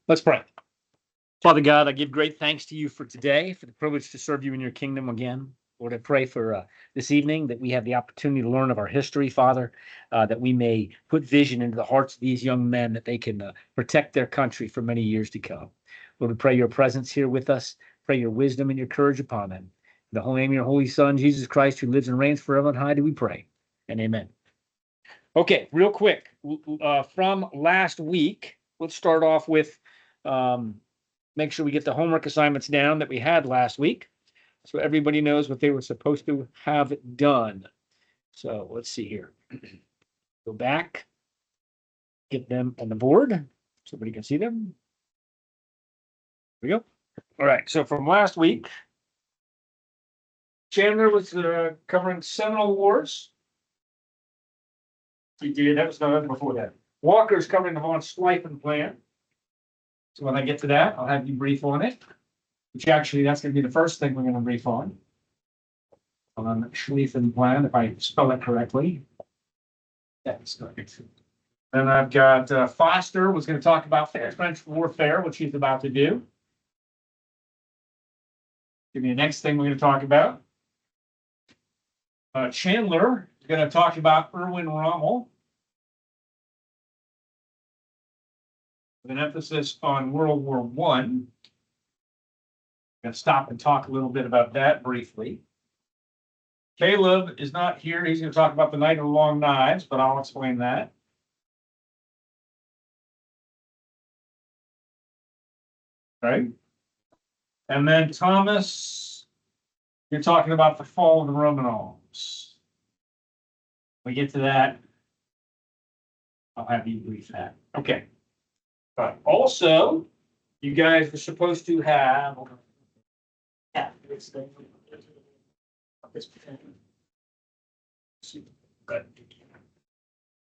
Let's pray. Father God, I give great thanks to you for today, for the privilege to serve you in your kingdom again. Lord, I pray for this evening that we have the opportunity to learn of our history, Father, that we may put vision into the hearts of these young men, that they can protect their country for many years to come. Lord, we pray your presence here with us. Pray your wisdom and your courage upon them. In the holy name of your holy Son, Jesus Christ, who lives and reigns forever and high, do we pray. And amen. Okay, real quick, from last week, let's start off with make sure we get the homework assignments down that we had last week, so everybody knows what they were supposed to have done. So let's see here. Go back, get them on the board so everybody can see them. There we go. All right, so from last week, Chandler was covering Seminole Wars. He did, that was done before that. Walker's covering the von Schleifen plan. So when I get to that, I'll have you brief on it, which actually, that's going to be the first thing we're going to brief on Schleifen plan, if I spell it correctly. That's correct. Then I've got Foster was going to talk about French warfare, which he's about to do. Give me the next thing we're going to talk about. Chandler is going to talk about Erwin Rommel, with an emphasis on World War I. I'm going to stop and talk a little bit about that briefly. Caleb is not here. He's going to talk about the Night of the Long Knives, but I'll explain that. Right? And then Thomas, you're talking about the fall of the Romanovs. When we get to that, I'll have you brief that. Okay. Also, you guys are supposed to have.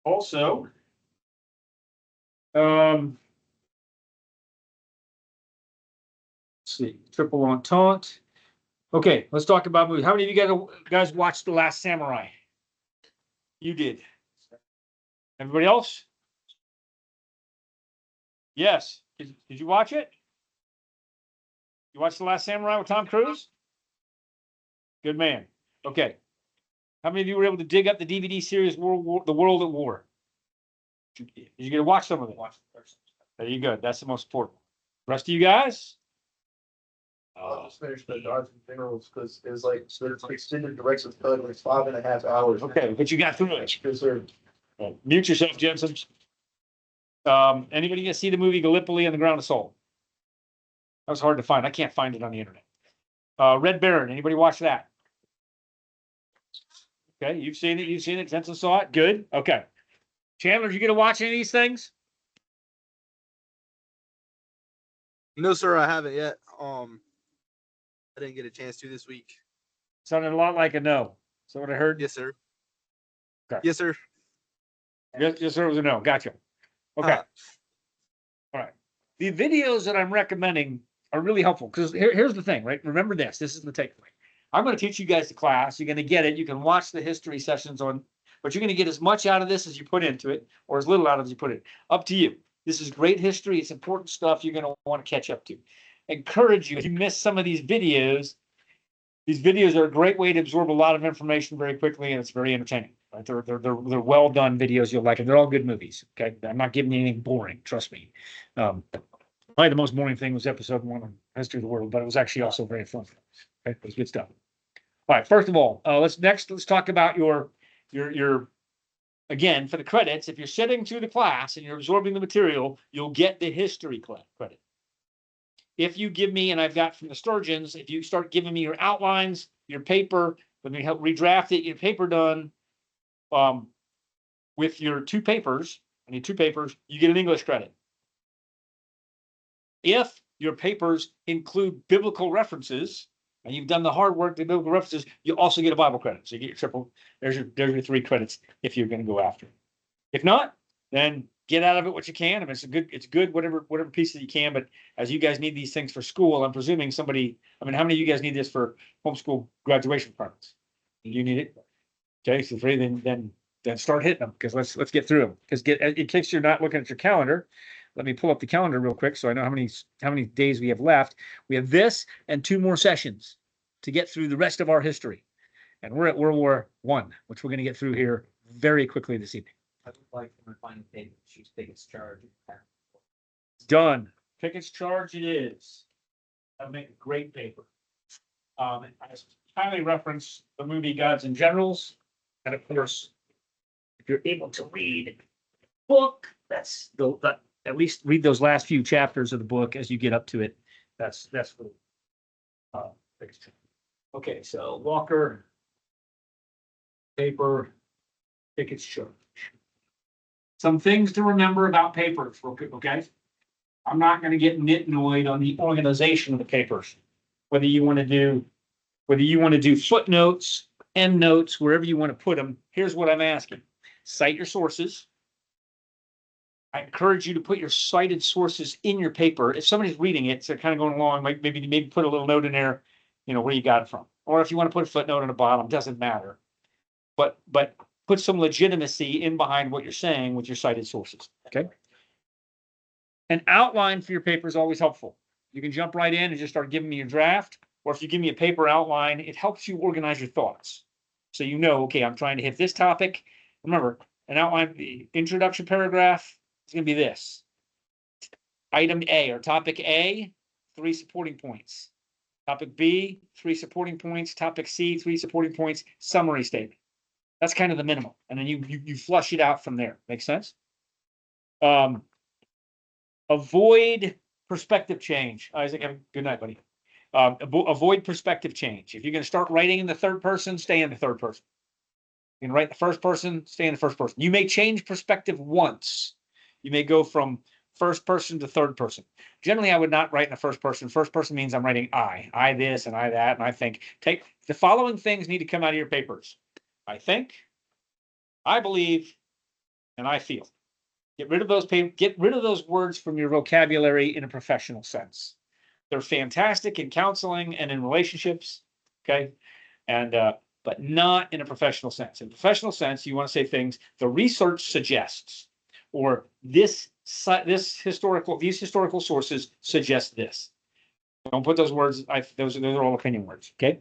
Also, let's see, triple entente. Okay, let's talk about movies. How many of you guys watched The Last Samurai? You did. Everybody else? Yes. Did you watch it? You watched The Last Samurai with Tom Cruise? Good man. Okay. How many of you were able to dig up the DVD series The World at War? Did you get to watch some of it? There you go. That's the most important. Rest of you guys? I just finished the Gods and Generals because it was like it's extended director's cut, like 5.5 hours. Okay, but you got through it. Yes, sir. Mute yourself, Jensen. Anybody gonna see the movie Gallipoli and the Ground of Soul? That was hard to find. I can't find it on the internet. Red Baron. Anybody watch that? Okay, you've seen it. Jensen saw it. Good. Okay. Chandler, did you get to watch any of these things? No, sir, I haven't yet. I didn't get a chance to this week. Sounded a lot like a no. Is that what I heard? Yes, sir. Okay. Yes, sir. Yes, sir, it was a no. Gotcha. Okay. All right. The videos that I'm recommending are really helpful because here's the thing, right? Remember this. This is the takeaway. I'm going to teach you guys the class. You're going to get it. You can watch the history sessions but you're going to get as much out of this as you put into it, or as little out as you put in. Up to you. This is great history. It's important stuff you're going to want to catch up to. Encourage you, if you miss some of these videos are a great way to absorb a lot of information very quickly, and it's very entertaining. Right? They're well done videos. You'll like them. They're all good movies. Okay, I'm not giving you anything boring. Trust me. Probably the most boring thing was episode 1 on History of the World, but it was actually also very fun. Okay, it was good stuff. All right. First of all, let's talk about your again, for the credits. If you're sitting through the class and you're absorbing the material, you'll get the history credit. If you give me, and I've got from the Sturgeons, if you start giving me your outlines, your paper, let me help redraft it, your paper done, with your 2 papers, I need 2 papers, you get an English credit. If your papers include biblical references, and you've done the hard work, the biblical references, you also get a Bible credit. So you get your triple, there's your 3 credits if you're going to go after it. If not, then get out of it what you can. I mean, it's good, whatever pieces you can, but as you guys need these things for school, I'm presuming how many of you guys need this for homeschool graduation requirements? You need it? Okay, so 3, then then start hitting them, because let's get through them. Because in case you're not looking at your calendar, let me pull up the calendar real quick so I know how many days we have left. We have this and 2 more sessions to get through the rest of our history. And we're at World War I, which we're going to get through here very quickly this evening. I would like for my final paper, she's biggest charge. Done. Pickett's charge it is. That'll make a great paper. I highly reference the movie Gods and Generals. And of course, if you're able to read the book, that's at least read those last few chapters of the book as you get up to it. That's the biggest charge. Okay, so Walker, paper, Pickett's charge. Some things to remember about papers, okay? I'm not going to get nitnoid on the organization of the papers. Whether you want to do footnotes, endnotes, wherever you want to put them, here's what I'm asking. Cite your sources. I encourage you to put your cited sources in your paper. If somebody's reading it, so kind of going along, like maybe put a little note in there, where you got it from. Or if you want to put a footnote on the bottom, doesn't matter. But put some legitimacy in behind what you're saying with your cited sources, okay? An outline for your paper is always helpful. You can jump right in and just start giving me your draft, or if you give me a paper outline, it helps you organize your thoughts. So okay, I'm trying to hit this topic. Remember, an outline, the introduction paragraph is going to be this. Item A or topic A, 3 supporting points. Topic B, 3 supporting points. Topic C, 3 supporting points. Summary statement. That's kind of the minimum. And then you flush it out from there. Make sense? Avoid perspective change. Isaac, have a good night, buddy. Avoid perspective change. If you're going to start writing in the third person, stay in the third person. You can write in the first person, stay in the first person. You may change perspective once. You may go from first person to third person. Generally, I would not write in the first person. First person means I'm writing I this and I that, and I think. Take the following things need to come out of your papers. I think, I believe, and I feel. Get rid of those words from your vocabulary in a professional sense. They're fantastic in counseling and in relationships, okay? And but not in a professional sense. In a professional sense, you want to say things the research suggests, or these historical sources suggest this. Don't put those words. Those are all opinion words. Okay.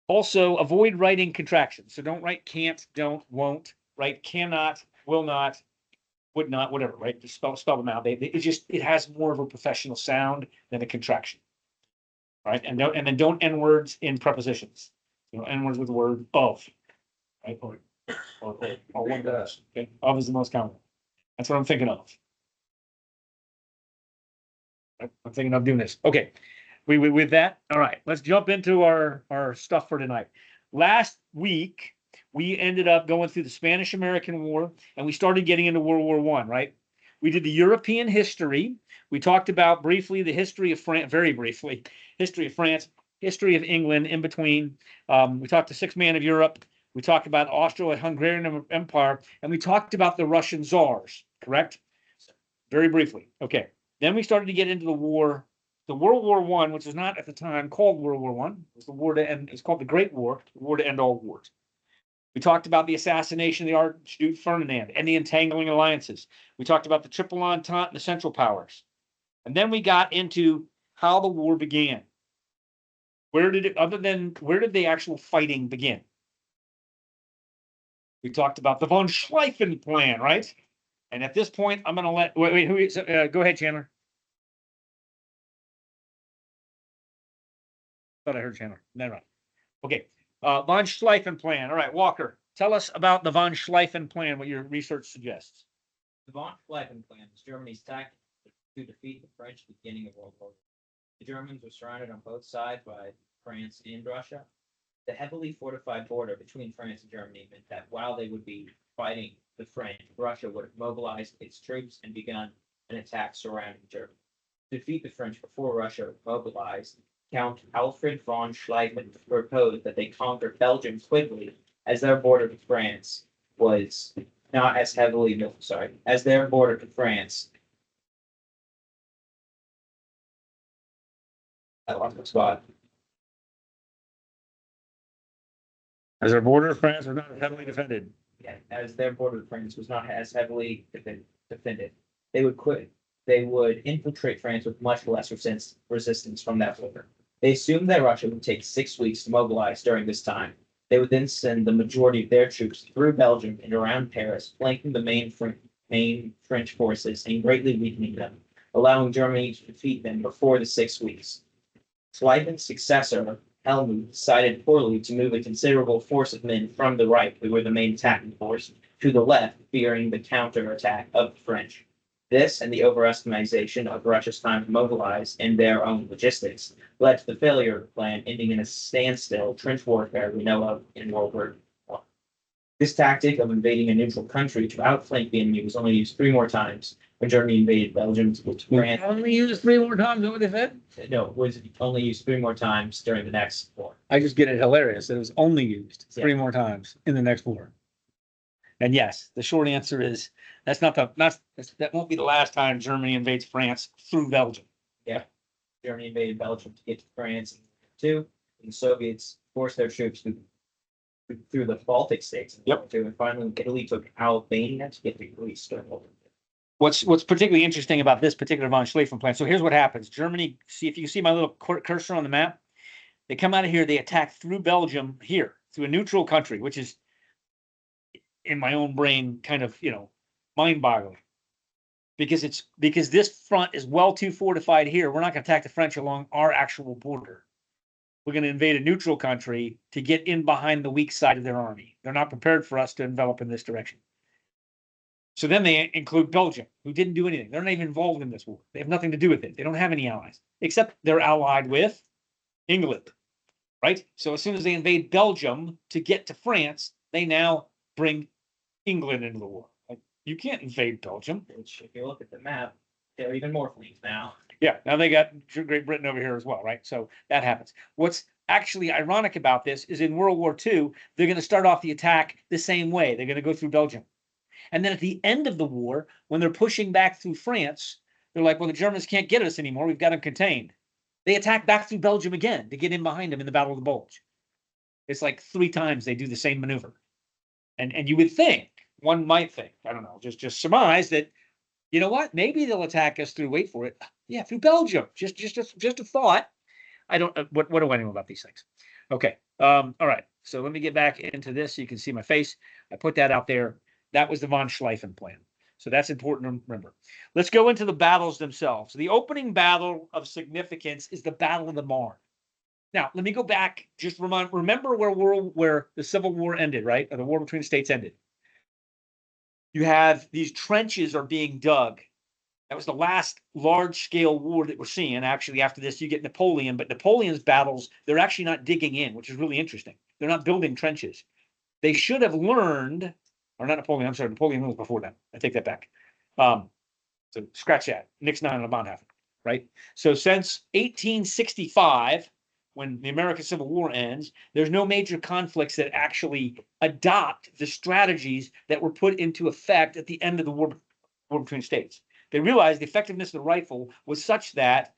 Also, avoid writing contractions. So don't write can't, don't, won't. Write cannot, will not, would not, whatever. Right? Just spell them out. It has more of a professional sound than a contraction. Right? And then don't end words in prepositions. End words with the word of. Right? Or one does. Okay. Of is the most common. That's what I'm thinking of. I'm thinking of doing this. Okay. With that, all right, let's jump into our stuff for tonight. Last week, we ended up going through the Spanish-American War, and we started getting into World War I, right? We did the European history. We talked about briefly the history of France, very briefly, history of France, history of England in between. We talked the Sixth Man of Europe. We talked about Austro-Hungarian Empire, and we talked about the Russian czars, correct? Very briefly. Okay. Then we started to get into the war. The World War I, which was not at the time called World War I, was the war to end. It's called the Great War, the war to end all wars. We talked about the assassination of the Archduke Ferdinand and the entangling alliances. We talked about the Triple Entente and the Central Powers, and then we got into how the war began. Where did the actual fighting begin? We talked about the von Schlieffen plan, right? And at this point, I'm going to let go ahead, Chandler. Thought I heard Chandler. Never mind. Okay. Von Schlieffen plan. All right, Walker, tell us about the von Schlieffen plan, what your research suggests. The von Schlieffen plan was Germany's tactic to defeat the French at the beginning of World War I. The Germans were surrounded on both sides by France and Russia. The heavily fortified border between France and Germany meant that while they would be fighting the French, Russia would have mobilized its troops and begun an attack surrounding Germany. To defeat the French before Russia mobilized, Count Alfred von Schlieffen proposed that they conquer Belgium quickly, as their border to France was not as heavily, as their border to France. I lost my spot. As our border of France was not heavily defended. Yeah, as their border with France was not as heavily defended. They would quit. They would infiltrate France with much less resistance from that border. They assumed that Russia would take 6 weeks to mobilize during this time. They would then send the majority of their troops through Belgium and around Paris, flanking the main French forces and greatly weakening them, allowing Germany to defeat them before the 6 weeks. Schlieffen's successor, Helmut, decided poorly to move a considerable force of men from the right, who were the main attacking force, to the left, fearing the counterattack of the French. This and the overestimation of Russia's time to mobilize and their own logistics led to the failure of the plan, ending in a standstill trench warfare we know of in World War I. This tactic of invading a neutral country to outflank the enemy was only used 3 more times when Germany invaded Belgium to France. Only used 3 more times, is that what they said? No, it was only used 3 more times during the next war. I just get it hilarious that it was only used Yeah. 3 more times in the next war. And yes, the short answer is that won't be the last time Germany invades France through Belgium. Germany invaded Belgium to get to France in too, and the Soviets forced their troops through the Baltic states. And finally, Italy took Albania to get to Greece. What's particularly interesting about this particular von Schlieffen plan? So here's what happens. Germany, see if you see my little cursor on the map, they come out of here, they attack through Belgium here, through a neutral country, which is in my own brain kind of, mind-boggling. Because this front is well too fortified here. We're not going to attack the French along our actual border. We're going to invade a neutral country to get in behind the weak side of their army. They're not prepared for us to envelop in this direction. So then they include Belgium, who didn't do anything. They're not even involved in this war. They have nothing to do with it. They don't have any allies, except they're allied with England, right? So as soon as they invade Belgium to get to France, they now bring England into the war. Like, you can't invade Belgium. Which, if you look at the map, they're even more fleets now. Yeah, now they got Great Britain over here as well, right? So that happens. What's actually ironic about this is in World War II, they're going to start off the attack the same way. They're going to go through Belgium. And then at the end of the war, when they're pushing back through France, they're like, well, the Germans can't get us anymore. We've got them contained. They attack back through Belgium again to get in behind them in the Battle of the Bulge. It's like 3 times they do the same maneuver. And you would think, one might think, I don't know, just surmise that, you know what, maybe they'll attack us through, wait for it, yeah, through Belgium. Just a thought. I don't, what do I know about these things? Okay, all right. So let me get back into this so you can see my face. I put that out there. That was the von Schlieffen plan. So that's important to remember. Let's go into the battles themselves. The opening battle of significance is the Battle of the Marne. Now, let me go back. Just remember where the Civil War ended, right? Or the war between the states ended. You have these trenches are being dug. That was the last large-scale war that we're seeing. Actually, after this, you get Napoleon. But Napoleon's battles, they're actually not digging in, which is really interesting. They're not building trenches. They should have learned, or not Napoleon, I'm sorry, Napoleon was before that. I take that back. So scratch that. Nixon and Bonhoeffer, right? So since 1865, when the American Civil War ends, there's no major conflicts that actually adopt the strategies that were put into effect at the end of the war between states. They realized the effectiveness of the rifle was such that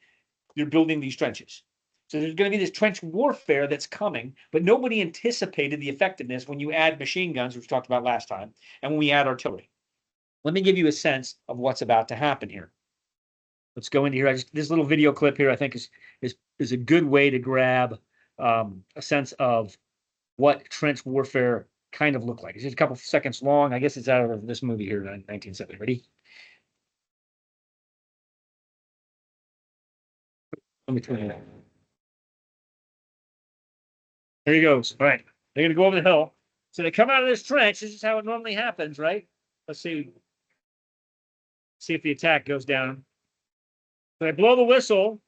you're building these trenches. So there's going to be this trench warfare that's coming, but nobody anticipated the effectiveness when you add machine guns, which we talked about last time, and when we add artillery. Let me give you a sense of what's about to happen here. Let's go into here. This little video clip here, I think, is a good way to grab a sense of what trench warfare kind of looked like. It's just a couple of seconds long. I guess it's out of this movie here, 1970. Ready? Let me turn it on. There he goes. All right. They're going to go over the hill. So they come out of this trench. This is how it normally happens, right? Let's see. See if the attack goes down. So they blow the whistle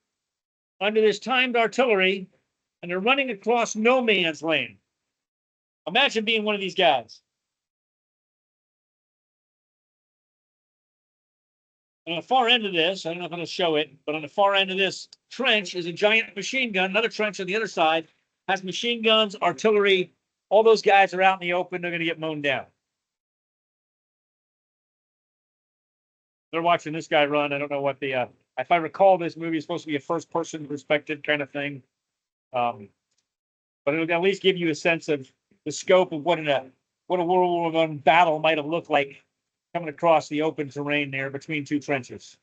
under this timed artillery, and they're running across no man's land. Imagine being one of these guys. On the far end of this, I don't know if I'm going to show it, but on the far end of this trench is a giant machine gun. Another trench on the other side has machine guns, artillery. All those guys are out in the open. They're going to get mown down. They're watching this guy run. I don't know what the, if I recall, this movie is supposed to be a first-person perspective kind of thing. But it'll at least give you a sense of the scope of what a World War I battle might have looked like coming across the open terrain there between two trenches.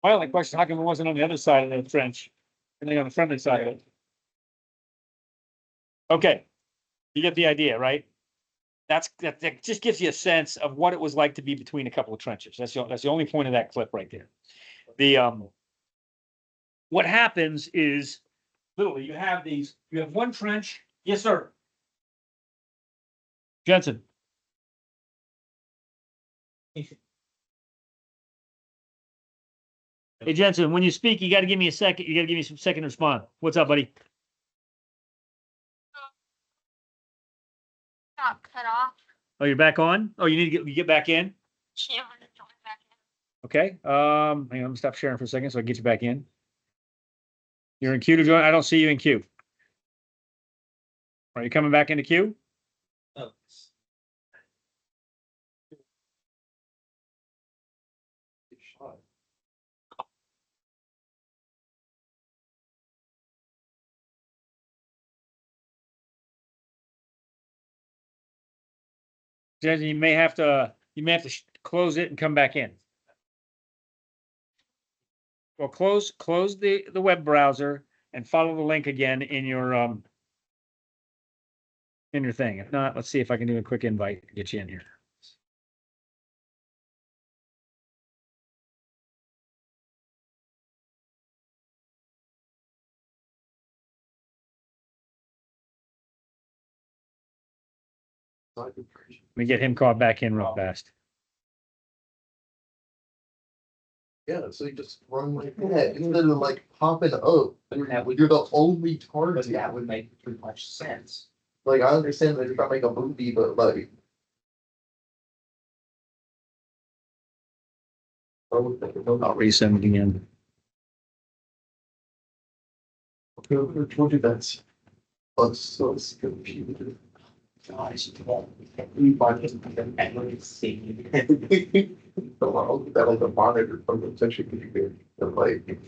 My only question, how come it wasn't on the other side of the trench? Only on the friendly side of it? Okay, you get the idea, right? That just gives you a sense of what it was like to be between a couple of trenches. That's the only point of that clip right there. What happens is literally you have one trench. Yes, sir. Jensen. Hey Jensen, when you speak, you got to give me a second. You got to give me some second to respond. What's up, buddy? Got cut off. Oh, you're back on? Oh, you need to get back in? Yeah, I'm gonna join back in. Okay. Hang on, let me stop sharing for a second so I can get you back in. You're in queue to join. I don't see you in queue. Are you coming back into queue? Oh, Jensen, you may have to close it and come back in. Well, close the web browser and follow the link again in your thing. If not, let's see if I can do a quick invite to get you in here. Let me get him called back in real fast. Yeah, so you just run like that instead of like popping up. You're the only target. that would make too much sense. Like I understand that you're trying to make a movie, but like. I'll resend it again. Who told you that's? Oh, so confusing. Guys, we want to see. So I'll get that like a monitor from the section computer, and like.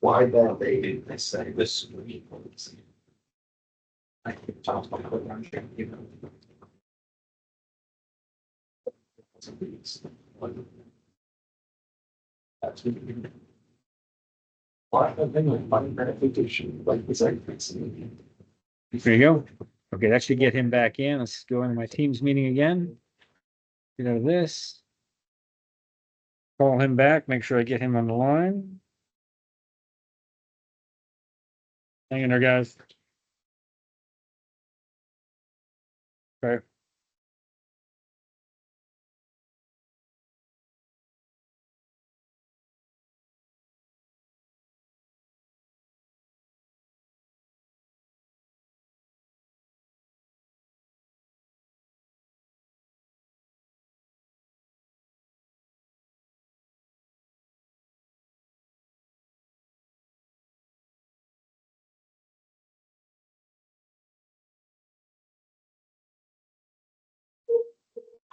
Why that they? I say this. I can talk about what I'm trying to give them. That's what you. Why I think like my verification, like it's like. There you go. Okay, that should get him back in. Let's go into my Teams meeting again. Get out of this. Call him back, make sure I get him on the line. Hang in there, guys. Okay.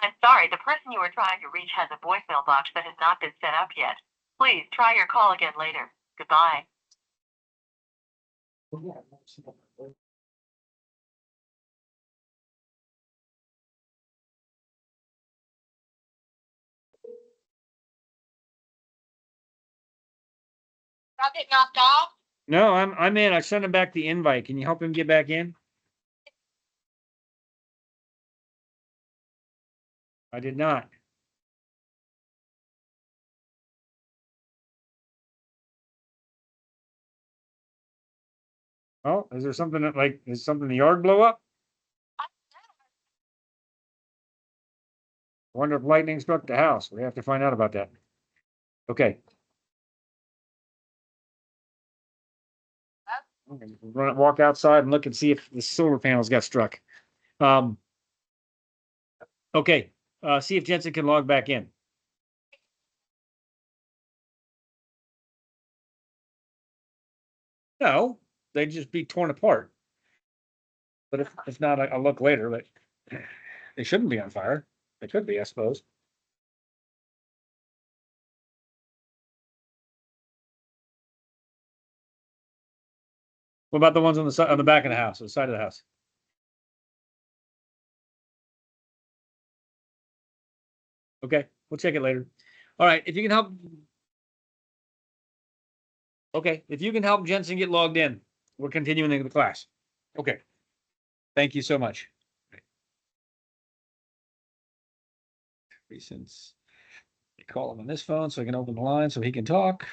I'm sorry, the person you were trying to reach has a voicemail box that has not been set up yet. Please try your call again later. Goodbye. Got it knocked off? No, I'm in. I sent him back the invite. Can you help him get back in? I did not. Oh, is there something that like, is something the yard blow up? I wonder if lightning struck the house. We have to find out about that. Okay. Walk outside and look and see if the solar panels got struck. Okay, see if Jensen can log back in. No, they'd just be torn apart. But if not, I'll look later, but they shouldn't be on fire. They could be, I suppose. What about the ones on the side, on the back of the house, on the side of the house? Okay, we'll check it later. All right, if you can help. Okay, if you can help Jensen get logged in, we're continuing the class. Okay. Thank you so much. Since call him on this phone so I can open the line so he can talk.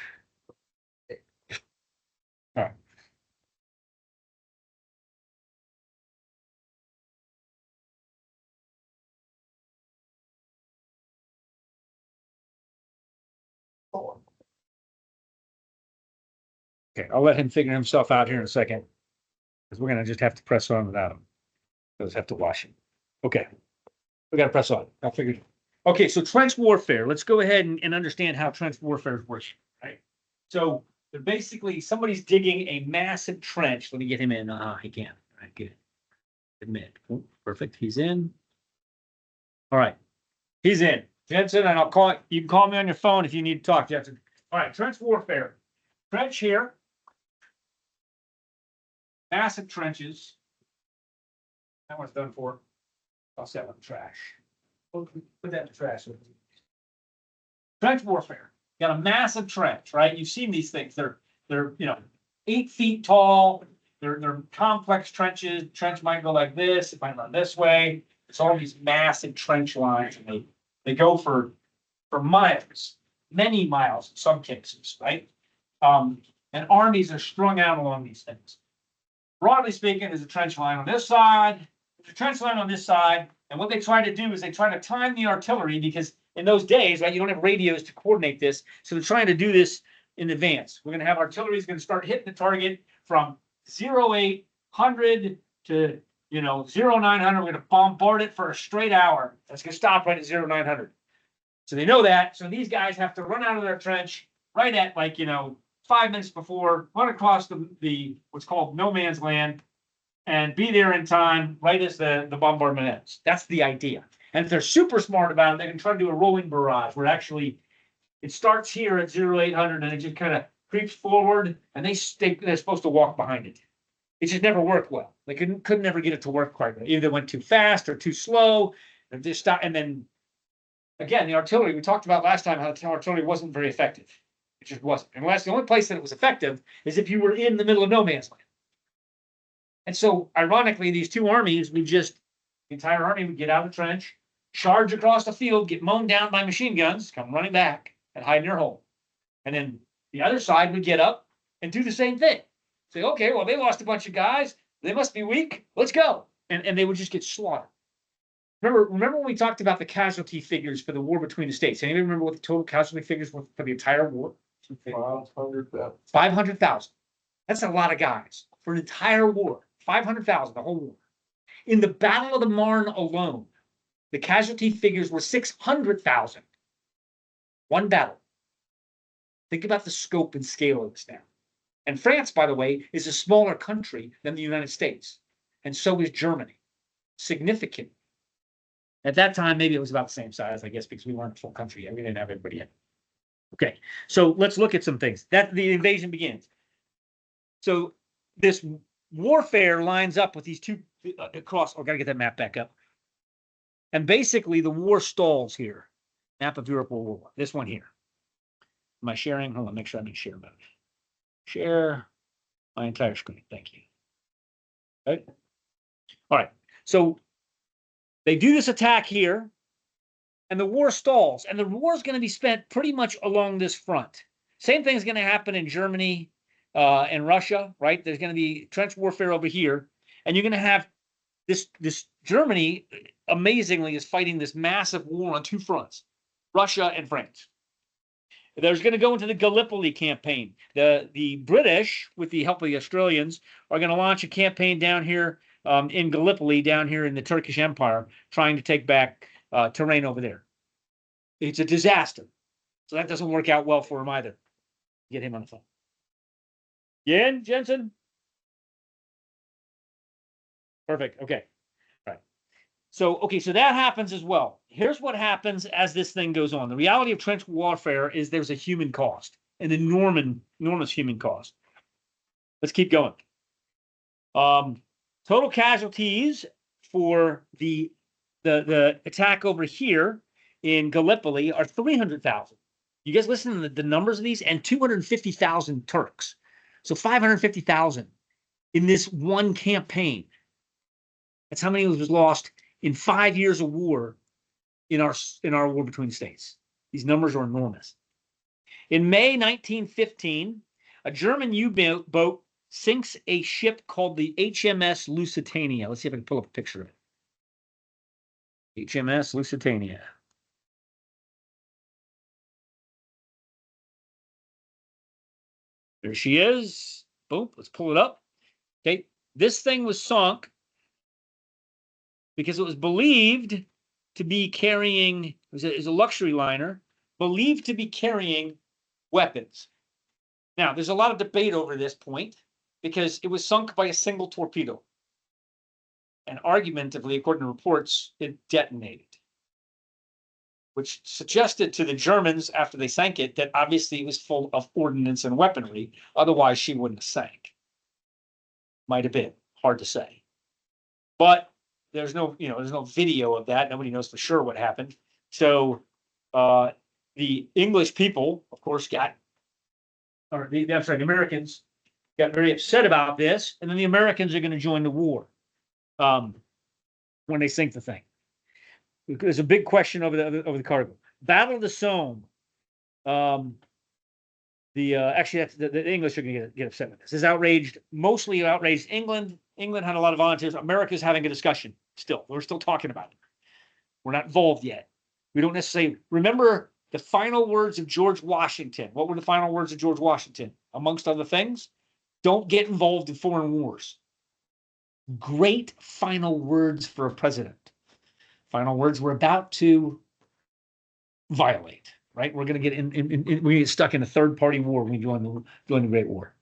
All right. Okay, I'll let him figure himself out here in a second. Because we're gonna just have to press on without him. We'll just have to watch him. Okay. We gotta press on. I figured. Okay, so trench warfare. Let's go ahead and understand how trench warfare works, right? So they're basically somebody's digging a massive trench. Let me get him in. He can. All right, good. Admit. Oh, perfect. He's in. All right. He's in. Jensen, and I'll call it. You can call me on your phone if you need to talk, Jensen. All right, trench warfare. Trench here. Massive trenches. That one's done for. I'll set one in the trash. Put that in the trash. Trench warfare. You got a massive trench, right? You've seen these things. They're 8 feet tall. They're complex trenches. Trench might go like this. It might run this way. It's all these massive trench lines, and they go for miles, many miles in some cases, right? And armies are strung out along these things. Broadly speaking, there's a trench line on this side, there's a trench line on this side, and what they try to do is they try to time the artillery, because in those days, right, you don't have radios to coordinate this, so they're trying to do this in advance. We're going to have artillery is going to start hitting the target from 0800 to 0900. We're going to bombard it for a straight hour. That's going to stop right at 0900. So they know that. So these guys have to run out of their trench right at 5 minutes before, run across the what's called no man's land, and be there in time right as the bombardment ends. That's the idea. And if they're super smart about it, they can try to do a rolling barrage where actually it starts here at 0800 and it just kind of creeps forward, and they're supposed to walk behind it. It just never worked well. They couldn't ever get it to work quite right. Either went too fast or too slow, and just stop. And then again, the artillery, we talked about last time how the artillery wasn't very effective. It just wasn't. Unless the only place that it was effective is if you were in the middle of no man's land. And so, ironically, these two armies the entire army would get out of the trench, charge across the field, get mown down by machine guns, come running back, and hide in their hole. And then the other side would get up and do the same thing. Say, okay, well, they lost a bunch of guys. They must be weak. Let's go. And they would just get slaughtered. Remember when we talked about the casualty figures for the war between the states? Anybody remember what the total casualty figures were for the entire war? 500,000. 500,000. That's a lot of guys for an entire war. 500,000, the whole war. In the Battle of the Marne alone, the casualty figures were 600,000. One battle. Think about the scope and scale of this now. And France, by the way, is a smaller country than the United States. And so is Germany. Significant. At that time, maybe it was about the same size, I guess, because we weren't a full country yet. We didn't have everybody yet. Okay, so let's look at some things. The invasion begins. So this warfare lines up with these two across. Oh, gotta get that map back up. And basically, the war stalls here. Map of Europe World War I. This one here. Am I sharing? Hold on, make sure I'm in share mode. Share my entire screen. Thank you. Okay. All right. So they do this attack here, and the war stalls, and the war is going to be spent pretty much along this front. Same thing is going to happen in Germany and Russia, right? There's going to be trench warfare over here, and you're going to have this Germany, amazingly, is fighting this massive war on two fronts, Russia and France. There's going to go into the Gallipoli campaign. The British, with the help of the Australians, are going to launch a campaign down here in Gallipoli, down here in the Turkish Empire, trying to take back terrain over there. It's a disaster. So that doesn't work out well for him either. Get him on the phone. You in, Jensen? Perfect. Okay. All right. So that happens as well. here's what happens as this thing goes on. The reality of trench warfare is there's a human cost, an enormous human cost. Let's keep going. Total casualties for the attack over here in Gallipoli are 300,000. You guys listen to the numbers of these, and 250,000 Turks. So 550,000 in this one campaign. That's how many was lost in 5 years of war in our war between the states. These numbers are enormous. In May 1915, a German U-boat sinks a ship called the HMS Lusitania. Let's see if I can pull up a picture of it. HMS Lusitania. There she is. Boom. Let's pull it up. Okay. This thing was sunk because it was believed to be carrying, it was a luxury liner, believed to be carrying weapons. Now, there's a lot of debate over this point because it was sunk by a single torpedo. And argumentatively, according to reports, it detonated, which suggested to the Germans after they sank it that obviously it was full of ordnance and weaponry. Otherwise, she wouldn't have sank. Might have been. Hard to say. But there's no video of that. Nobody knows for sure what happened. So the English people, of course, the Americans got very upset about this, and then the Americans are going to join the war when they sink the thing. There's a big question over the cargo. Battle of the Somme. Actually, that's the English are going to get upset with this. This mostly outraged England. England had a lot of volunteers. America's having a discussion still. We're still talking about it. We're not involved yet. We don't necessarily remember the final words of George Washington. What were the final words of George Washington? Amongst other things, don't get involved in foreign wars. Great final words for a president. Final words we're about to violate, right? We're going to get we're going to get stuck in a third-party war when we join the Great War.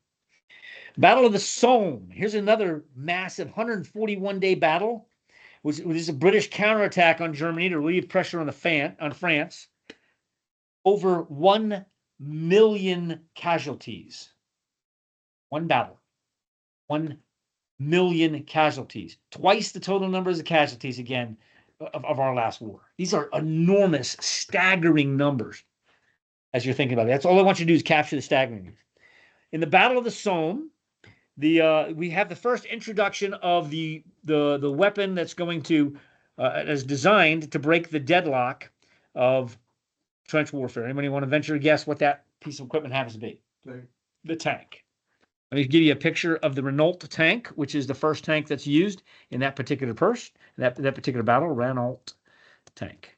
Battle of the Somme. Here's another massive 141-day battle, which is a British counterattack on Germany to relieve pressure on France. Over 1 million casualties. One battle. 1 million casualties. Twice the total numbers of casualties again of our last war. These are enormous, staggering numbers as you're thinking about it. That's all I want you to do is capture the staggering. In the Battle of the Somme, we have the first introduction of the weapon that's going to is designed to break the deadlock of trench warfare. Anybody want to venture a guess what that piece of equipment happens to be? The tank. Let me give you a picture of the Renault tank, which is the first tank that's used in that particular that particular battle. Renault tank.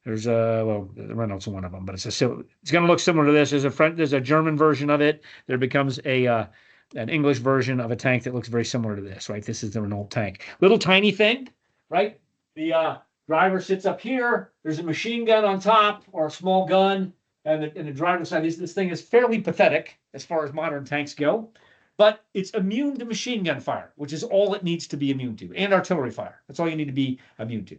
There's the Renault's one of them, but it's going to look similar to this. There's a German version of it. There becomes an English version of a tank that looks very similar to this, right? This is the Renault tank. Little tiny thing, right? The driver sits up here. There's a machine gun on top or a small gun, and the driver's side. This thing is fairly pathetic as far as modern tanks go, but it's immune to machine gun fire, which is all it needs to be immune to, and artillery fire. That's all you need to be immune to.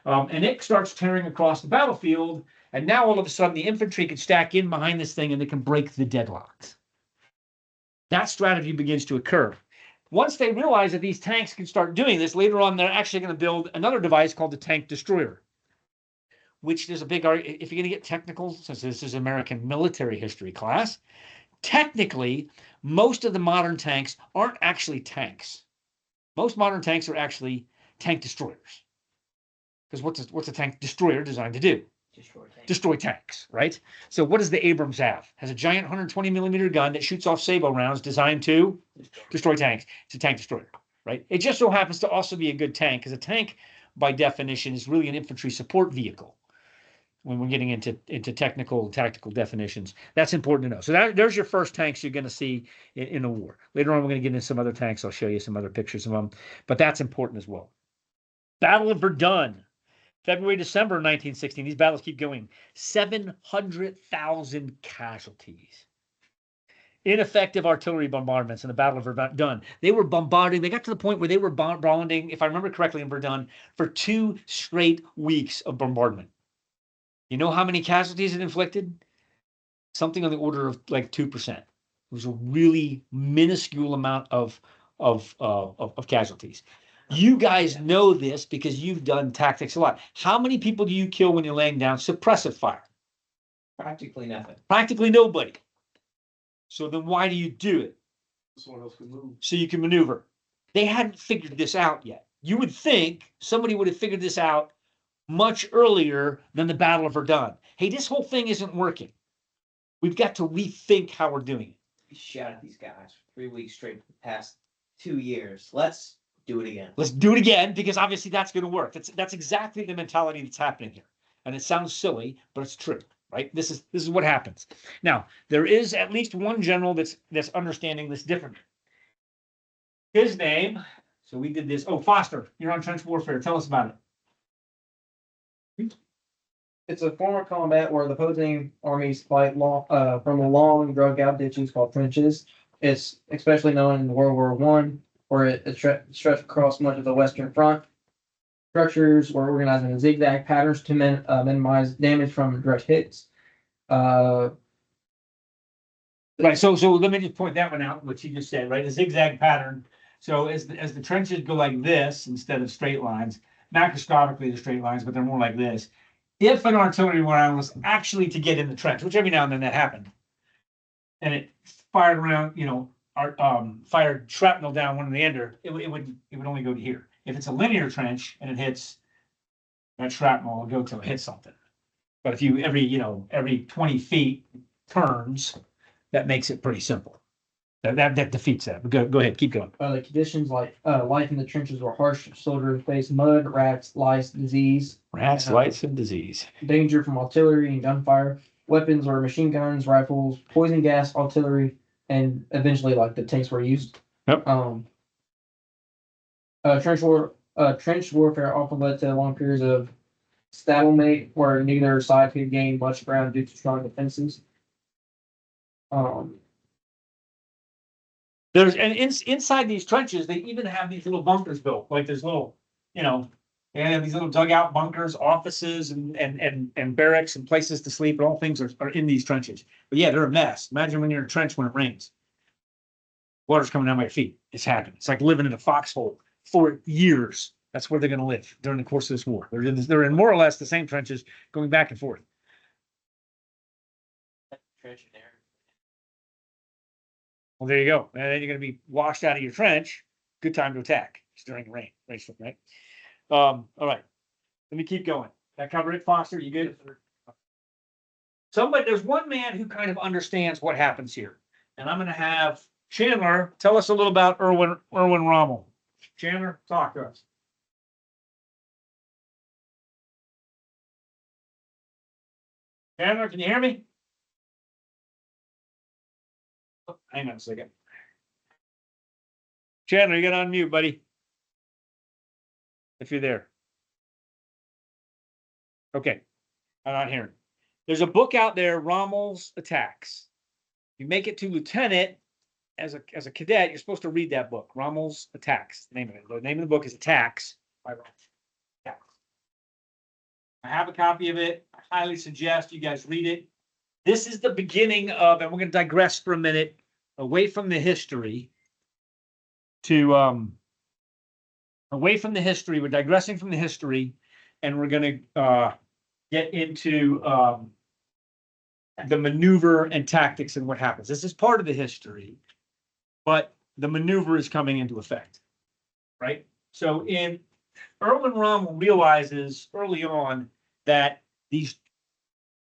And it starts tearing across the battlefield, and now all of a sudden the infantry can stack in behind this thing and they can break the deadlocks. That strategy begins to occur. Once they realize that these tanks can start doing this, later on they're actually going to build another device called the tank destroyer, which there's a big argument. If you're going to get technical, since this is American military history class, technically, most of the modern tanks aren't actually tanks. Most modern tanks are actually tank destroyers. Because what's a tank destroyer designed to do? Destroy tanks, right? So what does the Abrams have? Has a giant 120 millimeter gun that shoots off sabot rounds designed to destroy tanks. It's a tank destroyer, right? It just so happens to also be a good tank, because a tank, by definition, is really an infantry support vehicle. When we're getting into technical and tactical definitions, that's important to know. So there's your first tanks you're going to see in a war. Later on, we're going to get into some other tanks. I'll show you some other pictures of them, but that's important as well. Battle of Verdun. February, December 1916. These battles keep going. 700,000 casualties. ineffective artillery bombardments in the Battle of Verdun. They were bombarding. They got to the point where they were bombarding, if I remember correctly, in Verdun for 2 straight weeks of bombardment. You know how many casualties it inflicted? Something on the order of like 2%. It was a really minuscule amount of casualties. You guys know this because you've done tactics a lot. How many people do you kill when you're laying down suppressive fire? Practically nothing. Practically nobody. So then why do you do it? Someone else can move. So you can maneuver. They hadn't figured this out yet. You would think somebody would have figured this out much earlier than the Battle of Verdun. Hey, this whole thing isn't working. We've got to rethink how we're doing it. We shot at these guys for 3 weeks straight for the past 2 years. Let's do it again. Let's do it again, because obviously that's going to work. That's exactly the mentality that's happening here. And it sounds silly, but it's true, right? This is what happens. Now, there is at least one general that's understanding this differently. His name, so we did this. Oh, Foster, you're on trench warfare. Tell us about it. It's a form of combat where the opposing armies fight from a long, drug-out ditches called trenches. It's especially known in World War I, where it stretched across much of the Western Front. Structures were organized in zigzag patterns to minimize damage from direct hits. Right. So let me just point that one out, what you just said, right? A zigzag pattern. So as the trenches go like this instead of straight lines, macroscopically they're straight lines, but they're more like this. If an artillery round was actually to get in the trench, which every now and then that happened, and it fired around, fired shrapnel down one of the ender, it would only go to here. If it's a linear trench and it hits, that shrapnel will go till it hits something. But if you every 20 feet turns, that makes it pretty simple. That defeats that. But go ahead, keep going. The conditions life in the trenches were harsh. Soldiers faced mud, rats, lice, disease. Rats, lice, and disease. Danger from artillery and gunfire. Weapons were machine guns, rifles, poison gas, artillery, and eventually the tanks were used. Yep. Trench warfare often led to long periods of stalemate where neither side could gain much ground due to strong defenses. There's inside these trenches, they even have these little bunkers built, like there's little, they have these little dugout bunkers, offices, and barracks and places to sleep. And all things are in these trenches. But yeah, they're a mess. Imagine when you're in a trench when it rains. Water's coming down my feet. It's happening. It's like living in a foxhole for years. That's where they're going to live during the course of this war. They're in more or less the same trenches, going back and forth. Trench in there. Well, there you go. And then you're going to be washed out of your trench. Good time to attack. It's during rain, right? All right. Let me keep going. That cover it, Foster? You good? There's one man who kind of understands what happens here. And I'm going to have Chandler tell us a little about Erwin Rommel. Chandler, talk to us. Chandler, can you hear me? Hang on a second. Chandler, you got on mute, buddy. If you're there. Okay. I'm not hearing. There's a book out there, Rommel's Attacks. You make it to lieutenant as a cadet, you're supposed to read that book, Rommel's Attacks. The name of it. The name of the book is Attacks by Rommel. Yeah. I have a copy of it. I highly suggest you guys read it. This is the beginning of, and we're going to digress for a minute away from the history to away from the history. We're digressing from the history, and we're going to get into the maneuver and tactics and what happens. This is part of the history, but the maneuver is coming into effect, right? So Erwin Rommel realizes early on that these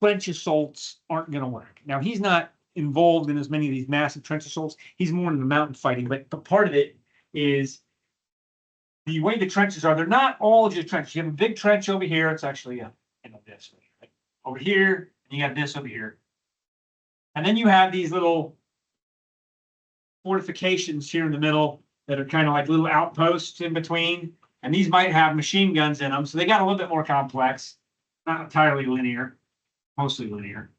trench assaults aren't going to work. Now, he's not involved in as many of these massive trench assaults. He's more in the mountain fighting, but part of it is the way the trenches are. They're not all just trenches. You have a big trench over here. It's actually this right? Over here, and you got this over here. And then you have these little fortifications here in the middle that are kind of like little outposts in between. And these might have machine guns in them. So they got a little bit more complex, not entirely linear, mostly linear,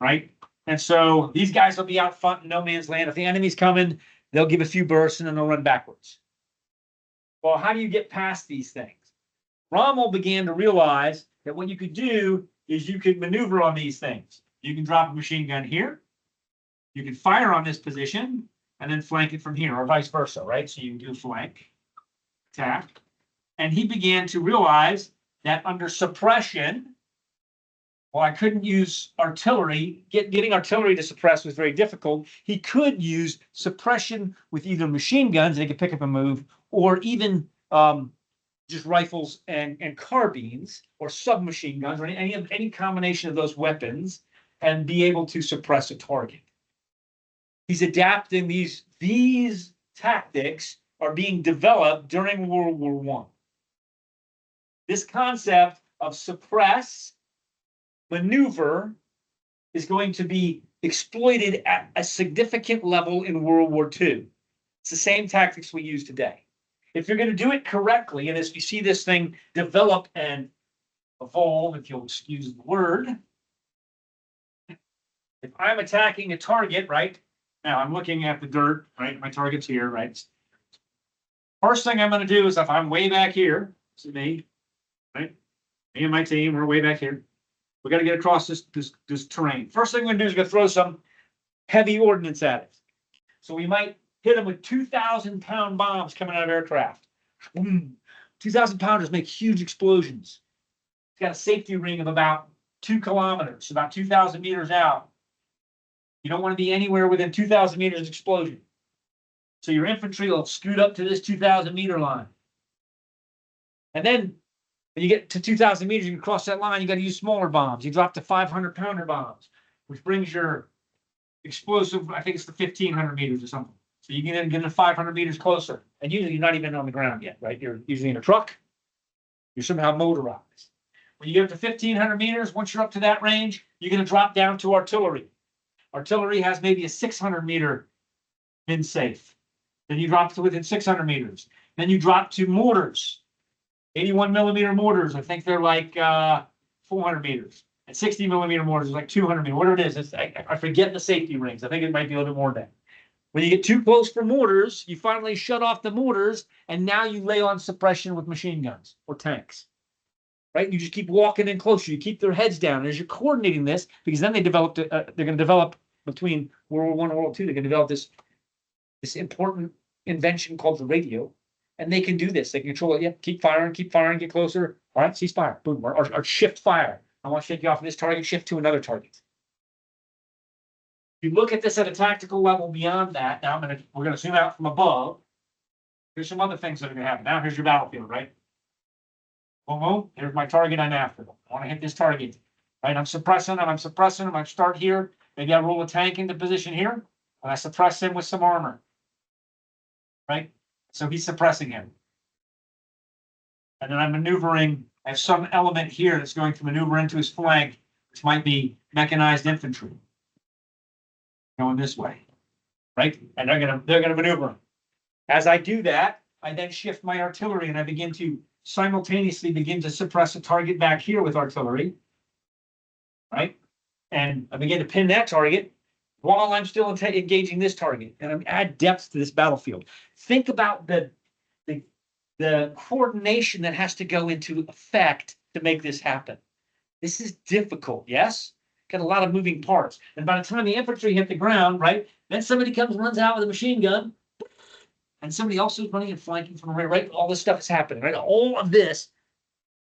right? And so these guys will be out front in no man's land. If the enemy's coming, they'll give a few bursts and then they'll run backwards. Well, how do you get past these things? Rommel began to realize that what you could do is you could maneuver on these things. You can drop a machine gun here. You can fire on this position and then flank it from here, or vice versa, right? So you can do flank, attack. And he began to realize that under suppression, well, I couldn't use artillery. Getting artillery to suppress was very difficult. He could use suppression with either machine guns, they could pick up and move, or even just rifles and carbines, or submachine guns, or any combination of those weapons, and be able to suppress a target. He's adapting these tactics are being developed during World War I. This concept of suppress, maneuver is going to be exploited at a significant level in World War II. It's the same tactics we use today. If you're going to do it correctly, and as you see this thing develop and evolve, if you'll excuse the word, if I'm attacking a target, right? Now I'm looking at the dirt, right? My target's here, right? First thing I'm going to do is if I'm way back here, this is me, right? Me and my team, we're way back here. We got to get across this terrain. First thing we're going to do is going to throw some heavy ordnance at it. So we might hit them with 2,000-pound bombs coming out of aircraft. 2,000-pounders make huge explosions. It's got a safety ring of about 2 kilometers, about 2,000 meters out. You don't want to be anywhere within 2,000 meters of explosion. So your infantry will scoot up to this 2,000-meter line. And then when you get to 2,000 meters, you can cross that line, you got to use smaller bombs. You drop to 500-pounder bombs, which brings your explosive, I think it's the 1,500 meters or something. So you can get to 500 meters closer. And usually you're not even on the ground yet, right? You're usually in a truck. You're somehow motorized. When you get up to 1,500 meters, once you're up to that range, you're going to drop down to artillery. Artillery has maybe a 600-meter min safe. Then you drop to within 600 meters. Then you drop to mortars, 81-millimeter mortars. I think they're like 400 meters. And 60-millimeter mortars is like 200 meters. Whatever it is, I forget the safety rings. I think it might be a little bit more than that. When you get too close for mortars, you finally shut off the mortars, and now you lay on suppression with machine guns or tanks. Right? You just keep walking in closer. You keep their heads down. And as you're coordinating this, because then they're going to develop between World War I and World War II, they're going to develop this important invention called the radio. And they can do this. They can control it. Yeah, keep firing, get closer. All right, cease fire. Boom. Or shift fire. I want to shake you off of this target, shift to another target. If you look at this at a tactical level beyond that, now we're going to zoom out from above. Here's some other things that are going to happen. Now here's your battlefield, right? Boom, boom. Here's my target I'm after. I want to hit this target. Right? I'm suppressing him. I start here. Maybe I roll a tank into position here, and I suppress him with some armor. Right? So he's suppressing him. And then I'm maneuvering. I have some element here that's going to maneuver into his flank, which might be mechanized infantry. Going this way. Right? And they're gonna maneuver him. As I do that, I then shift my artillery and I begin to simultaneously begin to suppress a target back here with artillery. Right? And I begin to pin that target while I'm still engaging this target. And I add depth to this battlefield. Think about the coordination that has to go into effect to make this happen. This is difficult, yes? Got a lot of moving parts. And by the time the infantry hit the ground, right, then somebody runs out with a machine gun, and somebody else is running and flanking from the rear, right? All this stuff is happening, right? All of this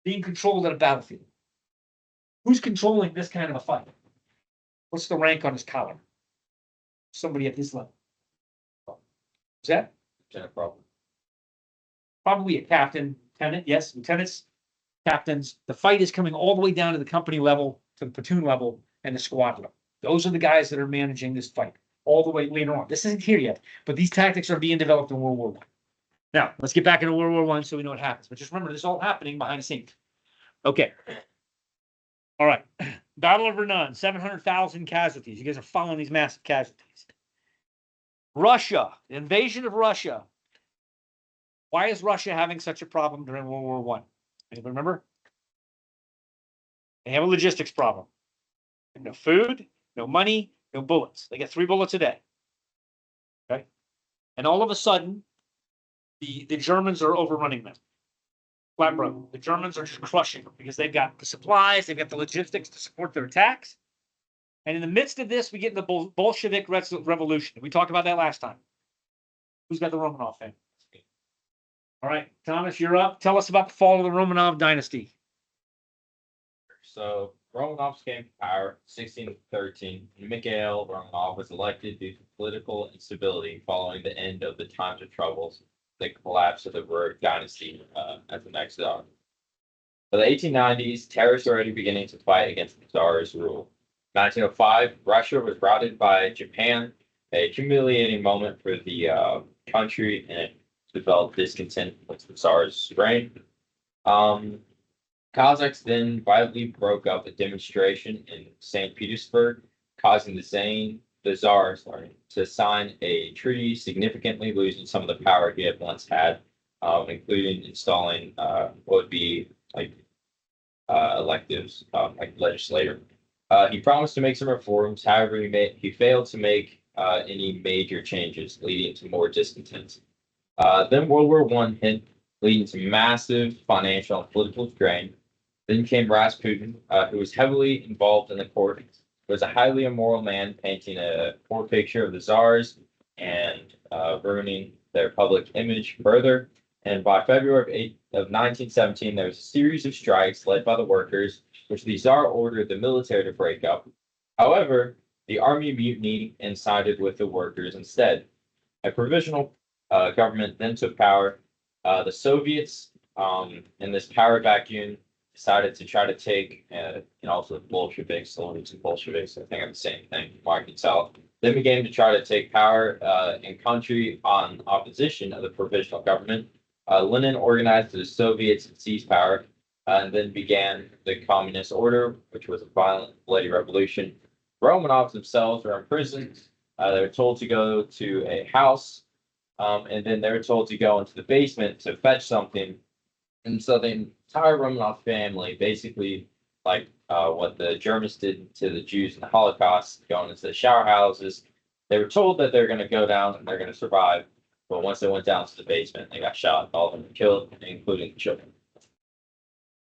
being controlled at a battlefield. Who's controlling this kind of a fight? What's the rank on his collar? Somebody at this level. Is that? Probably a captain, lieutenant, yes, lieutenants, captains. The fight is coming all the way down to the company level, to the platoon level, and the squad level. Those are the guys that are managing this fight all the way later on. This isn't here yet, but these tactics are being developed in World War I. Now, let's get back into World War I so we know what happens. But just remember, this is all happening behind the scenes. Okay. All right. Battle of Verdun, 700,000 casualties. You guys are following these massive casualties. Russia, the invasion of Russia. Why is Russia having such a problem during World War I? Anybody remember? They have a logistics problem. No food, no money, No bullets. They get 3 bullets a day. Okay. And all of a sudden, the Germans are overrunning them. Flat broke. The Germans are just crushing them because they've got the supplies, they've got the logistics to support their attacks. And in the midst of this, we get the Bolshevik Revolution. We talked about that last time. Who's got the Romanov family? All right, Thomas, you're up. Tell us about the fall of the Romanov dynasty. So Romanovs came to power 1613, and Mikhail Romanov was elected due to political instability following the end of the Times of Troubles, the collapse of the Rurik dynasty as the next czar. By the 1890s, terrorists were already beginning to fight against the Tsar's rule. In 1905, Russia was routed by Japan, a humiliating moment for the country, and it developed discontent with the Tsar's reign. Kazakhs then violently broke up a demonstration in St. Petersburg, causing the Tsar to sign a treaty, significantly losing some of the power he had once had, including installing what would be like electives, like legislature. He promised to make some reforms. However, he failed to make any major changes, leading to more discontent. Then World War I hit, leading to massive financial and political strain. Then came Rasputin, who was heavily involved in the court. He was a highly immoral man, painting a poor picture of the czars and ruining their public image further. And by February of 1917, there was a series of strikes led by the workers, which the Tsar ordered the military to break up. However, the army mutinied and sided with the workers instead. A provisional government then took power. The Soviets, in this power vacuum, decided to try to take, and also the Bolsheviks, Soviets and Bolsheviks, I think are the same thing, Mark can tell. They began to try to take power in country on opposition of the provisional government. Lenin organized the Soviets and seized power, and then began the communist order, which was a violent, bloody revolution. Romanovs themselves were imprisoned. They were told to go to a house, and then they were told to go into the basement to fetch something. And so the entire Romanov family, basically like what the Germans did to the Jews in the Holocaust, going into the shower houses, they were told that they're going to go down and they're going to survive. But once they went down to the basement, they got shot. All of them were killed, including the children.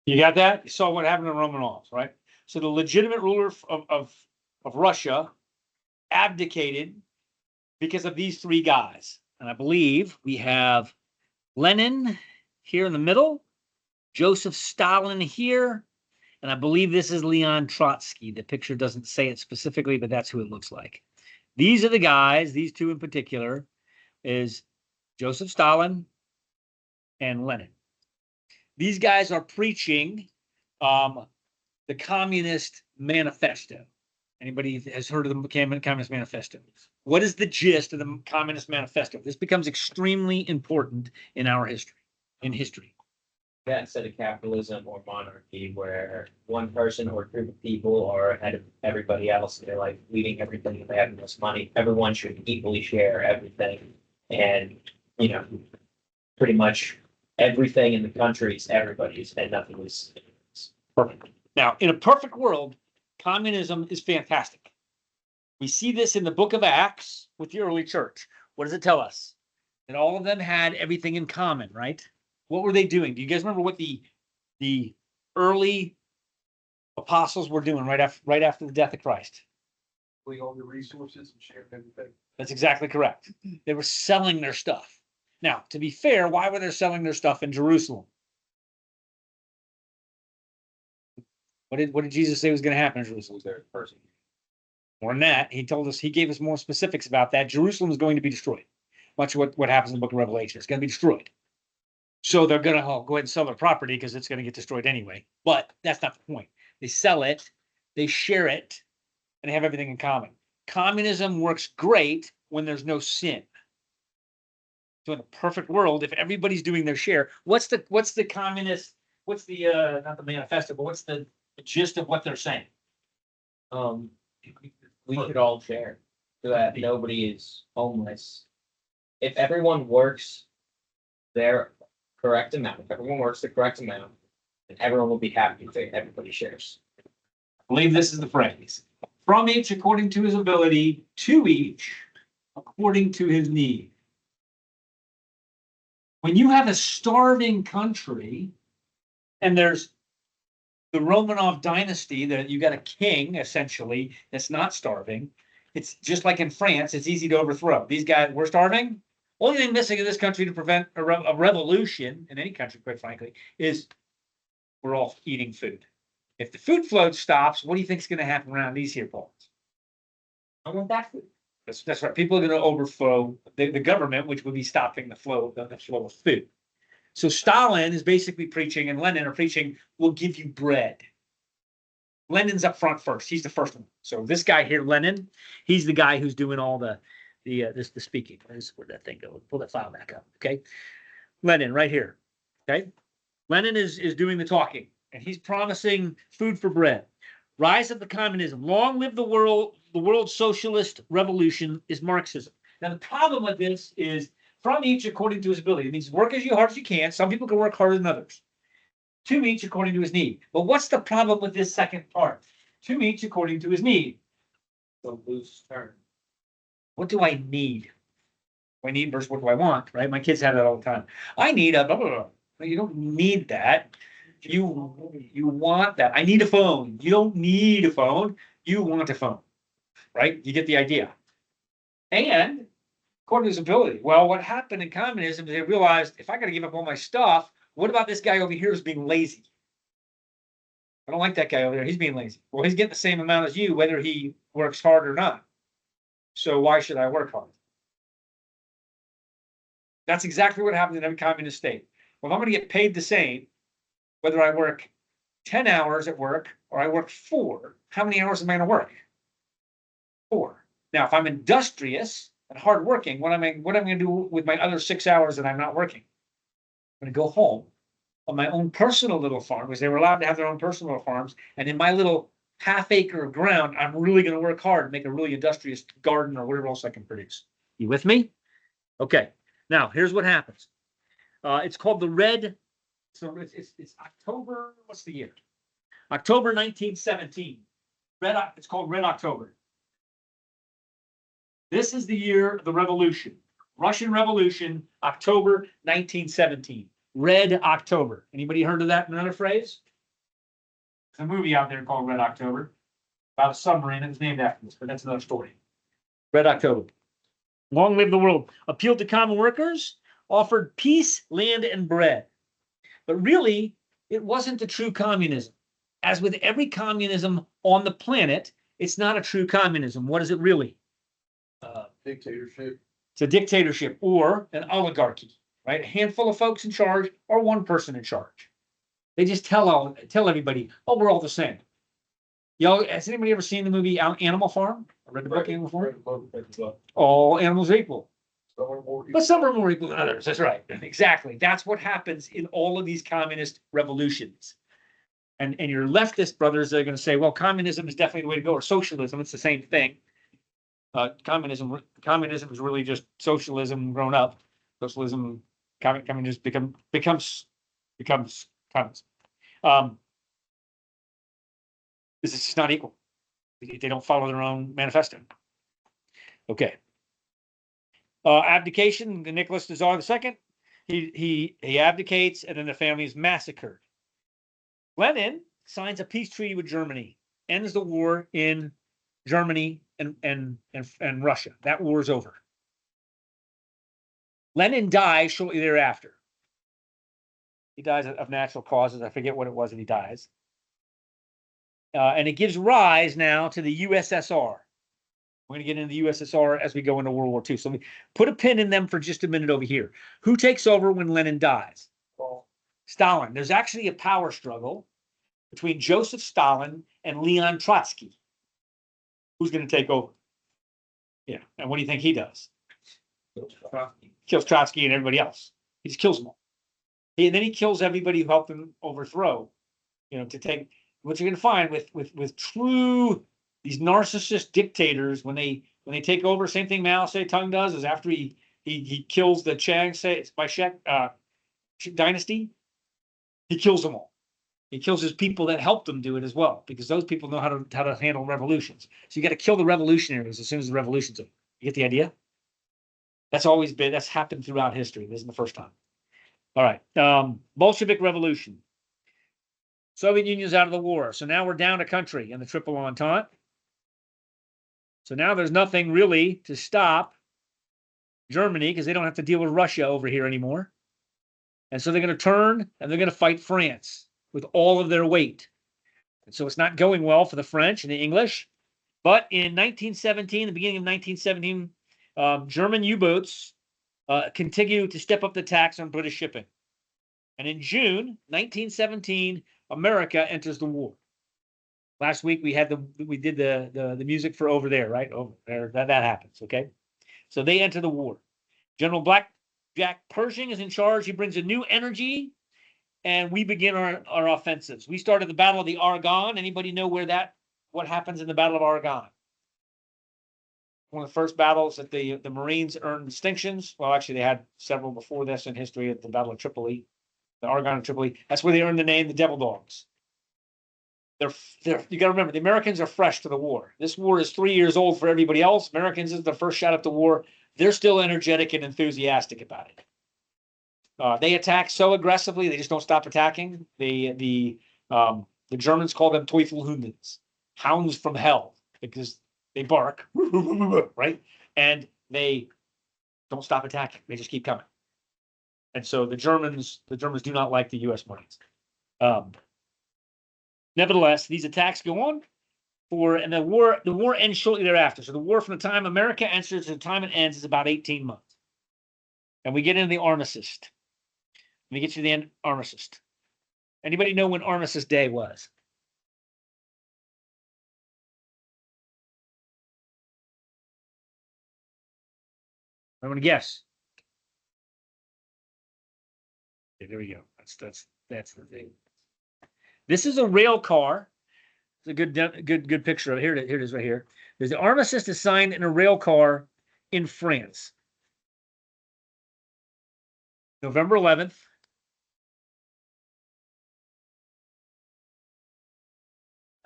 You got that? You saw what happened to Romanovs, right? So the legitimate ruler of Russia abdicated because of these 3 guys. And I believe we have Lenin here in the middle, Joseph Stalin here, and I believe this is Leon Trotsky. The picture doesn't say it specifically, but that's who it looks like. These are the guys, these 2 in particular, is Joseph Stalin and Lenin. These guys are preaching the Communist Manifesto. Anybody has heard of the Communist Manifesto? What is the gist of the Communist Manifesto? This becomes extremely important in our history. That instead of capitalism or monarchy, where one person or group of people are ahead of everybody else, they're like leading everything, they have the most money. Everyone should equally share everything, and pretty much everything in the country is everybody's, and nothing is. Perfect. Now, in a perfect world, communism is fantastic. We see this in the book of Acts with the early church. What does it tell us? That all of them had everything in common, right? What were they doing? Do you guys remember what the early apostles were doing right after the death of Christ? We own the resources and share everything. That's exactly correct. They were selling their stuff. Now, to be fair, why were they selling their stuff in Jerusalem? What did Jesus say was going to happen in Jerusalem? Their person. More than that, he gave us more specifics about that. Jerusalem is going to be destroyed. Much of what happens in the book of Revelation. It's going to be destroyed. So they're going to go ahead and sell their property because it's going to get destroyed anyway. But that's not the point. They sell it, they share it, and they have everything in common. Communism works great when there's no sin. So in a perfect world, if everybody's doing their share, what's the communist, not the manifesto, but what's the gist of what they're saying? We should all share so that nobody is homeless. If everyone works their correct amount, if everyone works the correct amount, then everyone will be happy if everybody shares. I believe this is the phrase. From each according to his ability, to each according to his need. When you have a starving country, and there's the Romanov dynasty, that you got a king essentially that's not starving. It's just like in France, it's easy to overthrow. These guys, we're starving. Only thing missing in this country to prevent a revolution in any country, quite frankly, is we're all eating food. If the food flow stops, what do you think is going to happen around these here parts? I want that food. That's right. People are going to overthrow the government, which would be stopping the flow of food. So Stalin is basically preaching, and Lenin are preaching, we'll give you bread. Lenin's up front first. He's the first one. So this guy here, Lenin, he's the guy who's doing all the speaking. Where'd that thing go? Pull that file back up. Okay. Lenin right here. Okay. Lenin is doing the talking, and he's promising food for bread. Rise of the communism. Long live the world. The world socialist revolution is Marxism. Now, the problem with this is from each according to his ability. It means work as hard as you can. Some people can work harder than others. To each according to his need. But what's the problem with this second part? To each according to his need. The loose term. What do I need? What I need versus what do I want, right? My kids have that all the time. I need a blah, blah, blah. No, you don't need that. You want that. I need a phone. You don't need a phone. You want a phone, right? You get the idea. And according to his ability. Well, what happened in communism is they realized, if I got to give up all my stuff, what about this guy over here who's being lazy? I don't like that guy over there. He's being lazy. Well, he's getting the same amount as you, whether he works hard or not. So why should I work hard? That's exactly what happens in every communist state. Well, if I'm going to get paid the same, whether I work 10 hours at work or I work 4, how many hours am I going to work? 4. Now, if I'm industrious and hardworking, what am I going to do with my other 6 hours that I'm not working? I'm going to go home on my own personal little farm, because they were allowed to have their own personal farms. And in my little half acre of ground, I'm really going to work hard and make a really industrious garden or whatever else I can produce. You with me? Okay. Now, here's what happens. It's called the Red. So it's October. What's the year? October 1917. It's called Red October. This is the year of the revolution. Russian Revolution, October 1917. Red October. Anybody heard of that in another phrase? There's a movie out there called Red October about a submarine that was named after this, but that's another story. Red October. Long live the world. Appealed to common workers, offered peace, land, and bread. But really, it wasn't a true communism. As with every communism on the planet, it's not a true communism. What is it really? Dictatorship. It's a dictatorship or an oligarchy, right? A handful of folks in charge or one person in charge. They just tell everybody, oh, we're all the same. Y'all, has anybody ever seen the movie Animal Farm? I read the book Animal Farm. All animals are equal. But some are more equal than others. That's right. Exactly. That's what happens in all of these communist revolutions. And your leftist brothers are going to say, well, communism is definitely the way to go, or socialism. It's the same thing. Communism is really just socialism grown up. Socialism, communism becomes communism. This is just not equal. They don't follow their own manifesto. Okay. Abdication. Nicholas the Tsar II. He abdicates, and then the family is massacred. Lenin signs a peace treaty with Germany, ends the war in Germany and Russia. That war is over. Lenin dies shortly thereafter. He dies of natural causes. I forget what it was that he dies. And it gives rise now to the USSR. We're going to get into the USSR as we go into World War II. So put a pin in them for just a minute over here. Who takes over when Lenin dies? Stalin. There's actually a power struggle between Joseph Stalin and Leon Trotsky. Who's going to take over? Yeah. And what do you think he does? Kills Trotsky and everybody else. He just kills them all. And then he kills everybody who helped him overthrow. To take what you're going to find with true these narcissist dictators when they take over. Same thing Mao Zedong does is after he kills the Chiang Kai-shek dynasty, he kills them all. He kills his people that helped him do it as well, because those people know how to handle revolutions. So you got to kill the revolutionaries as soon as the revolution's over. You get the idea? That's happened throughout history. This isn't the first time. All right. Bolshevik Revolution. Soviet Union's out of the war. So now we're down a country in the Triple Entente. So now there's nothing really to stop Germany because they don't have to deal with Russia over here anymore. And so they're going to turn and they're going to fight France with all of their weight. And so it's not going well for the French and the English. But in 1917, the beginning of 1917, German U-boats continue to step up the tax on British shipping. And in June 1917, America enters the war. Last week we did the music for Over There, right? Over there, that happens, okay? So they enter the war. General Jack Pershing is in charge. He brings a new energy, and we begin our offensives. We started the Battle of the Argonne. Anybody know what happens in the Battle of Argonne? One of the first battles that the Marines earned distinctions. Well, actually, they had several before this in history at the Battle of Tripoli, the Argonne of Tripoli. That's where they earned the name the Devil Dogs. You got to remember, the Americans are fresh to the war. This war is 3 years old for everybody else. Americans is the first shot at the war. They're still energetic and enthusiastic about it. They attack so aggressively, they just don't stop attacking. The Germans call them Teufelhundens, hounds from hell, because they bark, right? And they don't stop attacking. They just keep coming. And so the Germans do not like the U.S. Marines. Nevertheless, these attacks go on and the war ends shortly thereafter. So the war from the time America enters to the time it ends is about 18 months. And we get into the armistice. Let me get you to the end armistice. Anybody know when Armistice Day was? I'm going to guess. Okay, there we go. That's the thing. This is a rail car. It's a good picture of it. Here it is right here. There's the armistice is signed in a rail car in France. November 11th.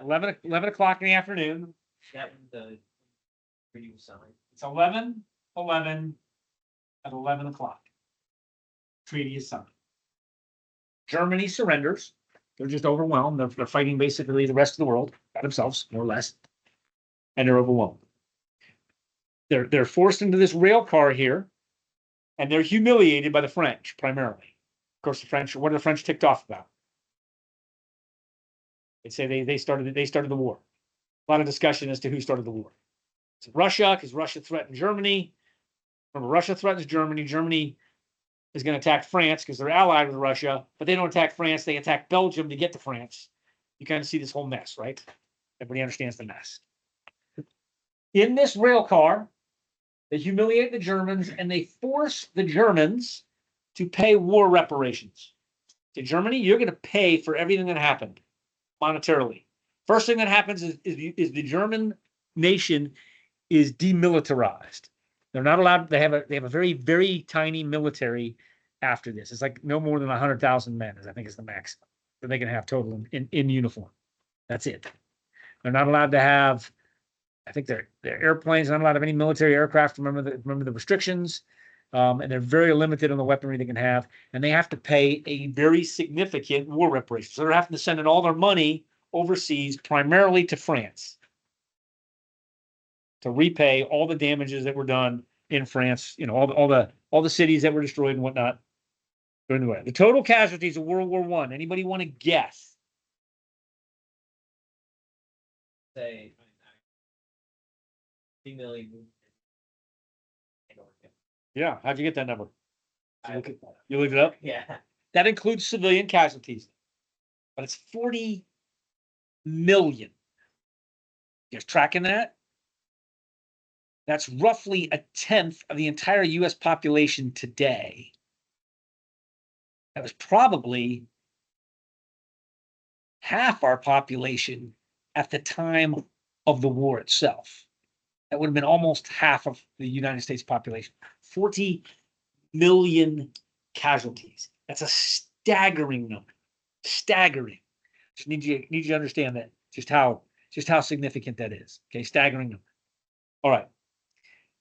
11 o'clock in the afternoon. That when the treaty was signed. It's 11 at 11 o'clock. Treaty is signed. Germany surrenders. They're just overwhelmed. They're fighting basically the rest of the world by themselves, more or less. And they're overwhelmed. They're forced into this rail car here, and they're humiliated by the French, primarily. Of course, the French, what are the French ticked off about? They say they started the war. A lot of discussion as to who started the war. It's Russia, because Russia threatened Germany. Remember, Russia threatens Germany. Germany is going to attack France because they're allied with Russia, but they don't attack France. They attack Belgium to get to France. You kind of see this whole mess, right? Everybody understands the mess. In this rail car, they humiliate the Germans and they force the Germans to pay war reparations. To Germany, you're going to pay for everything that happened monetarily. First thing that happens is the German nation is demilitarized. They're not allowed. They have a very, very tiny military after this. It's like no more than 100,000 men, I think is the maximum that they can have total in uniform. That's it. They're not allowed to have. I think their airplanes not allowed to have any military aircraft. Remember the restrictions, and they're very limited on the weaponry they can have. And they have to pay a very significant war reparation. So they're having to send in all their money overseas, primarily to France, to repay all the damages that were done in France. You know, all the cities that were destroyed and whatnot during the war. The total casualties of World War I. Anybody want to guess? Say 3 million. Yeah, how'd you get that number? You looked it up? Yeah. That includes civilian casualties, but it's 40 million. Just tracking that? That's roughly a tenth of the entire US population today. That was probably half our population at the time of the war itself. That would have been almost half of the United States population. 40 million casualties. That's a staggering number. Staggering. Just need you to understand that, just how significant that is. Okay, staggering number. All right.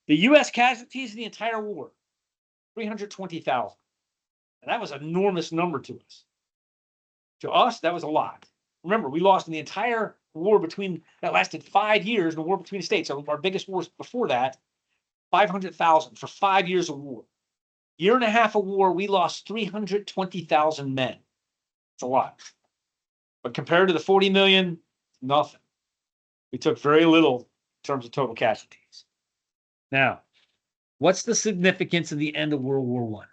The U.S. casualties in the entire war, 320,000. And that was an enormous number to us. To us, that was a lot. Remember, we lost in the entire war that lasted 5 years, the war between the states. So our biggest wars before that, 500,000 for 5 years of war. Year and a half of war, we lost 320,000 men. It's a lot. But compared to the 40 million, nothing. We took very little in terms of total casualties. Now, what's the significance of the end of World War I?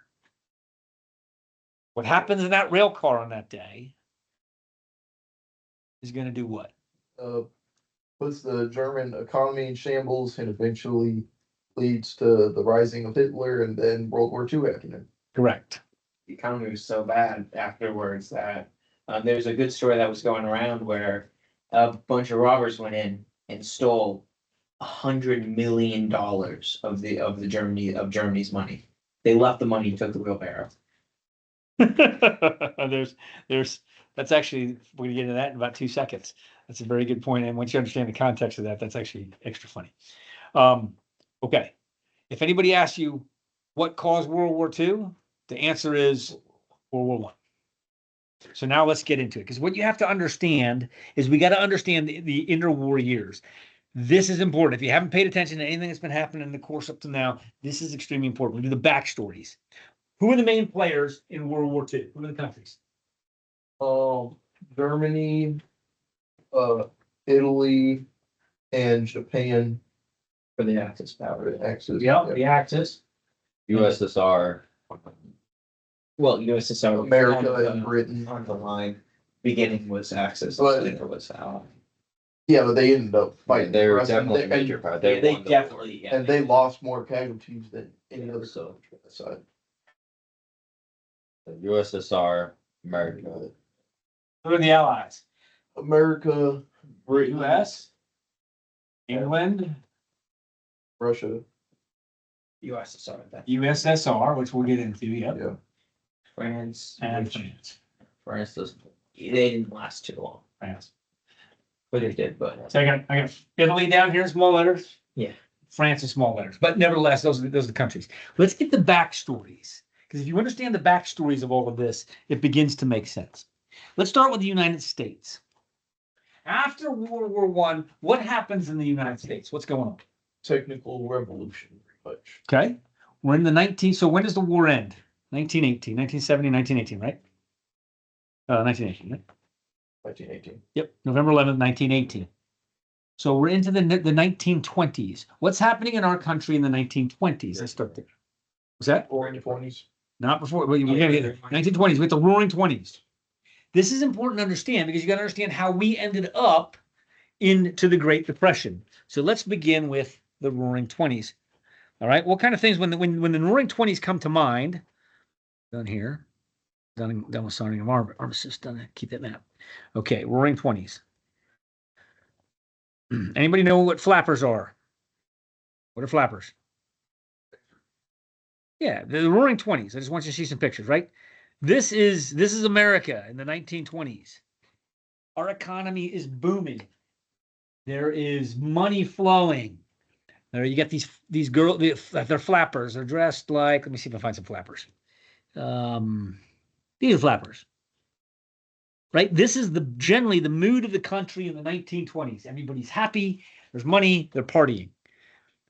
What happens in that rail car on that day is going to do what? Puts the German economy in shambles and eventually leads to the rising of Hitler and then World War II happening. Correct. The economy was so bad afterwards that there's a good story that was going around where a bunch of robbers went in and stole $100 million of Germany's money. They left the money and took the wheelbarrow. That's actually, we're gonna get into that in about 2 seconds. That's a very good point. And once you understand the context of that, that's actually extra funny. Okay. If anybody asks you what caused World War II, the answer is World War I. So now let's get into it. Because what you have to understand is we got to understand the interwar years. This is important. If you haven't paid attention to anything that's been happening in the course up to now, this is extremely important. We do the backstories. Who are the main players in World War II? Who are the countries? Germany, Italy, and Japan For the Axis power. for the Axis. The Axis. USSR. Well, USSR. America on and Britain. On the line. Beginning was Axis. But- later was Ally. Yeah, but they ended up fighting. They for were us, and definitely a they- major part. They won the war. definitely. Yeah, And they lost more casualties than any other country on the side. The USSR, America. Who are the Allies? America, Britain, U.S., England, Russia. USSR. That USSR, which we'll get into, yep, Yeah. France and which France. France doesn't. they didn't last too long, France. but they did. But So I got Italy down here in small letters. Yeah. France in small letters, but nevertheless, those are the countries. Let's get the backstories, because if you understand the backstories of all of this, it begins to make sense. Let's start with the United States. After World War I, what happens in the United States? What's going on? Technical revolution, pretty much. Okay, we're in the 19th. So when does the war end? 1918, 1970, 1918, right? 1918, right? 1918. Yep, November 11th, 1918. So we're into the 1920s. What's happening in our country in the 1920s? Let's start there. Was that? Roaring 20s. Not before, we're gonna get it. 1920s, with the roaring 20s. This is important to understand because you got to understand how we ended up into the Great Depression. So let's begin with the roaring 20s. All right, what kind of things when the roaring 20s come to mind? Done here. Done with signing of armistice. Done. Keep that map. Okay, roaring 20s. Anybody know what flappers are? What are flappers? Yeah, the roaring 20s. I just want you to see some pictures, right? This is America in the 1920s. Our economy is booming. There is money flowing. There you get these girls, they're flappers. They're dressed like, let me see if I find some flappers. These are flappers. Right? This is generally the mood of the country in the 1920s. Everybody's happy, there's money, they're partying.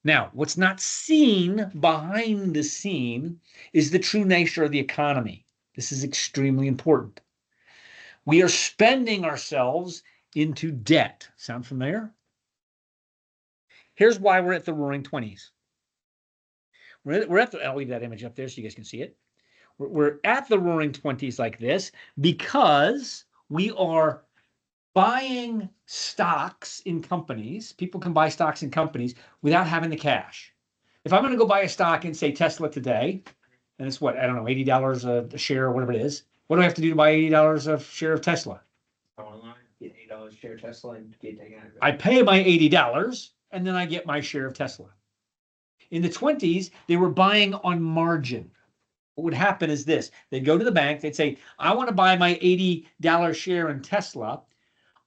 Now, what's not seen behind the scene is the true nature of the economy. This is extremely important. We are spending ourselves into debt. Sound familiar? Here's why we're at the roaring 20s. We're at the, I'll leave that image up there so you guys can see it. We're at the roaring 20s like this because we are buying stocks in companies. People can buy stocks in companies without having the cash. If I'm going to go buy a stock in, say, Tesla today, and it's what, I don't know, $80 a share or whatever it is. What do I have to do to buy $80 a share of Tesla? online, get $8 share Tesla and get taken out of it. I pay my $80 and then I get my share of Tesla. In the 20s, they were buying on margin. what would happen is this. They'd go to the bank, they'd say, I want to buy my $80 share in Tesla.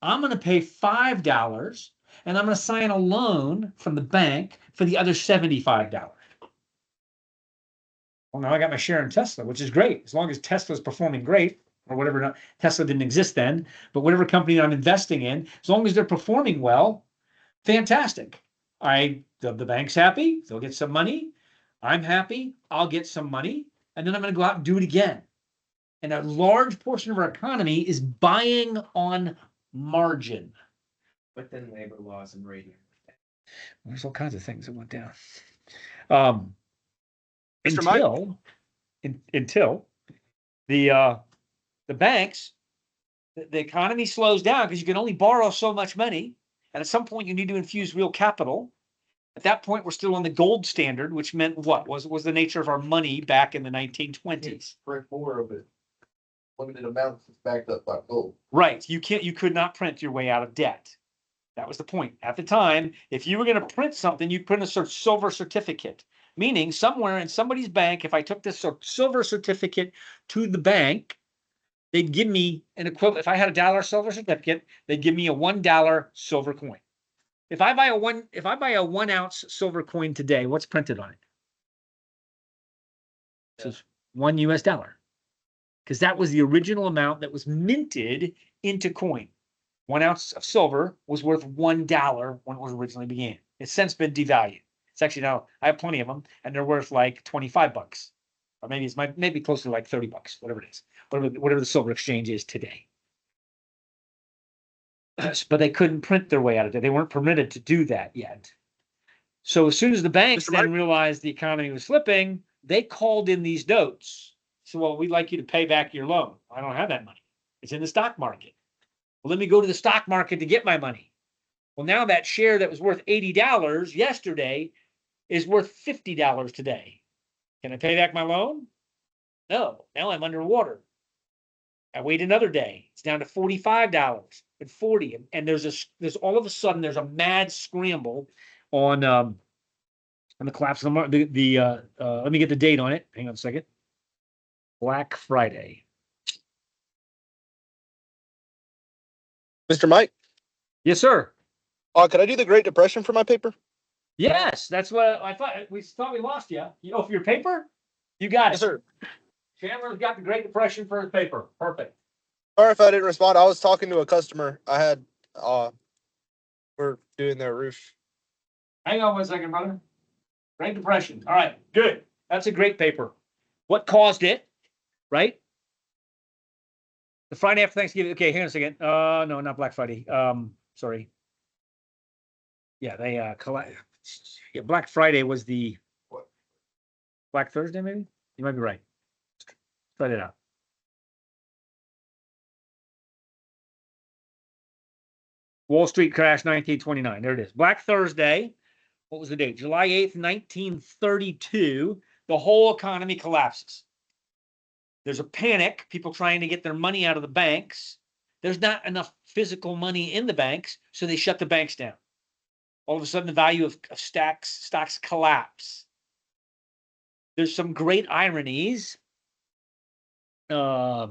I'm going to pay $5 and I'm going to sign a loan from the bank for the other $75. Well, now I got my share in Tesla, which is great. As long as Tesla's performing great, or whatever, not, Tesla didn't exist then, but whatever company I'm investing in, as long as they're performing well, fantastic. The bank's happy, they'll get some money. I'm happy, I'll get some money, and then I'm going to go out and do it again. And a large portion of our economy is buying on margin. But then labor laws and radium. There's all kinds of things that went down. Mr. Mike? Until the banks, the economy slows down because you can only borrow so much money. And at some point you need to infuse real capital. At that point, we're still on the gold standard, which meant what was the nature of our money back in the 1920s. Print more of it. Limited amounts is backed up by gold. Right. You could not print your way out of debt. That was the point. At the time, if you were going to print something, you print a silver certificate, meaning somewhere in somebody's bank, if I took this silver certificate to the bank, they'd give me an equivalent. If I had $1 silver certificate, they'd give me a $1 silver coin. If I buy a 1 ounce silver coin today, what's printed on it? It says $1 US, because that was the original amount that was minted into coin. 1 ounce of silver was worth $1 when it was originally began. It's since been devalued. It's actually now, I have plenty of them, and they're worth like $25, or maybe close to like $30, whatever it is, whatever the silver exchange is today. But they couldn't print their way out of it. They weren't permitted to do that yet. So as soon as the banks Mr. then Mike? realized the economy was slipping, they called in these notes. So, well, we'd like you to pay back your loan. I don't have that money. It's in the stock market. Well, let me go to the stock market to get my money. Well, now that share that was worth $80 yesterday is worth $50 today. Can I pay back my loan? No, now I'm underwater. I wait another day. It's down to $45 and $40. And there's all of a sudden there's a mad scramble on the collapse of the let me get the date on it. Hang on a second. Black Friday. Mr. Mike, Yes, sir. could I do the Great Depression for my paper? Yes, that's what I thought. We thought we lost you. Oh, for your paper? You got it. Yes, sir. Chandler's got the Great Depression for his paper. Perfect. Sorry if I didn't respond. I was talking to a customer. I had, we're doing their roof. Hang on 1 second, brother. Great Depression. All right, good. That's a great paper. What caused it? Right? The Friday after Thanksgiving. Okay, hang on a second. No, not Black Friday. Sorry. Yeah, they yeah, Black Friday was the Black Thursday, maybe? You might be right. Try it out. Wall Street crash 1929. There it is. Black Thursday. What was the date? July 8th, 1932. The whole economy collapses. There's a panic, people trying to get their money out of the banks. There's not enough physical money in the banks, so they shut the banks down. All of a sudden, the value of stocks collapse. There's some great ironies. 30s,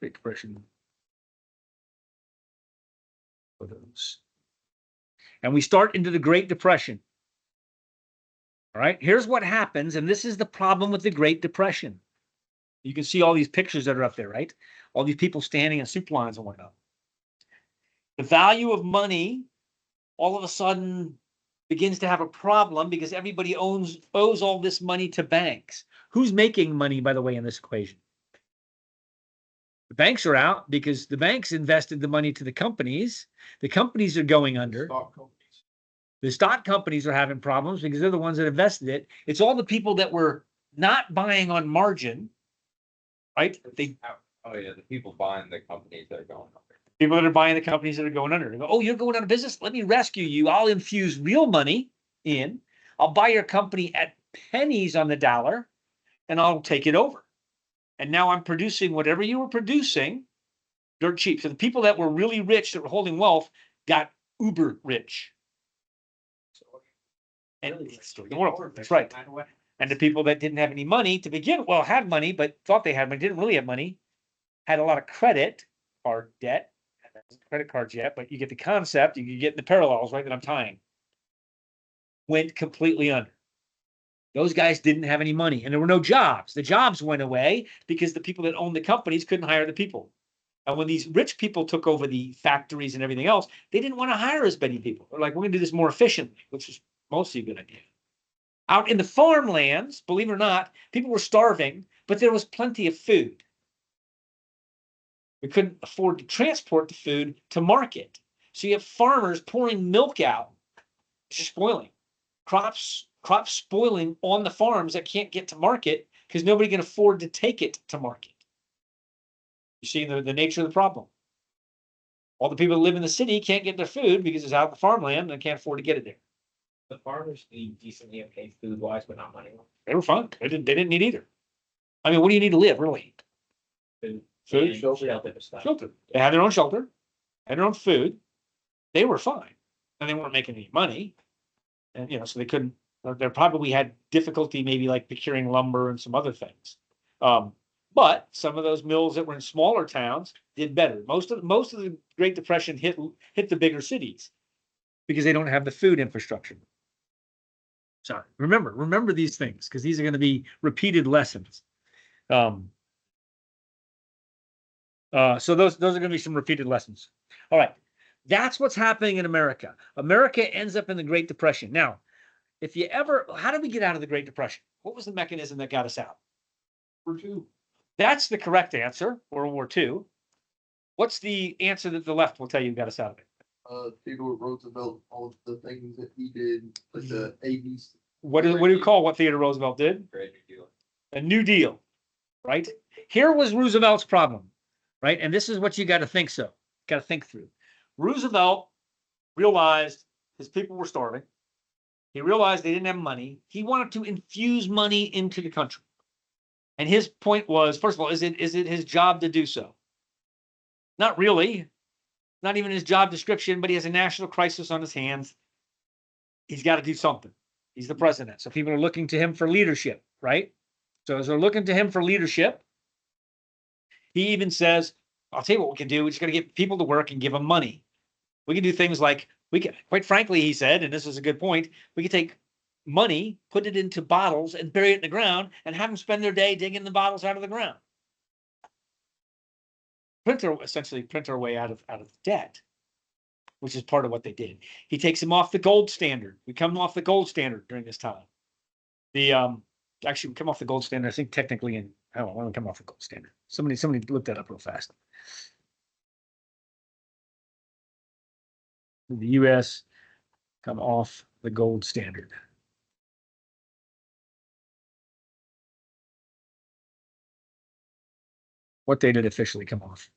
Great Depression. For those. And we start into the Great Depression. All right, here's what happens, and this is the problem with the Great Depression. You can see all these pictures that are up there, right? All these people standing in soup lines and whatnot. The value of money all of a sudden begins to have a problem because everybody owes all this money to banks. Who's making money, by the way, in this equation? The banks are out because the banks invested the money to the companies. The companies are going under. The stock companies are having problems because they're the ones that invested it. It's all the people that were not buying on margin, right? Oh yeah, the people buying the companies that are going under. People that are buying the companies that are going under. They go, oh, you're going out of business? Let me rescue you. I'll infuse real money in. I'll buy your company at pennies on the dollar, and I'll take it over. And now I'm producing whatever you were producing dirt cheap. So the people that were really rich, that were holding wealth, got uber rich. and destroyed the world. That's right. And the people that didn't have any money to begin, well, had money, but thought they had money, didn't really have money, had a lot of credit card debt, credit cards yet, but you get the concept, you get the parallels, right, that I'm tying. Went completely under. Those guys didn't have any money and there were no jobs. The jobs went away because the people that owned the companies couldn't hire the people. And when these rich people took over the factories and everything else, they didn't want to hire as many people. They're like, we're going to do this more efficiently, which is mostly a good idea. Out in the farmlands, believe it or not, people were starving, but there was plenty of food. We couldn't afford to transport the food to market. So you have farmers pouring milk out, spoiling. Crops spoiling on the farms that can't get to market because nobody can afford to take it to market. You see the nature of the problem. All the people that live in the city can't get their food because it's out in the farmland and can't afford to get it there. The farmers need decently okay food wise, but not money. They were fine. They didn't need either. I mean, what do you need to live, really? Food. Food, And shelter. and stuff. Shelter. They had their own shelter, had their own food. They were fine. And they weren't making any money. And, you know, so they couldn't, they probably had difficulty maybe like procuring lumber and some other things. But some of those mills that were in smaller towns did better. Most of the Great Depression hit the bigger cities because they don't have the food infrastructure. So remember these things because these are going to be repeated lessons. So those are going to be some repeated lessons. All right. That's what's happening in America. America ends up in the Great Depression. Now, how did we get out of the Great Depression? What was the mechanism that got us out? World War II. That's the correct answer, World War II. What's the answer that the left will tell you got us out of it? Theodore Roosevelt, all of the things that he did, like the 80s. What do you call what Theodore Roosevelt did? Great deal. A New Deal, right? Here was Roosevelt's problem, right? And this is what you got to think through. Roosevelt realized his people were starving. He realized they didn't have money. He wanted to infuse money into the country. And his point was, first of all, is it his job to do so? Not really. Not even his job description, but he has a national crisis on his hands. He's got to do something. He's the president. So people are looking to him for leadership, right? So as they're looking to him for leadership, he even says, I'll tell you what we can do. We just got to get people to work and give them money. We can do things like, quite frankly, he said, and this is a good point, we could take money, put it into bottles and bury it in the ground and have them spend their day digging the bottles out of the ground. Essentially print our way out of debt, which is part of what they did. He takes him off the gold standard. We come off the gold standard during this time. Actually, we come off the gold standard, I think technically when we come off the gold standard. Somebody looked that up real fast. The US come off the gold standard. What day did it officially come off?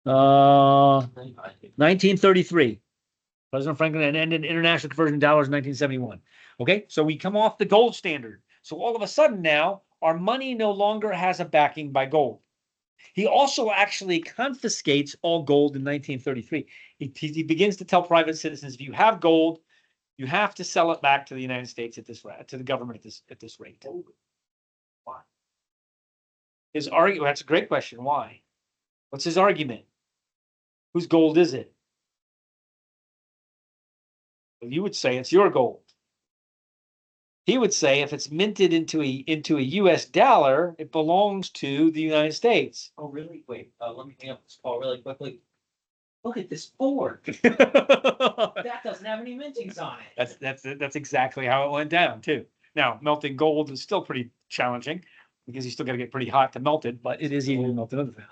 1933. President Franklin ended international conversion of dollars in 1971. Okay, so we come off the gold standard. So all of a sudden now, our money no longer has a backing by gold. He also actually confiscates all gold in 1933. He begins to tell private citizens, if you have gold, you have to sell it back to the United States at this rate, to the government at this rate. Why? His argument, that's a great question. Why? What's his argument? Whose gold is it? Well, you would say it's your gold. He would say if it's minted into a US dollar, it belongs to the United States. Oh, really? Wait, let me hang up this call really quickly. Look at this board. That's That doesn't have any mintings on it. that's exactly how it went down too. Now, melting gold is still pretty challenging because you still got to get pretty hot to melt it, but it is easy to melt another thing.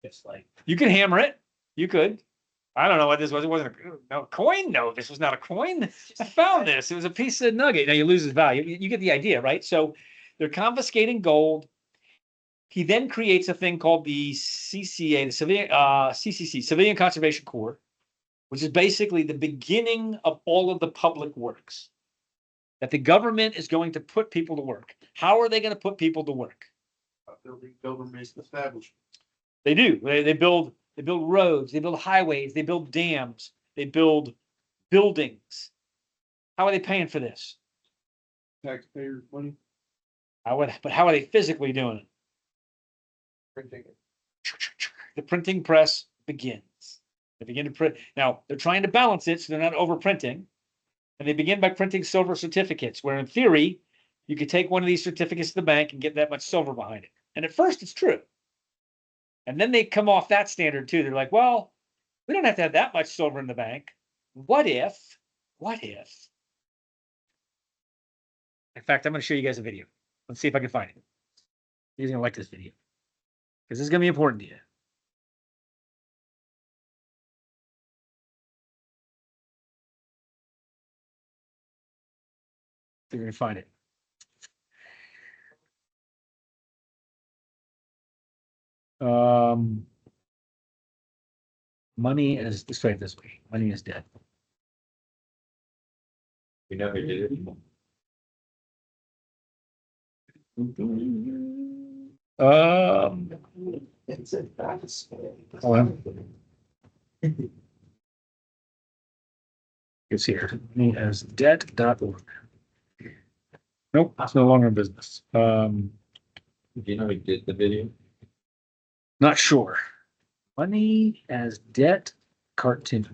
Just like You can hammer it. You could. I don't know what this was. It wasn't a coin. No, this was not a coin. I found this. It was a piece of nugget. Now you lose its value. You get the idea, right? So they're confiscating gold. He then creates a thing called the CCA, the CCC, Civilian Conservation Corps, which is basically the beginning of all of the public works. That the government is going to put people to work. How are they going to put people to work? Building government establishment. They do. They build roads, they build highways, they build dams, they build buildings. How are they paying for this? Taxpayer money. But how are they physically doing it? Printing it. The printing press begins. They begin to print. Now, they're trying to balance it so they're not overprinting. And they begin by printing silver certificates, where in theory, you could take one of these certificates to the bank and get that much silver behind it. And at first, it's true. And then they come off that standard too. They're like, well, we don't have to have that much silver in the bank. What if? In fact, I'm going to show you guys a video. Let's see if I can find it. You're going to like this video because this is going to be important to you. You're going to find it. Money is, let's try it this way. Money is dead. We know who did it. It's a fast. Hold on. It's here. Money as debt.org. Nope, it's no longer in business. Do you know who did the video? Not sure. Money as debt cartoon.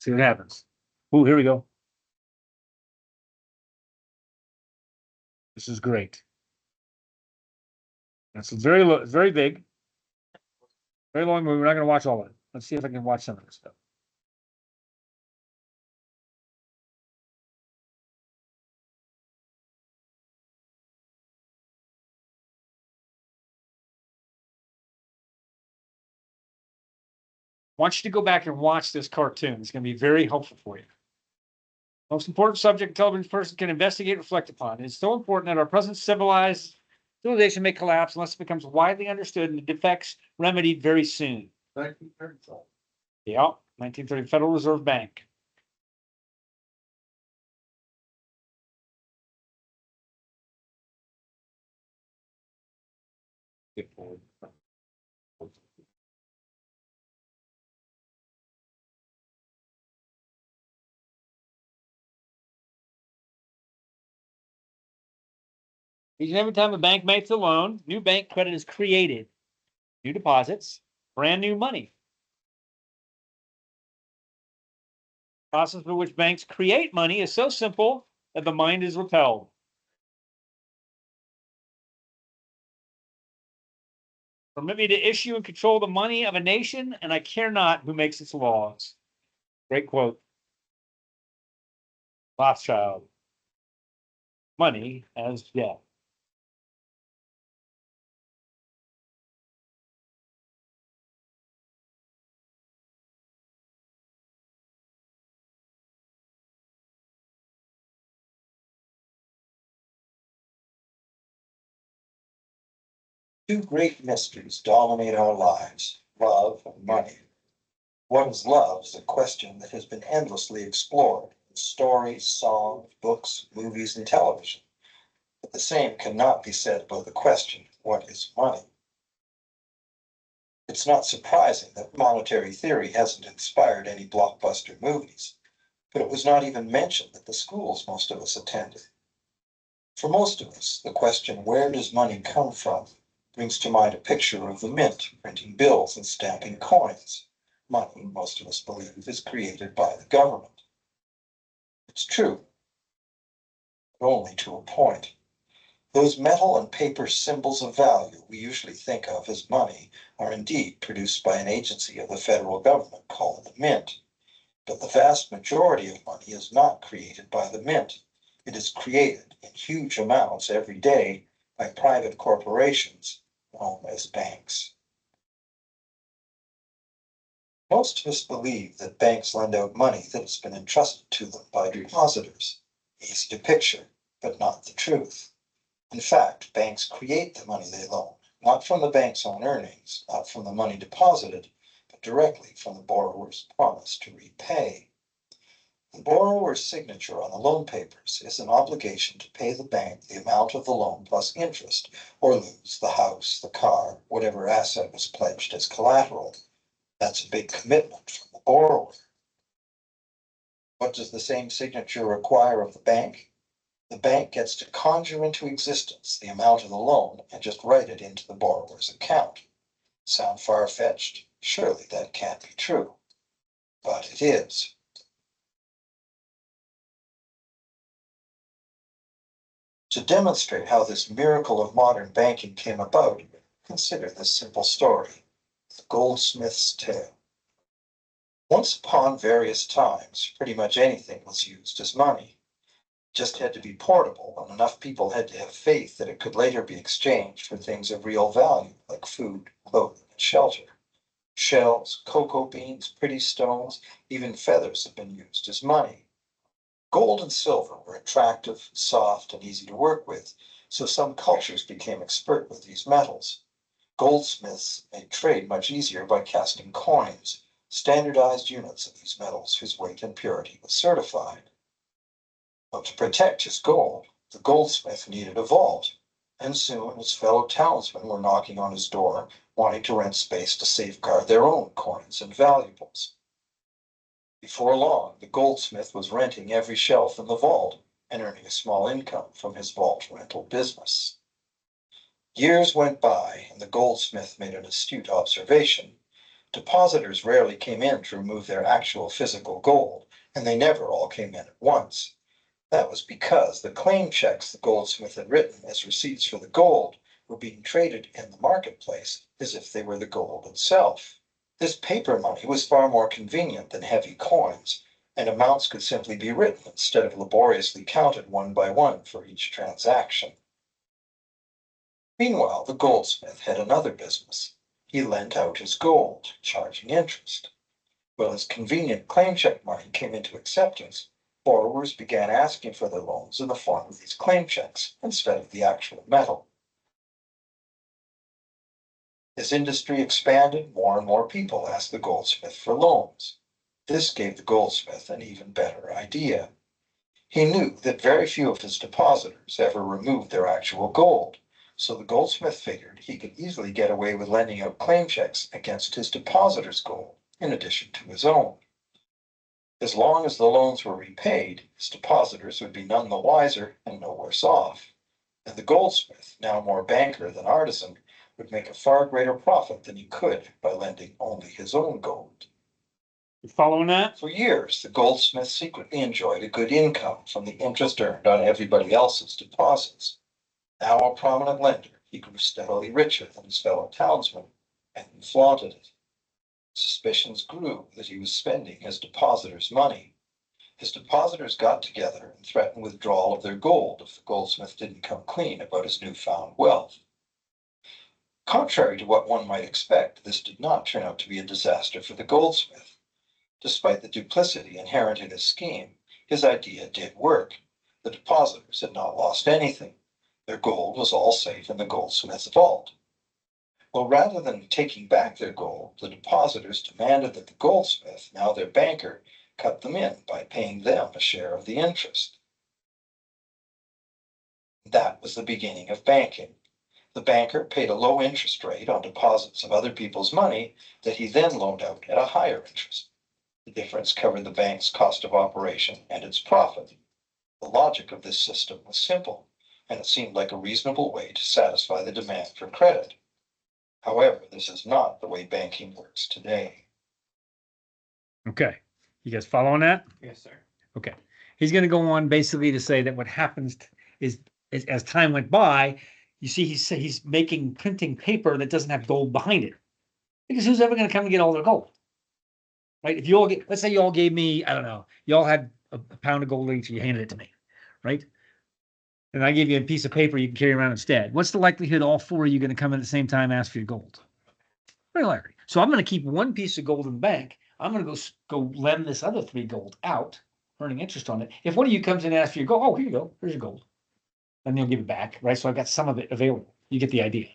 See what happens. Oh, here we go. This is great. That's very low, very big. Very long movie. We're not going to watch all of it. Let's see if I can watch some of this stuff. I want you to go back and watch this cartoon. It's going to be very helpful for you. Most important subject a television person can investigate and reflect upon. It's so important that our present civilization may collapse unless it becomes widely understood and the defects remedied very soon. 1935. Yeah, 1930 Federal Reserve Bank. Good point. Each and every time a bank makes a loan, new bank credit is created. New deposits, brand new money. The process by which banks create money is so simple that the mind is repelled. Permit me to issue and control the money of a nation, and I care not who makes its laws. Great quote. Rothschild. Money as debt. Two great mysteries dominate our lives, love and money. What is love is a question that has been endlessly explored in stories, songs, books, movies, and television. But the same cannot be said about the question, what is money? It's not surprising that monetary theory hasn't inspired any blockbuster movies, but it was not even mentioned at the schools most of us attended. For most of us, the question, where does money come from, brings to mind a picture of the mint printing bills and stamping coins. Money, most of us believe, is created by the government. It's true, but only to a point. Those metal and paper symbols of value we usually think of as money are indeed produced by an agency of the federal government called the mint. But the vast majority of money is not created by the mint. It is created in huge amounts every day by private corporations known as banks. Most of us believe that banks lend out money that has been entrusted to them by depositors. Easy to picture, but not the truth. In fact, banks create the money they loan, not from the bank's own earnings, not from the money deposited, but directly from the borrower's promise to repay. The borrower's signature on the loan papers is an obligation to pay the bank the amount of the loan plus interest, or lose the house, the car, whatever asset was pledged as collateral. That's a big commitment from the borrower. What does the same signature require of the bank? The bank gets to conjure into existence the amount of the loan and just write it into the borrower's account. Sound far-fetched? Surely that can't be true. But it is. To demonstrate how this miracle of modern banking came about, consider this simple story, the goldsmith's tale. Once upon various times, pretty much anything was used as money. It just had to be portable, and enough people had to have faith that it could later be exchanged for things of real value, like food, clothing, and shelter. Shells, cocoa beans, pretty stones, even feathers have been used as money. Gold and silver were attractive, soft, and easy to work with, so some cultures became expert with these metals. Goldsmiths made trade much easier by casting coins, standardized units of these metals whose weight and purity was certified. But to protect his gold, the goldsmith needed a vault, and soon his fellow townsmen were knocking on his door, wanting to rent space to safeguard their own coins and valuables. Before long, the goldsmith was renting every shelf in the vault and earning a small income from his vault rental business. Years went by, and the goldsmith made an astute observation. Depositors rarely came in to remove their actual physical gold, and they never all came in at once. That was because the claim checks the goldsmith had written as receipts for the gold were being traded in the marketplace as if they were the gold itself. This paper money was far more convenient than heavy coins, and amounts could simply be written instead of laboriously counted one by one for each transaction. Meanwhile, the goldsmith had another business. He lent out his gold, charging interest. Well, as convenient claim check money came into acceptance, borrowers began asking for their loans in the form of these claim checks instead of the actual metal. As industry expanded, more and more people asked the goldsmith for loans. This gave the goldsmith an even better idea. He knew that very few of his depositors ever removed their actual gold, so the goldsmith figured he could easily get away with lending out claim checks against his depositors' gold, in addition to his own. As long as the loans were repaid, his depositors would be none the wiser and no worse off. And the goldsmith, now more banker than artisan, would make a far greater profit than he could by lending only his own gold. You following that? For years, the goldsmith secretly enjoyed a good income from the interest earned on everybody else's deposits. Now a prominent lender, he grew steadily richer than his fellow townsmen, and he flaunted it. Suspicions grew that he was spending his depositors' money. His depositors got together and threatened withdrawal of their gold if the goldsmith didn't come clean about his newfound wealth. Contrary to what one might expect, this did not turn out to be a disaster for the goldsmith. Despite the duplicity inherent in his scheme, his idea did work. The depositors had not lost anything. Their gold was all safe in the goldsmith's vault. Well, rather than taking back their gold, the depositors demanded that the goldsmith, now their banker, cut them in by paying them a share of the interest. That was the beginning of banking. The banker paid a low interest rate on deposits of other people's money that he then loaned out at a higher interest. The difference covered the bank's cost of operation and its profit. The logic of this system was simple, and it seemed like a reasonable way to satisfy the demand for credit. However, this is not the way banking works today. Okay. You guys following that? Yes, sir. Okay. He's going to go on basically to say that what happens is as time went by, you see he's printing paper that doesn't have gold behind it. Because who's ever going to come and get all their gold? Right? If you all let's say you all gave me, I don't know, you all had a pound of gold each and you handed it to me, right? And I gave you a piece of paper you can carry around instead. What's the likelihood all four of you going to come in at the same time and ask for your gold? Very likely. So I'm going to keep one piece of gold in the bank. I'm going to go lend this other 3 gold out, earning interest on it. If one of you comes in and asks for your gold, oh, here you go, here's your gold. And they'll give it back, right? So I've got some of it available. You get the idea.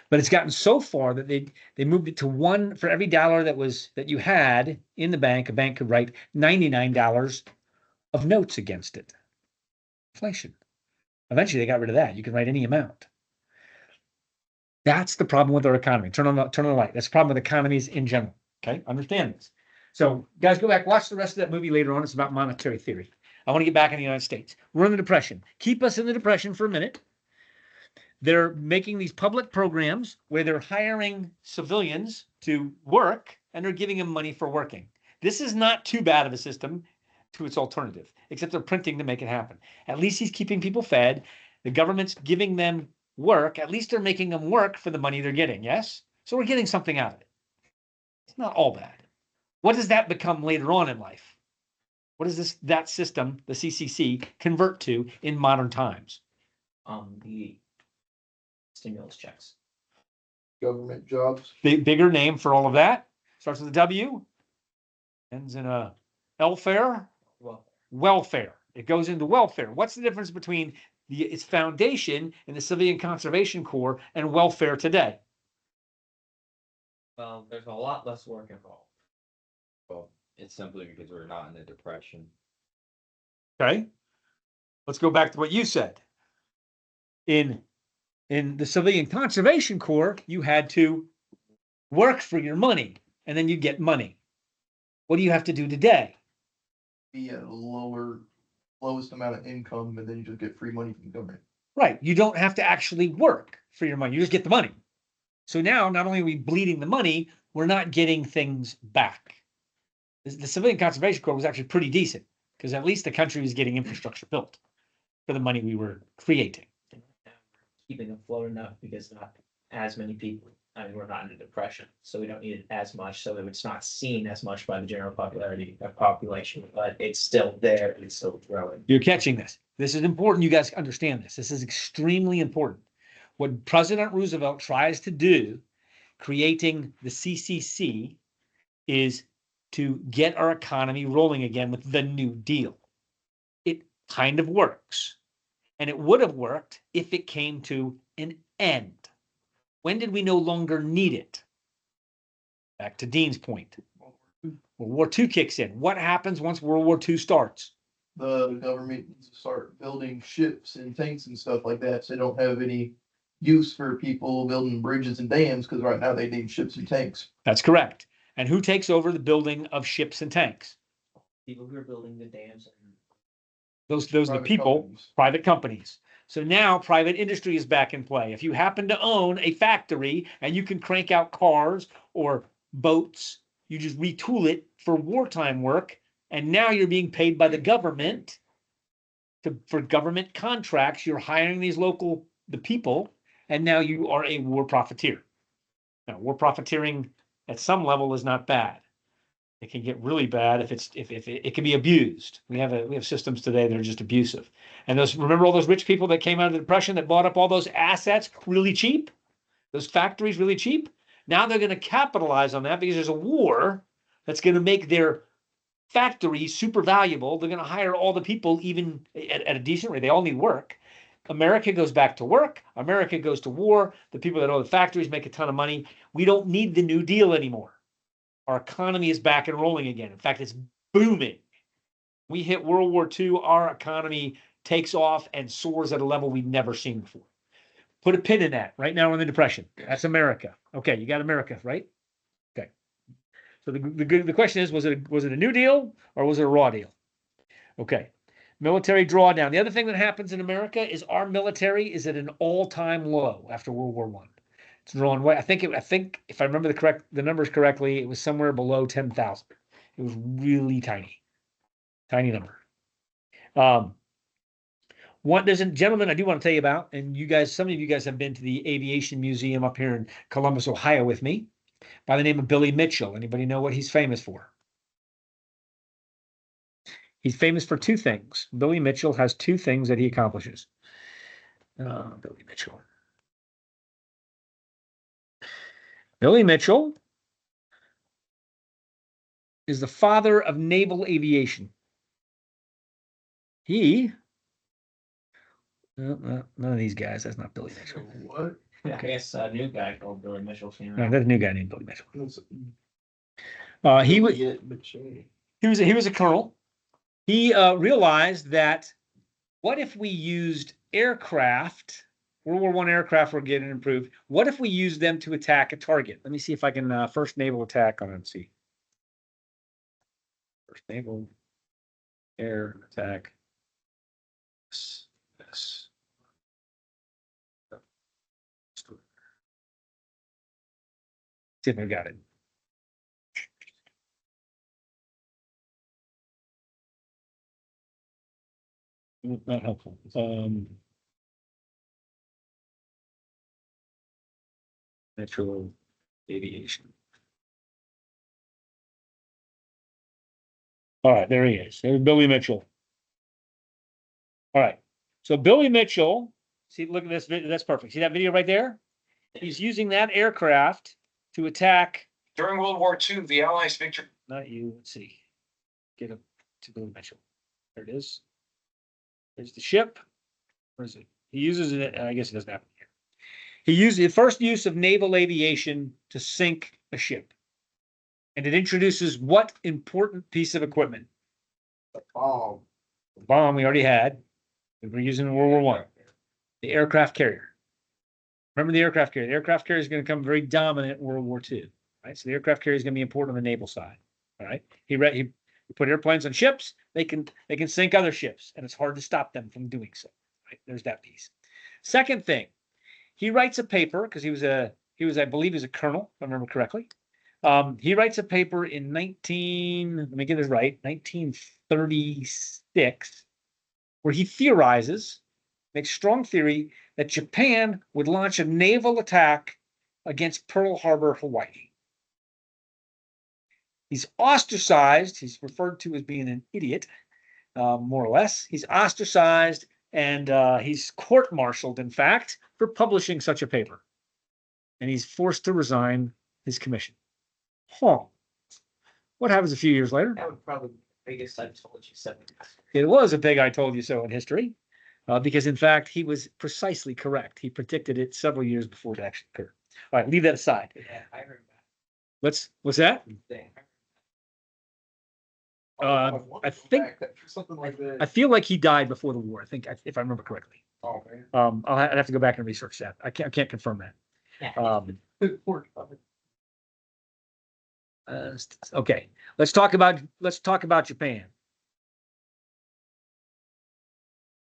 But it's gotten so far that they moved it to one for every dollar that you had in the bank. A bank could write $99 of notes against it. Inflation. Eventually, they got rid of that. You can write any amount. That's the problem with our economy. Turn on the light. That's the problem with economies in general. Okay, understand this. So guys, go back, watch the rest of that movie later on. It's about monetary theory. I want to get back in the United States. We're in the Depression. Keep us in the Depression for a minute. They're making these public programs where they're hiring civilians to work and they're giving them money for working. This is not too bad of a system to its alternative, except they're printing to make it happen. At least he's keeping people fed. The government's giving them work. At least they're making them work for the money they're getting. Yes. So we're getting something out of it. It's not all bad. What does that become later on in life? What does that system, the CCC, convert to in modern times? The stimulus checks. Government jobs. Bigger name for all of that. Starts with a W, ends in a welfare. Well, Welfare. It goes into welfare. What's the difference between its foundation in the Civilian Conservation Corps and welfare today? well, there's a lot less work involved. Well, it's simply because we're not in the depression. Okay. Let's go back to what you said. In the Civilian Conservation Corps, you had to work for your money and then you get money. What do you have to do today? Be at a lowest amount of income, and then you just get free money from the government. Right. You don't have to actually work for your money. You just get the money. So now, not only are we bleeding the money, we're not getting things back. The Civilian Conservation Corps was actually pretty decent because at least the country was getting infrastructure built for the money we were creating. Keeping afloat enough because not as many people. I mean, we're not in a depression, so we don't need it as much. So it's not seen as much by the general population, but it's still there and it's still growing. You're catching this. This is important. You guys understand this. This is extremely important. What President Roosevelt tries to do, creating the CCC, is to get our economy rolling again with the New Deal. It kind of works. And it would have worked if it came to an end. When did we no longer need it? Back to Dean's point. World War II kicks in. What happens once World War II starts? The government needs to start building ships and tanks and stuff like that, so they don't have any use for people building bridges and dams, because right now they need ships and tanks. That's correct. And who takes over the building of ships and tanks? People who are building the dams and Those are the Private people, companies. private companies. So now private industry is back in play. If you happen to own a factory and you can crank out cars or boats, you just retool it for wartime work. And now you're being paid by the government for government contracts. You're hiring the people, and now you are a war profiteer. Now, war profiteering at some level is not bad. It can get really bad if it can be abused. We have systems today that are just abusive. And remember all those rich people that came out of the Depression that bought up all those assets really cheap, those factories really cheap. Now they're going to capitalize on that because there's a war that's going to make their factories super valuable. They're going to hire all the people even at a decent rate. They all need work. America goes back to work. America goes to war. The people that own the factories make a ton of money. We don't need the New Deal anymore. Our economy is back and rolling again. In fact, it's booming. We hit World War II, our economy takes off and soars at a level we've never seen before. Put a pin in that. Right now we're in the Depression. That's America. Okay, you got America, right? Okay. So the question is, was it a New Deal or was it a raw deal? Okay. Military drawdown. The other thing that happens in America is our military is at an all-time low after World War I. It's drawn away. I think if I remember the numbers correctly, it was somewhere below 10,000. It was really tiny number. There's a gentleman I do want to tell you about, and some of you guys have been to the Aviation Museum up here in Columbus, Ohio with me, by the name of Billy Mitchell. Anybody know what he's famous for? He's famous for two things. Billy Mitchell has two things that he accomplishes. Billy Mitchell. Billy Mitchell is the father of naval aviation. None of these guys. That's not Billy Mitchell. What? I guess a new guy called Billy Mitchell came No, out. there's a new guy named Billy Mitchell. He was a colonel. He realized that what if we used aircraft World War I aircraft were getting improved. What if we use them to attack a target? Let me see if I can first naval attack on it. See. First naval air attack. Yes. See if I got it. Not helpful. Natural aviation. All right, there he is. There's Billy Mitchell. All right. So Billy Mitchell, see, look at this. That's perfect. See that video right there? He's using that aircraft to attack. During World War II, the Allies victory. Not you. Let's see. Get up to Billy Mitchell. There it is. There's the ship. Where is it? He uses it. I guess it doesn't happen here. He used the first use of naval aviation to sink a ship. And it introduces what important piece of equipment? Oh, The bomb we already had. We were using in World War I. The aircraft carrier. Remember the aircraft carrier. The aircraft carrier is going to become very dominant in World War II. Right? So the aircraft carrier is going to be important on the naval side. All right. He put airplanes on ships. They can sink other ships, and it's hard to stop them from doing so. Right? There's that piece. Second thing, he writes a paper because he was I believe a colonel, if I remember correctly. He writes a paper in 1936, where he theorizes, makes strong theory that Japan would launch a naval attack against Pearl Harbor, Hawaii. He's ostracized. He's referred to as being an idiot, more or less. He's ostracized and he's court-martialed, in fact, for publishing such a paper. And he's forced to resign his commission. Huh. What happens a few years later? That would probably be the biggest I told you so. It was a big I told you so in history, because in fact, he was precisely correct. He predicted it several years before it actually occurred. All right, leave that aside. Yeah, I heard What's that? that. I think something like that. I feel like he died before the war. I think, if I remember correctly. Oh, man. I'd have to go back and research that. I can't confirm that. Yeah. Okay, let's talk about Japan.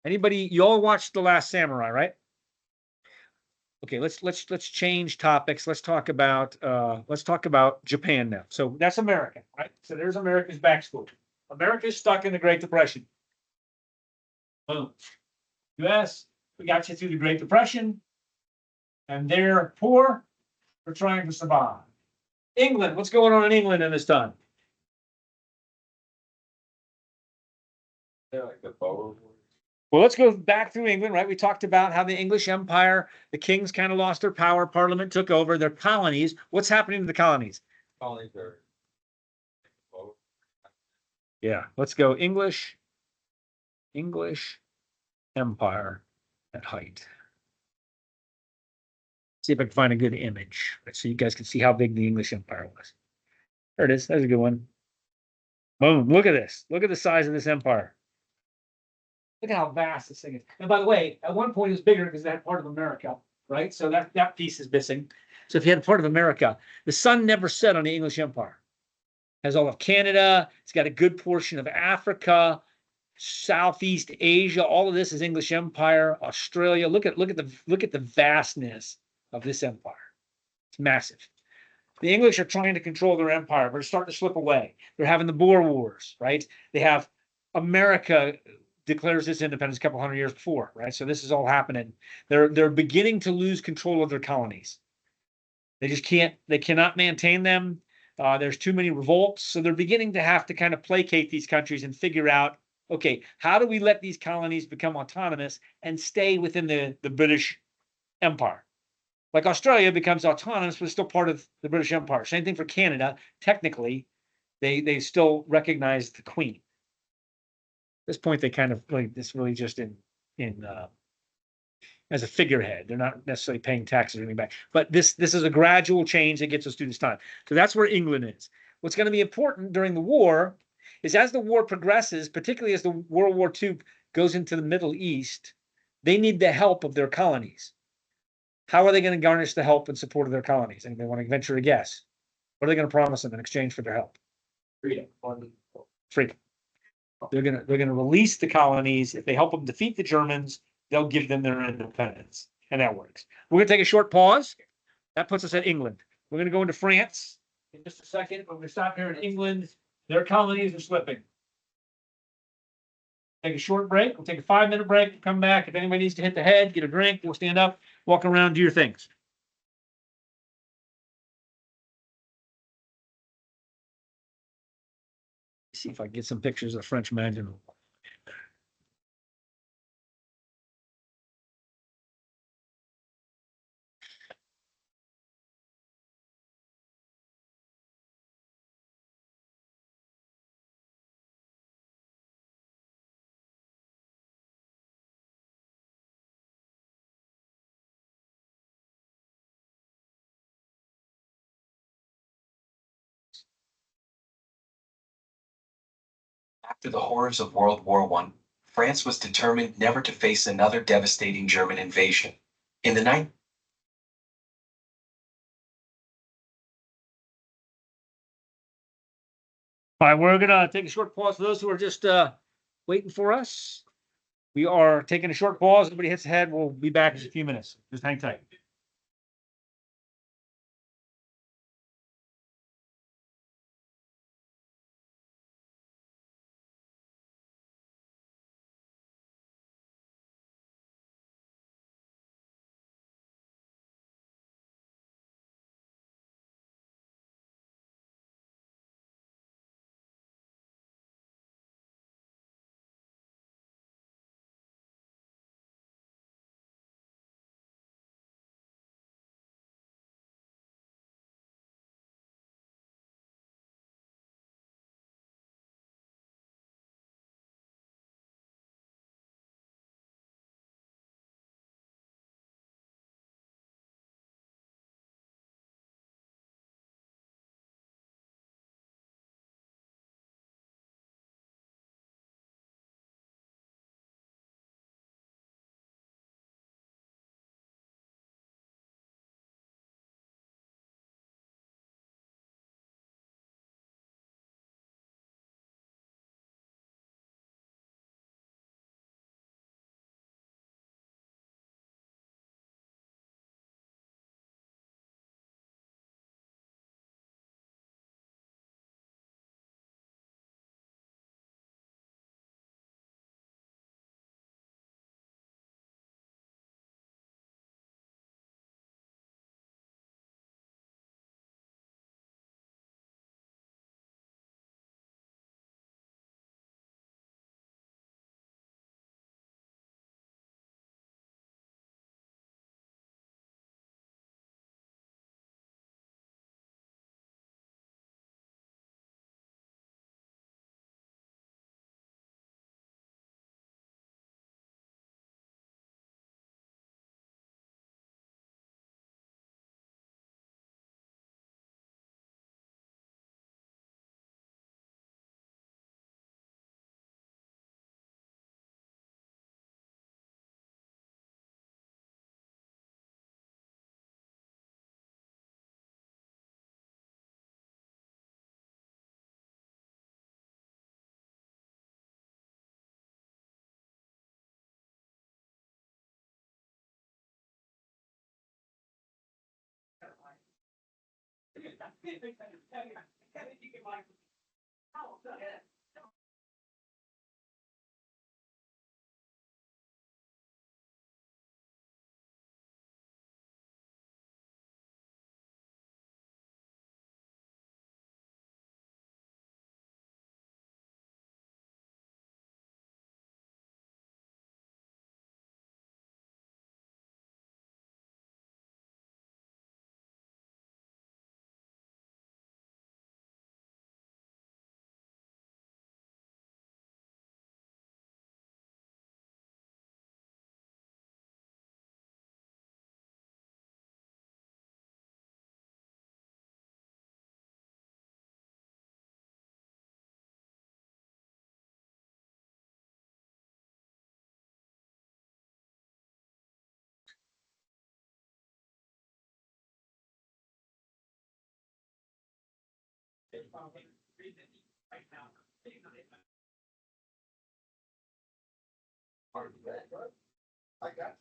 Anybody? You all watched The Last Samurai, right? Okay, let's change topics. Let's talk about Japan now. So that's America, right? So there's America's backstory. America's stuck in the Great Depression. Boom. US, we got you through the Great Depression, and they're poor. We're trying to survive. England, what's going on in England in this time? They're like the Boer War. Well, let's go back through England, right? We talked about how the English Empire, the kings kind of lost their power, Parliament took over, their colonies. What's happening to the colonies? Colonies are. Yeah, let's go English Empire at height. See if I can find a good image, so you guys can see how big the English Empire was. There it is. That's a good one. Boom. Look at this. Look at the size of this empire. Look at how vast this thing is. And by the way, at one point it was bigger because they had part of America, right? So that piece is missing. So if you had part of America, the sun never set on the English Empire. It has all of Canada. It's got a good portion of Africa, Southeast Asia. All of this is English Empire. Australia. Look at the vastness of this empire. It's massive. The English are trying to control their empire, but they're starting to slip away. They're having the Boer Wars, right? They have America declares its independence a couple hundred years before, right? So this is all happening. They're beginning to lose control of their colonies. They cannot maintain them. There's too many revolts. So they're beginning to have to kind of placate these countries and figure out, okay, how do we let these colonies become autonomous and stay within the British Empire? Like Australia becomes autonomous, but it's still part of the British Empire. Same thing for Canada. Technically, they still recognize the Queen. At this point, they kind of like this really just in as a figurehead. They're not necessarily paying taxes or anything back. But this is a gradual change that gets us through this time. So that's where England is. What's going to be important during the war is as the war progresses, particularly as the World War II goes into the Middle East, they need the help of their colonies. How are they going to garnish the help and support of their colonies? Anybody want to venture a guess? What are they going to promise them in exchange for their help? Freedom. Freedom. They're gonna release the colonies. If they help them defeat the Germans, they'll give them their independence. And that works. We're gonna take a short pause. That puts us at England. We're gonna go into France in just a second. But we're gonna stop here in England. Their colonies are slipping. Take a short break. We'll take a 5-minute break. We'll come back. If anybody needs to hit the head, get a drink, we'll stand up, walk around, do your things. See if I can get some pictures of French Maginot. After the horrors of World War I, France was determined never to face another devastating German invasion. In the night, All right, we're gonna take a short pause for those who are just waiting for us. We are taking a short pause. Everybody hits the head. We'll be back in a few minutes. Just hang tight. I got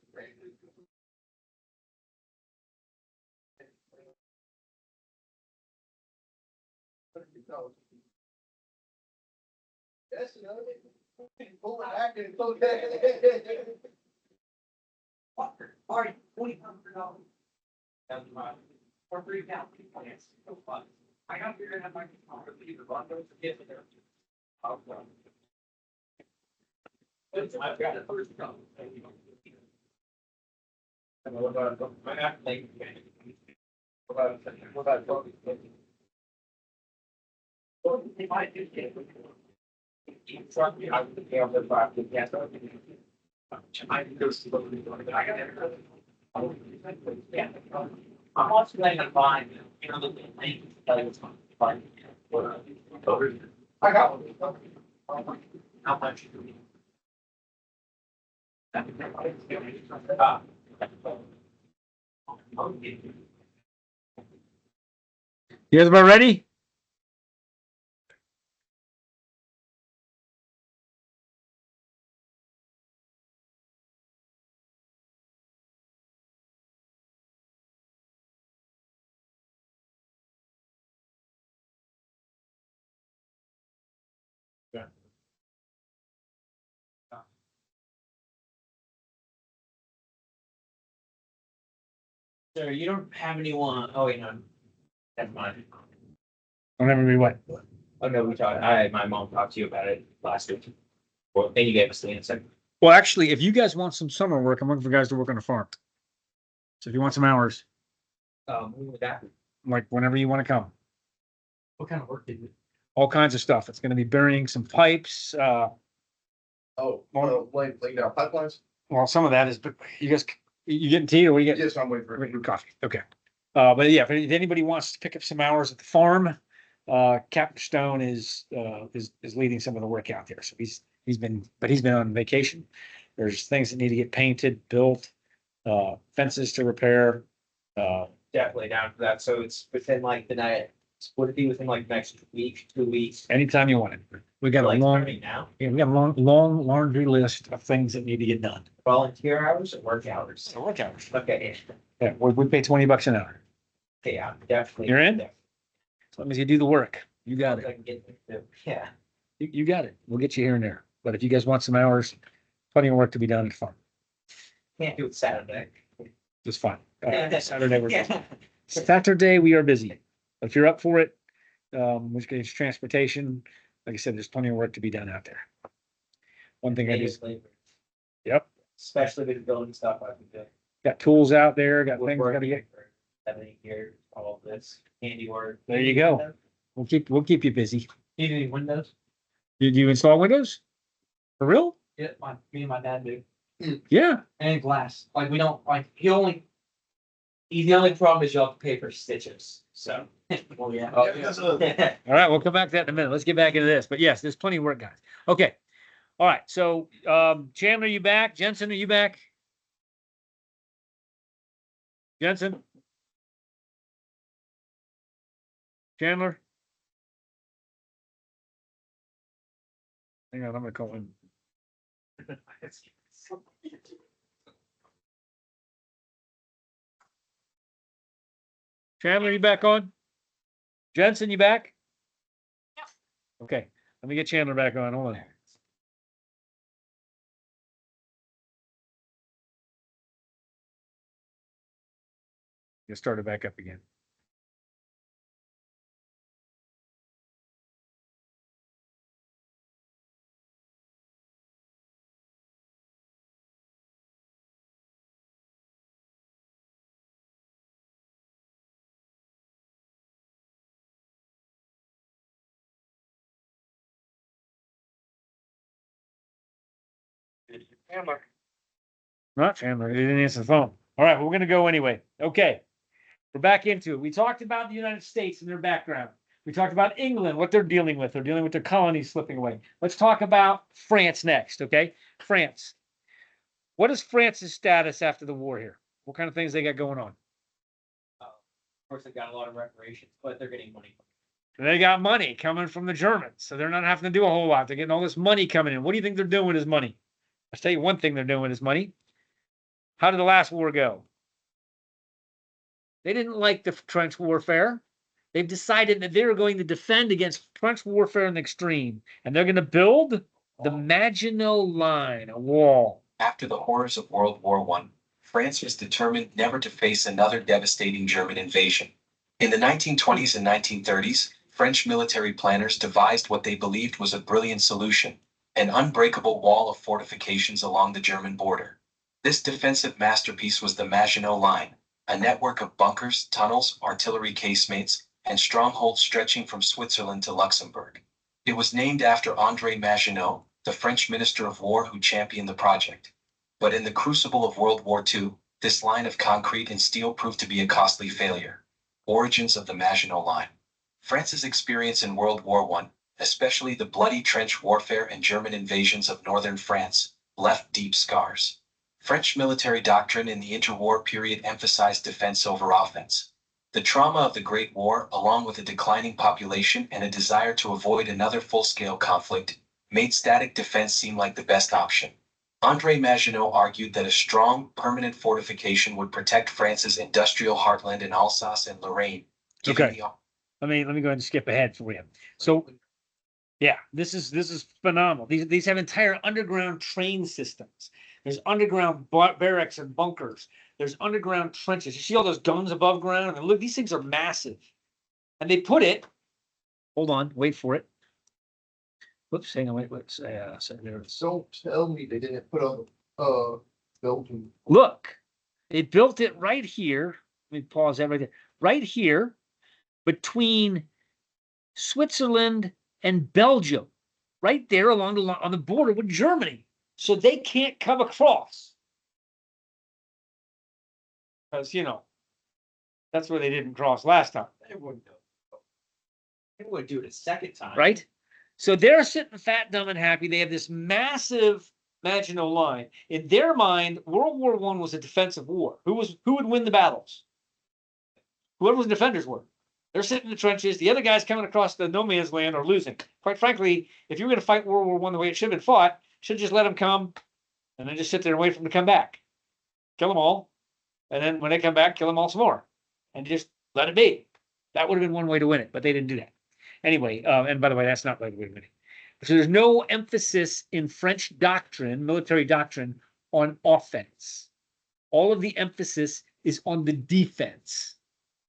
Yes, you know, pull it back and it's okay. Alright, $2,500. That's right. Or free down plans. So fun. I got figured out my computer, leave the bundles, get there. I've got a first go. What about, I have to think. What about? If I do get it. Trust me, I would be able to buy the gas. I can go see what we're doing. I got it. Yeah. I'm also planning on buying, you know, the thing, that was fun. I got one. How much? You guys about ready? Sir, you don't have anyone, oh, wait, no. Never mind. Don't ever be what? Oh, no, my mom talked to you about it last week. Well, then you gave us the answer. Well, actually, if you guys want some summer work, I'm looking for guys to work on the farm. So if you want some hours, When would that be? like whenever you want to come, What kind of work did you? all kinds of stuff. It's going to be burying some pipes. Oh, well, like down pipelines? Well, some of that is, but you guys, you getting tea or what do you get? Yes, I'm waiting for it. Coffee. Okay. But yeah, if anybody wants to pick up some hours at the farm, Captain Stone is leading some of the work out there. So he's been on vacation. There's things that need to get painted, built, fences to repair. Definitely down for that. So it's within like the night, would it be within like next week, 2 weeks? Anytime you want it. We got a Like long, starting now? yeah, we got a long laundry list of things that need to get done. Volunteer hours or work hours? So work hours. Okay, Yeah, we pay $20 an hour. yeah, definitely. You're in? As long as you do the work, you got I it. can get the, yeah. You got it. We'll get you here and there. But if you guys want some hours, plenty of work to be done at the farm. Can't do it Saturday. Just fine. Yeah. Saturday, we are busy. If you're up for it, which gets transportation, like I said, there's plenty of work to be done out there. One thing I just, yep, Especially with building stuff I can do. got tools out there, got We're things gotta working get. for 7 years, all of this handiwork. There you go. We'll keep you busy. You do any windows? Did you install windows? For real? Yeah, me and my dad do. Yeah. And glass. Like we don't like The only problem is you'll have to pay for stitches, so. Well, yeah. Yeah, that's All right, we'll come back to that in a minute. Let's get back into this. But yes, there's plenty of work, guys. Okay. All right. So Chandler, you back? Jensen, are you back? Jensen? Chandler? Hang on, I'm gonna call him. Chandler, you back on? Jensen, you back? Okay, let me get Chandler back on. Hold on. Get started back up again. Chandler. Not Chandler. He didn't answer the phone. All right, well, we're gonna go anyway. Okay. We're back into it. We talked about the United States and their background. We talked about England, what they're dealing with. They're dealing with their colonies slipping away. Let's talk about France next, okay? France. What is France's status after the war here? What kind of things they got going on? Of course, they got a lot of reparations, but they're getting money. They got money coming from the Germans, so they're not having to do a whole lot. They're getting all this money coming in. What do you think they're doing with his money? I'll tell you one thing they're doing with his money. How did the last war go? They didn't like the trench warfare. They've decided that they're going to defend against trench warfare in the extreme, and they're going to build the Maginot Line, a wall. After the horrors of World War I, France was determined never to face another devastating German invasion. In the 1920s and 1930s, French military planners devised what they believed was a brilliant solution, an unbreakable wall of fortifications along the German border. This defensive masterpiece was the Maginot Line, a network of bunkers, tunnels, artillery casemates, and strongholds stretching from Switzerland to Luxembourg. It was named after André Maginot, the French Minister of War who championed the project. But in the crucible of World War II, this line of concrete and steel proved to be a costly failure. Origins of the Maginot Line. France's experience in World War I, especially the bloody trench warfare and German invasions of northern France, left deep scars. French military doctrine in the interwar period emphasized defense over offense. The trauma of the Great War, along with a declining population and a desire to avoid another full-scale conflict, made static defense seem like the best option. André Maginot argued that a strong, permanent fortification would protect France's industrial heartland in Alsace and Lorraine. Okay. Let me go ahead and skip ahead for you. So, yeah, this is phenomenal. These have entire underground train systems. There's underground barracks and bunkers. There's underground trenches. You see all those guns above ground? And look, these things are massive. And they put it. Hold on, wait for it. Whoops, hang on, wait, let's say there. Don't tell me they didn't put on Belgium. Look, they built it right here. Let me pause that right there. Right here, between Switzerland and Belgium, right there along on the border with Germany, so they can't come across. Because that's where they didn't cross last time, They wouldn't do it. They would do it a second time. right? So they're sitting fat, dumb, and happy. They have this massive Maginot Line. In their mind, World War I was a defensive war. Who would win the battles? Whoever the defenders were. They're sitting in the trenches. The other guys coming across the no man's land are losing. Quite frankly, if you were going to fight World War I the way it should have been fought, should just let them come and then just sit there and wait for them to come back. Kill them all. And then when they come back, kill them all some more. And just let it be. That would have been one way to win it, but they didn't do that. Anyway, and by the way, that's not right. Wait a minute. So there's no emphasis in French doctrine, military doctrine, on offense. All of the emphasis is on the defense.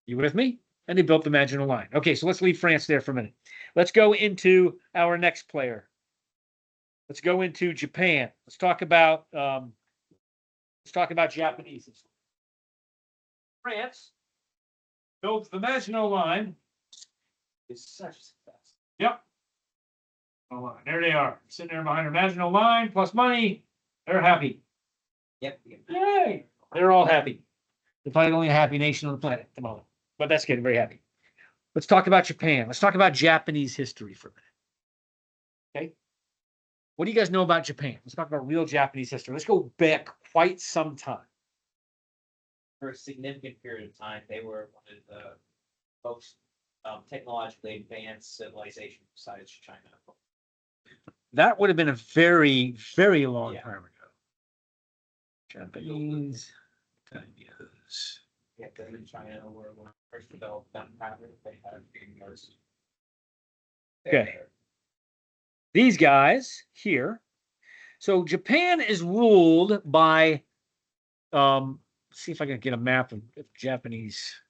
You with me? And they built the Maginot Line. Okay, so let's leave France there for a minute. Let's go into our next player. Let's go into Japan. Let's talk about Japanese. France builds the Maginot Line. It's such a success. Yep. Oh, there they are, sitting there behind their Maginot Line plus money. They're happy. Yep. Yay! They're all happy. They're probably the only happy nation on the planet at the moment. But that's good. Very happy. Let's talk about Japan. Let's talk about Japanese history for a minute. Okay. What do you guys know about Japan? Let's talk about real Japanese history. Let's go back quite some time. For a significant period of time, they were one of the most technologically advanced civilization besides China. That would have been a very, very long Yeah. time ago. Japanese daimyos. Yeah, because in China were when first developed gunpowder, they had being most. Okay. These guys here. So Japan is ruled by, let's see if I can get a map of Japanese,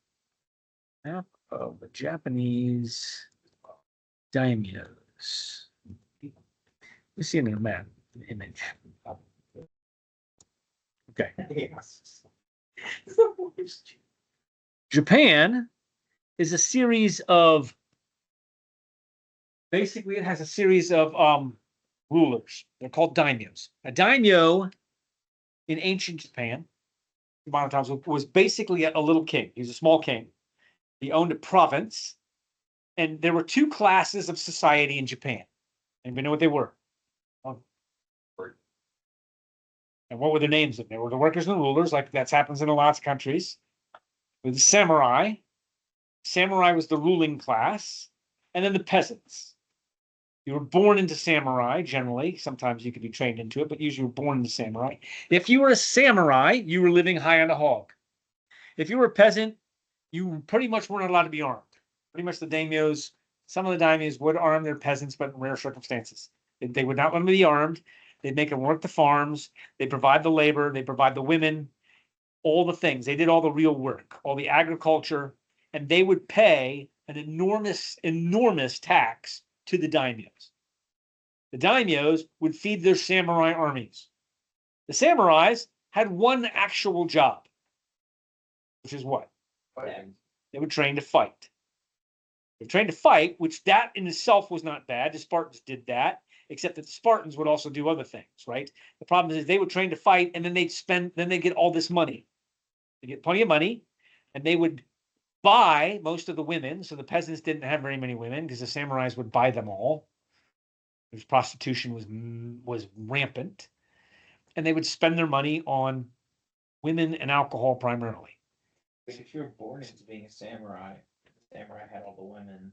map of the Japanese daimyos. Let's see in a map image. Okay. Yes. Japan is a series of, basically it has a series of rulers. They're called daimyos. A daimyo in ancient Japan, modern times, was basically a little king. He was a small king. He owned a province, and there were two classes of society in Japan. Anybody know what they were? And what were their names? There were the workers and the rulers, like that happens in a lot of countries. With the samurai. Samurai was the ruling class. and then the peasants. You were born into samurai, generally. Sometimes you could be trained into it, but usually you were born into samurai. If you were a samurai, you were living high on a hog. If you were a peasant, you pretty much weren't allowed to be armed. Pretty much the daimyos, some of the daimyos would arm their peasants, but in rare circumstances. They would not let them be armed. They'd make them work the farms. They provide the labor. They provide the women, all the things. They did all the real work, all the agriculture, and they would pay an enormous, enormous tax to the daimyos. The daimyos would feed their samurai armies. The samurais had one actual job, which is what? They were trained to fight. They were trained to fight, which that in itself was not bad. The Spartans did that, except that the Spartans would also do other things, right? The problem is they were trained to fight, and then they'd get all this money. They get plenty of money, and they would buy most of the women. So the peasants didn't have very many women because the samurais would buy them all. Because prostitution was rampant, and they would spend their money on women and alcohol primarily. But if you're born into being a samurai, the samurai had all the women.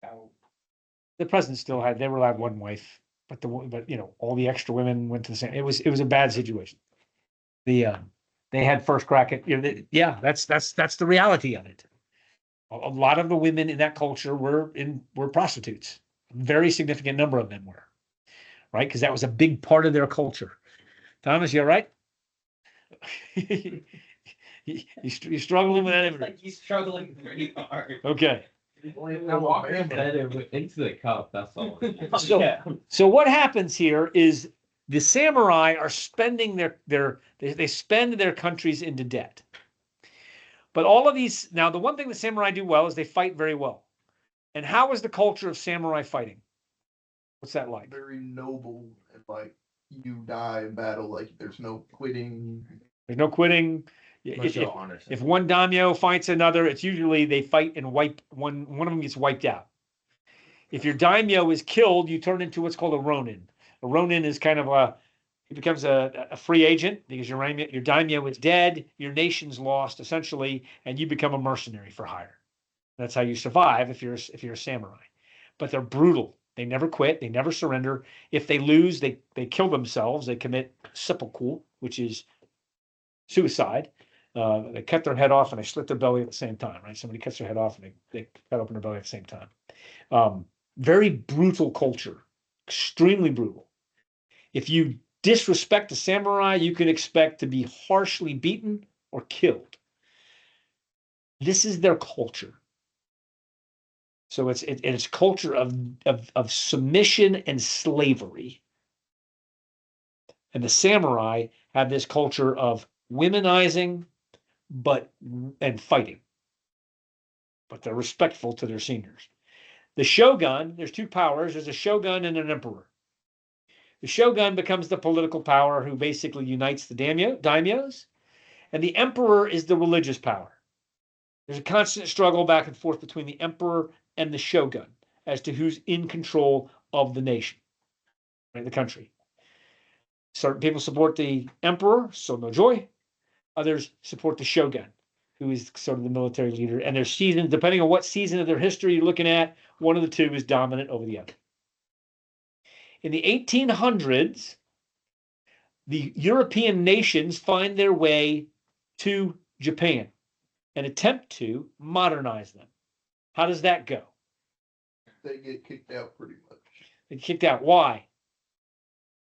How? The peasants still had; they were allowed one wife, but all the extra women went to the same. It was a bad situation. They had first crack at that's the reality of it. A lot of the women in that culture were prostitutes. A very significant number of them were, right? Because that was a big part of their culture. Thomas, you all right? You're struggling with that? It's like he's struggling pretty hard. Okay. Into the cup, that's all. So what happens here is the samurai are spending they spend their countries into debt. But all of these, now the one thing the samurai do well is they fight very well. And how is the culture of samurai fighting? What's that like? Very noble, and like you die in battle, like there's no quitting. There's no quitting. If one daimyo fights another, it's usually they fight and wipe one of them gets wiped out. If your daimyo is killed, you turn into what's called a ronin. A ronin is kind of he becomes a free agent because your daimyo is dead, your nation's lost essentially, and you become a mercenary for hire. That's how you survive if you're a samurai. But they're brutal. They never quit. They never surrender. If they lose, they kill themselves. They commit seppuku, which is suicide. They cut their head off and they slit their belly at the same time, right? Somebody cuts their head off and they cut open their belly at the same time. Very brutal culture, extremely brutal. If you disrespect a samurai, you can expect to be harshly beaten or killed. This is their culture. So it's culture of submission and slavery. And the samurai have this culture of womenizing, and fighting. But they're respectful to their seniors. The shogun, there's two powers. There's a shogun and an emperor. The shogun becomes the political power who basically unites the daimyos, and the emperor is the religious power. There's a constant struggle back and forth between the emperor and the shogun as to who's in control of the nation, right, the country. Certain people support the emperor, so no joy. Others support the shogun, who is sort of the military leader. And their seasons, depending on what season of their history you're looking at, one of the two is dominant over the other. In the 1800s, the European nations find their way to Japan and attempt to modernize them. How does that go? They get kicked out pretty much. They get kicked out. Why?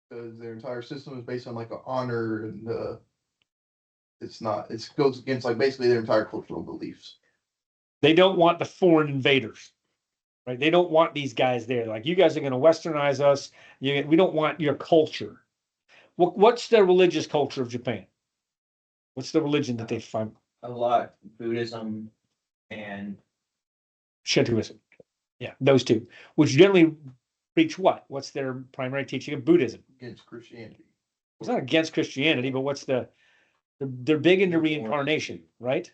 Because their entire system is based on like an honor, and it goes against like basically their entire cultural beliefs. They don't want the foreign invaders, right? They don't want these guys there. Like, you guys are going to westernize us. We don't want your culture. What's the religious culture of Japan? What's the religion that they find? A lot. Buddhism and Shintoism. Yeah, those two, which generally preach what? What's their primary teaching of Buddhism? Against Christianity. It's not against Christianity, but they're big into reincarnation, right?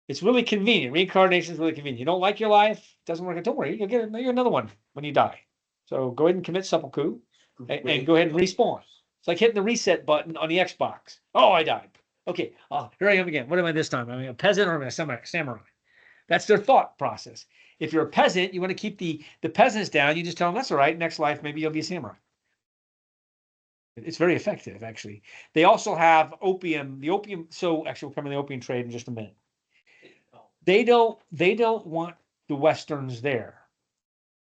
It's really convenient. Reincarnation is really convenient. You don't like your life, doesn't work. Don't worry, you'll get another one when you die. So go ahead and commit seppuku and go ahead and respawn. It's like hitting the reset button on the Xbox. Oh, I died. Okay, here I am again. What am I this time? Am I a peasant or am I a samurai? That's their thought process. If you're a peasant, you want to keep the peasants down. You just tell them that's all right. Next life, maybe you'll be a samurai. It's very effective, actually. They also have opium. The opium. So actually, we'll come to the opium trade in just a minute. They don't want the Westerns there.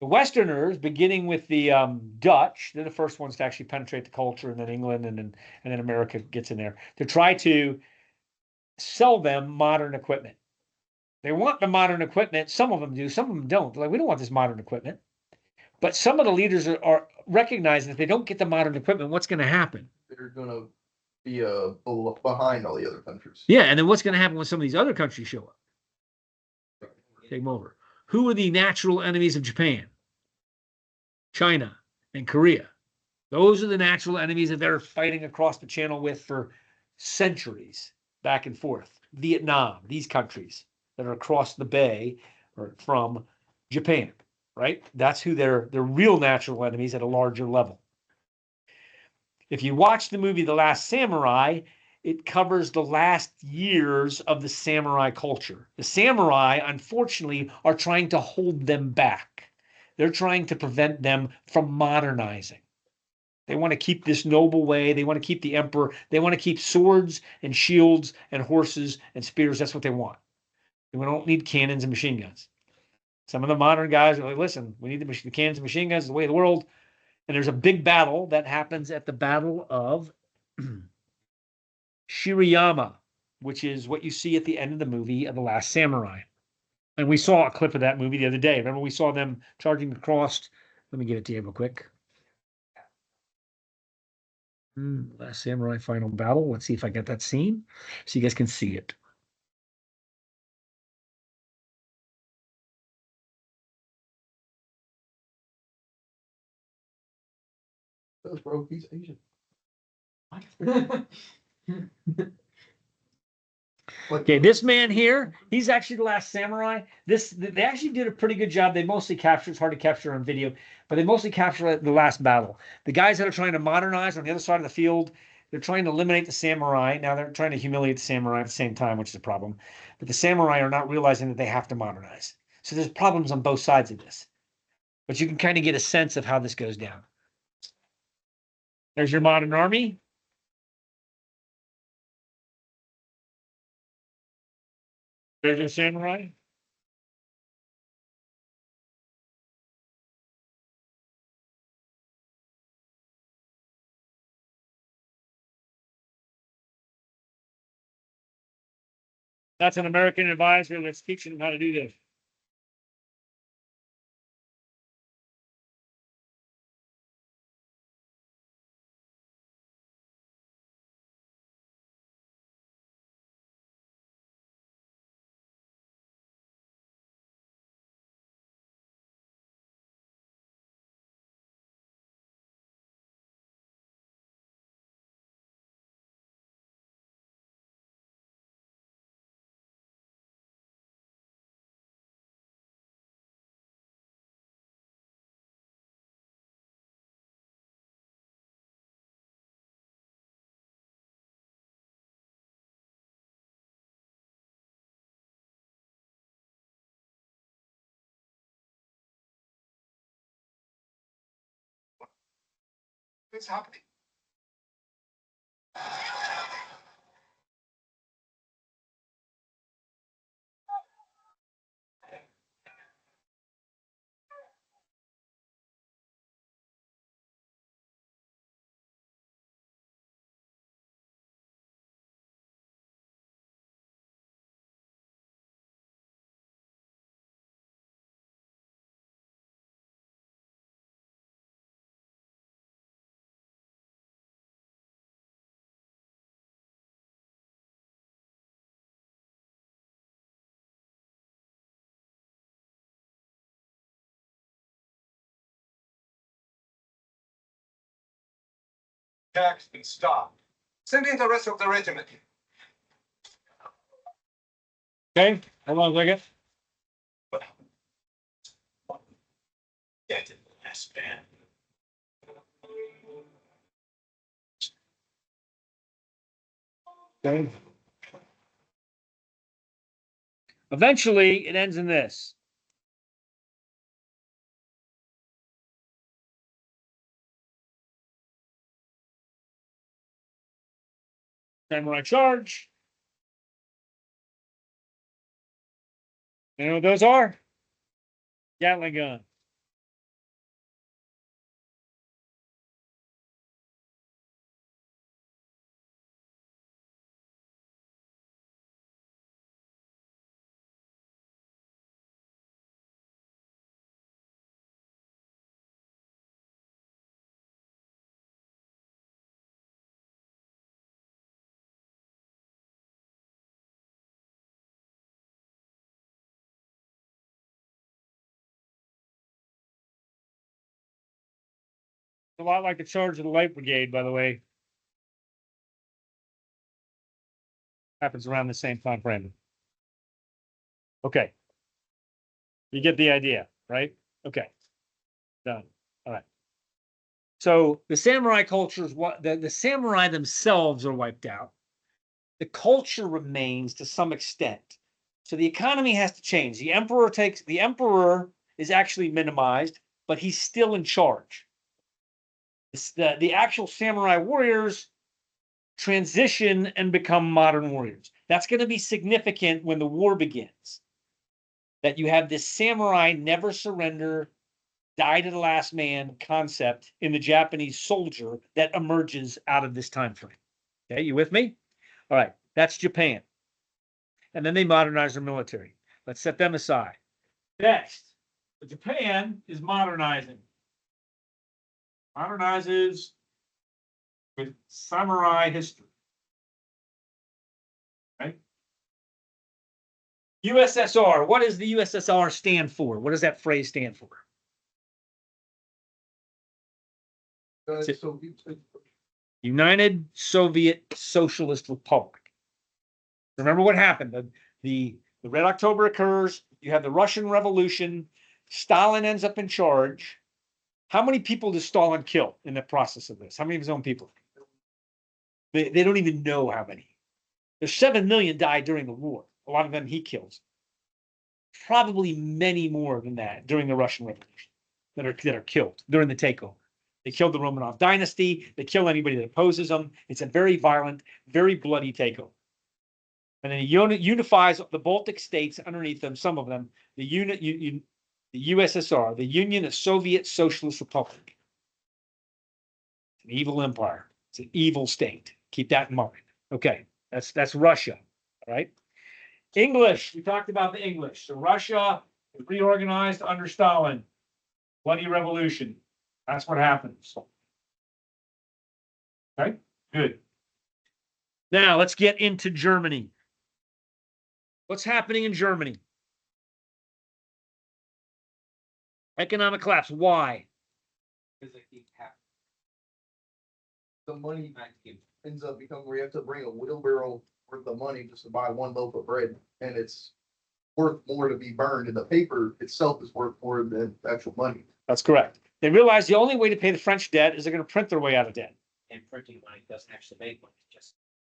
The Westerners, beginning with the Dutch, they're the first ones to actually penetrate the culture, and then England, and then America gets in there to try to sell them modern equipment. They want the modern equipment. Some of them do, some of them don't. They're like, we don't want this modern equipment. But some of the leaders are recognizing if they don't get the modern equipment, what's going to happen? They're gonna be behind all the other countries. Yeah, and then what's going to happen when some of these other countries show up? Take them over. Who are the natural enemies of Japan? China and Korea. Those are the natural enemies that they're fighting across the channel with for centuries, back and forth. Vietnam, these countries that are across the bay or from Japan, right? That's who they're real natural enemies at a larger level. If you watch the movie The Last Samurai, it covers the last years of the samurai culture. The samurai, unfortunately, are trying to hold them back. They're trying to prevent them from modernizing. They want to keep this noble way. They want to keep the emperor. They want to keep swords and shields and horses and spears. That's what they want. We don't need cannons and machine guns. Some of the modern guys are like, listen, we need the cannons and machine guns, the way of the world. And there's a big battle that happens at the Battle of Shirayama, which is what you see at the end of the movie of The Last Samurai. And we saw a clip of that movie the other day. Remember, we saw them charging across. Let me get it to you real quick. Last Samurai final battle. Let's see if I get that scene so you guys can see it. Those bro, he's Asian. Okay, this man here, he's actually the last samurai. They actually did a pretty good job. They mostly captured, it's hard to capture on video, but they mostly captured the last battle. The guys that are trying to modernize on the other side of the field, they're trying to eliminate the samurai. Now they're trying to humiliate the samurai at the same time, which is a problem. But the samurai are not realizing that they have to modernize. So there's problems on both sides of this. But you can kind of get a sense of how this goes down. There's your modern army. There's your samurai. That's an American advisor that's teaching them how to do this. What's happening? Attacks been stopped. Send in the rest of the regiment. Okay, hold on a second. Dead in the last band. Okay. Eventually, it ends in this. Samurai charge. You know what those are? Gatling gun. A lot like the charge of the Light Brigade, by the way. Happens around the same time frame. Okay. You get the idea, right? Okay. Done. All right. So the samurai culture is what the samurai themselves are wiped out. The culture remains to some extent. So the economy has to change. The emperor is actually minimized, but he's still in charge. The actual samurai warriors transition and become modern warriors. That's going to be significant when the war begins. That you have this samurai never surrender, die to the last man concept in the Japanese soldier that emerges out of this time frame. Okay, you with me? All right, that's Japan. And then they modernize their military. Let's set them aside. Next, Japan is modernizing. Modernizes with samurai history. Right? USSR. What does the USSR stand for? What does that phrase stand for? United Soviet Socialist Republic. Remember what happened? The Red October occurs. You have the Russian Revolution. Stalin ends up in charge. How many people does Stalin kill in the process of this? How many of his own people? They don't even know how many. There's 7 million died during the war. A lot of them he kills. Probably many more than that during the Russian Revolution that are killed during the takeover. They killed the Romanov dynasty. They kill anybody that opposes them. It's a very violent, very bloody takeover. And then he unifies the Baltic states underneath them, some of them, the USSR, the Union of Soviet Socialist Republic. It's an evil empire. It's an evil state. Keep that in mind. Okay, that's Russia. All right. English. We talked about the English. So Russia was reorganized under Stalin. Bloody revolution. That's what happens. Okay, good. Now let's get into Germany. What's happening in Germany? Economic collapse. Why? The money ends up becoming where you have to bring a wheelbarrow worth of money just to buy one loaf of bread, and it's worth more to be burned, and the paper itself is worth more than actual money. That's correct. They realize the only way to pay the French debt is they're going to print their way out of debt. And printing money doesn't actually make money.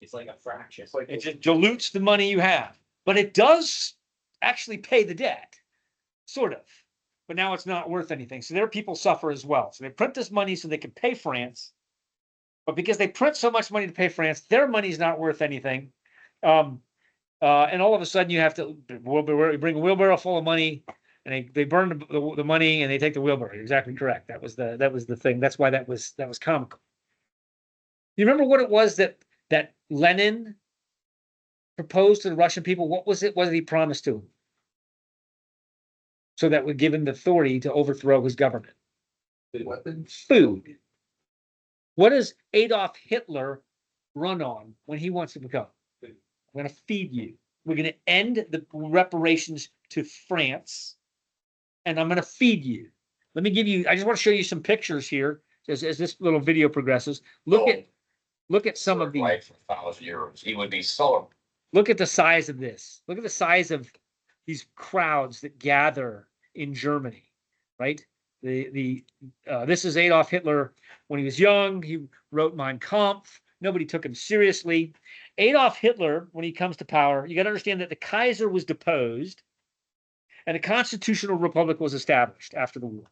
It's like a fraction. It's like It just dilutes the money you have, but it does actually pay the debt, sort of. But now it's not worth anything. So their people suffer as well. So they print this money so they can pay France, but because they print so much money to pay France, their money is not worth anything. And all of a sudden you have to bring a wheelbarrow full of money, and they burn the money and they take the wheelbarrow. You're exactly correct. That was the thing. That's why that was comical. You remember what it was that Lenin proposed to the Russian people? What was it? What did he promise to them? So that would give him the authority to overthrow his government. Weapons. Food. What does Adolf Hitler run on when he wants to become? I'm going to feed you. We're going to end the reparations to France, and I'm going to feed you. Let me give you, I just want to show you some pictures here as this little video progresses. Look at some of the, Right for 1,000 euros. He would be so. look at the size of this. Look at the size of these crowds that gather in Germany, right? This is Adolf Hitler when he was young. He wrote Mein Kampf. Nobody took him seriously. Adolf Hitler, when he comes to power, you got to understand that the Kaiser was deposed and a constitutional republic was established after the war.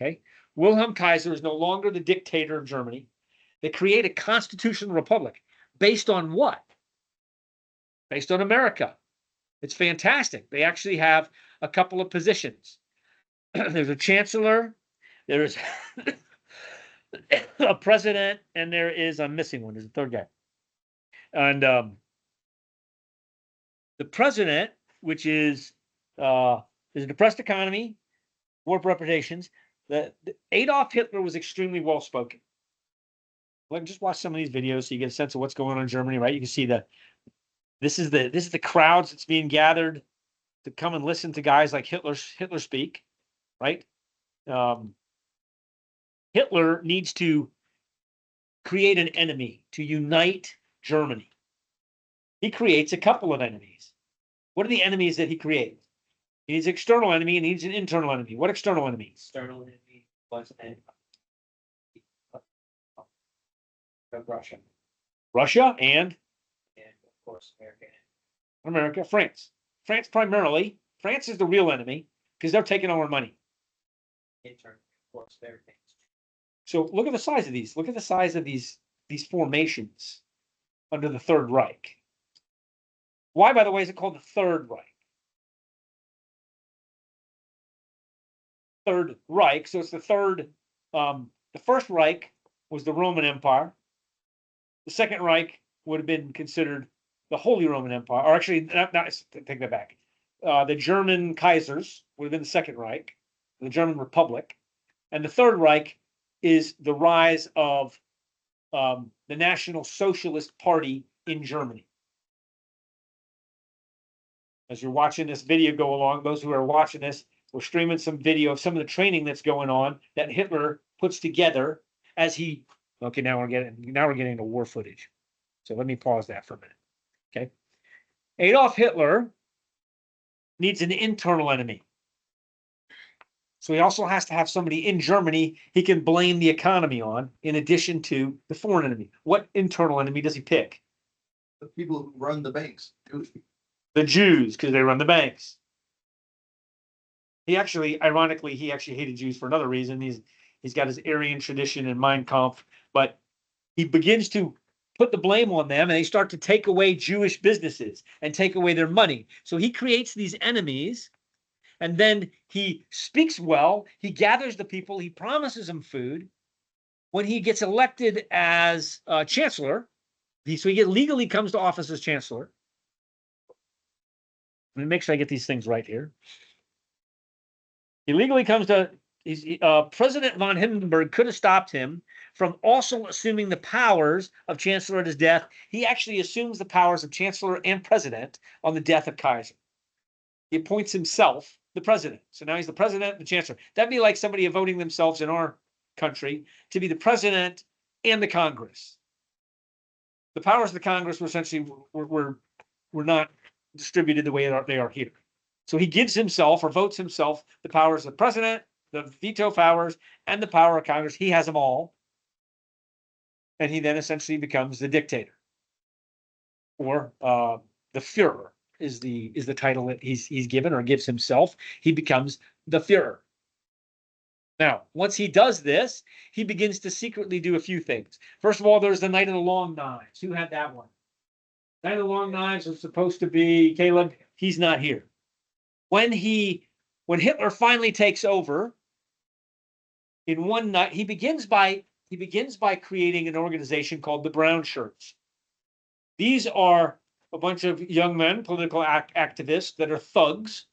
Okay, Wilhelm Kaiser is no longer the dictator of Germany. They create a constitutional republic based on what? based on America. It's fantastic. They actually have a couple of positions. There's a chancellor, there's a president, and there is, I'm missing one, there's a third guy. And the president, which is a depressed economy, warped reputations. The Adolf Hitler was extremely well spoken. Well, just watch some of these videos so you get a sense of what's going on in Germany, right? You can see that this is the crowds that's being gathered to come and listen to guys like Hitler speak, right? Hitler needs to create an enemy to unite Germany. He creates a couple of enemies. What are the enemies that he creates? He needs an external enemy and he needs an internal enemy. What external enemies? External enemy was Russia. Russia and Of course, America, France. France primarily. France is the real enemy because they're taking all our money. Internal, of course, everything. So look at the size of these. Look at the size of these formations under the Third Reich. Why, by the way, is it called the Third Reich? Third Reich. So it's the third. The First Reich was the Roman Empire. The Second Reich would have been considered the Holy Roman Empire, or actually, take that back. The German Kaisers would have been the Second Reich, the German Republic, and the Third Reich is the rise of the National Socialist Party in Germany. As you're watching this video go along, those who are watching this, we're streaming some video of some of the training that's going on that Hitler puts together as he. Okay, now we're getting into war footage. So let me pause that for a minute. Okay, Adolf Hitler needs an internal enemy. So he also has to have somebody in Germany he can blame the economy on, in addition to the foreign enemy. What internal enemy does he pick? The people who run the banks. The Jews, because they run the banks. Ironically, he actually hated Jews for another reason. He's got his Aryan tradition and Mein Kampf, but he begins to put the blame on them, and they start to take away Jewish businesses and take away their money. So he creates these enemies, and then he speaks well. He gathers the people. He promises them food. When he gets elected as chancellor, so he legally comes to office as chancellor. Let me make sure I get these things right here. He legally comes to. President von Hindenburg could have stopped him from also assuming the powers of chancellor at his death. He actually assumes the powers of chancellor and president on the death of Kaiser. He appoints himself the president. So now he's the president and the chancellor. That'd be like somebody voting themselves in our country to be the president and the Congress. The powers of the Congress were essentially were not distributed the way they are here. So he gives himself or votes himself the powers of the president, the veto powers, and the power of Congress. He has them all. And he then essentially becomes the dictator. Or the Führer is the title that he's given or gives himself. He becomes the Führer. Now, once he does this, he begins to secretly do a few things. First of all, there's the Night of the Long Knives. Who had that one? Night of the Long Knives was supposed to be Caleb. He's not here. When Hitler finally takes over, in one night, he begins by creating an organization called the Brown Shirts. These are a bunch of young men, political activists that are thugs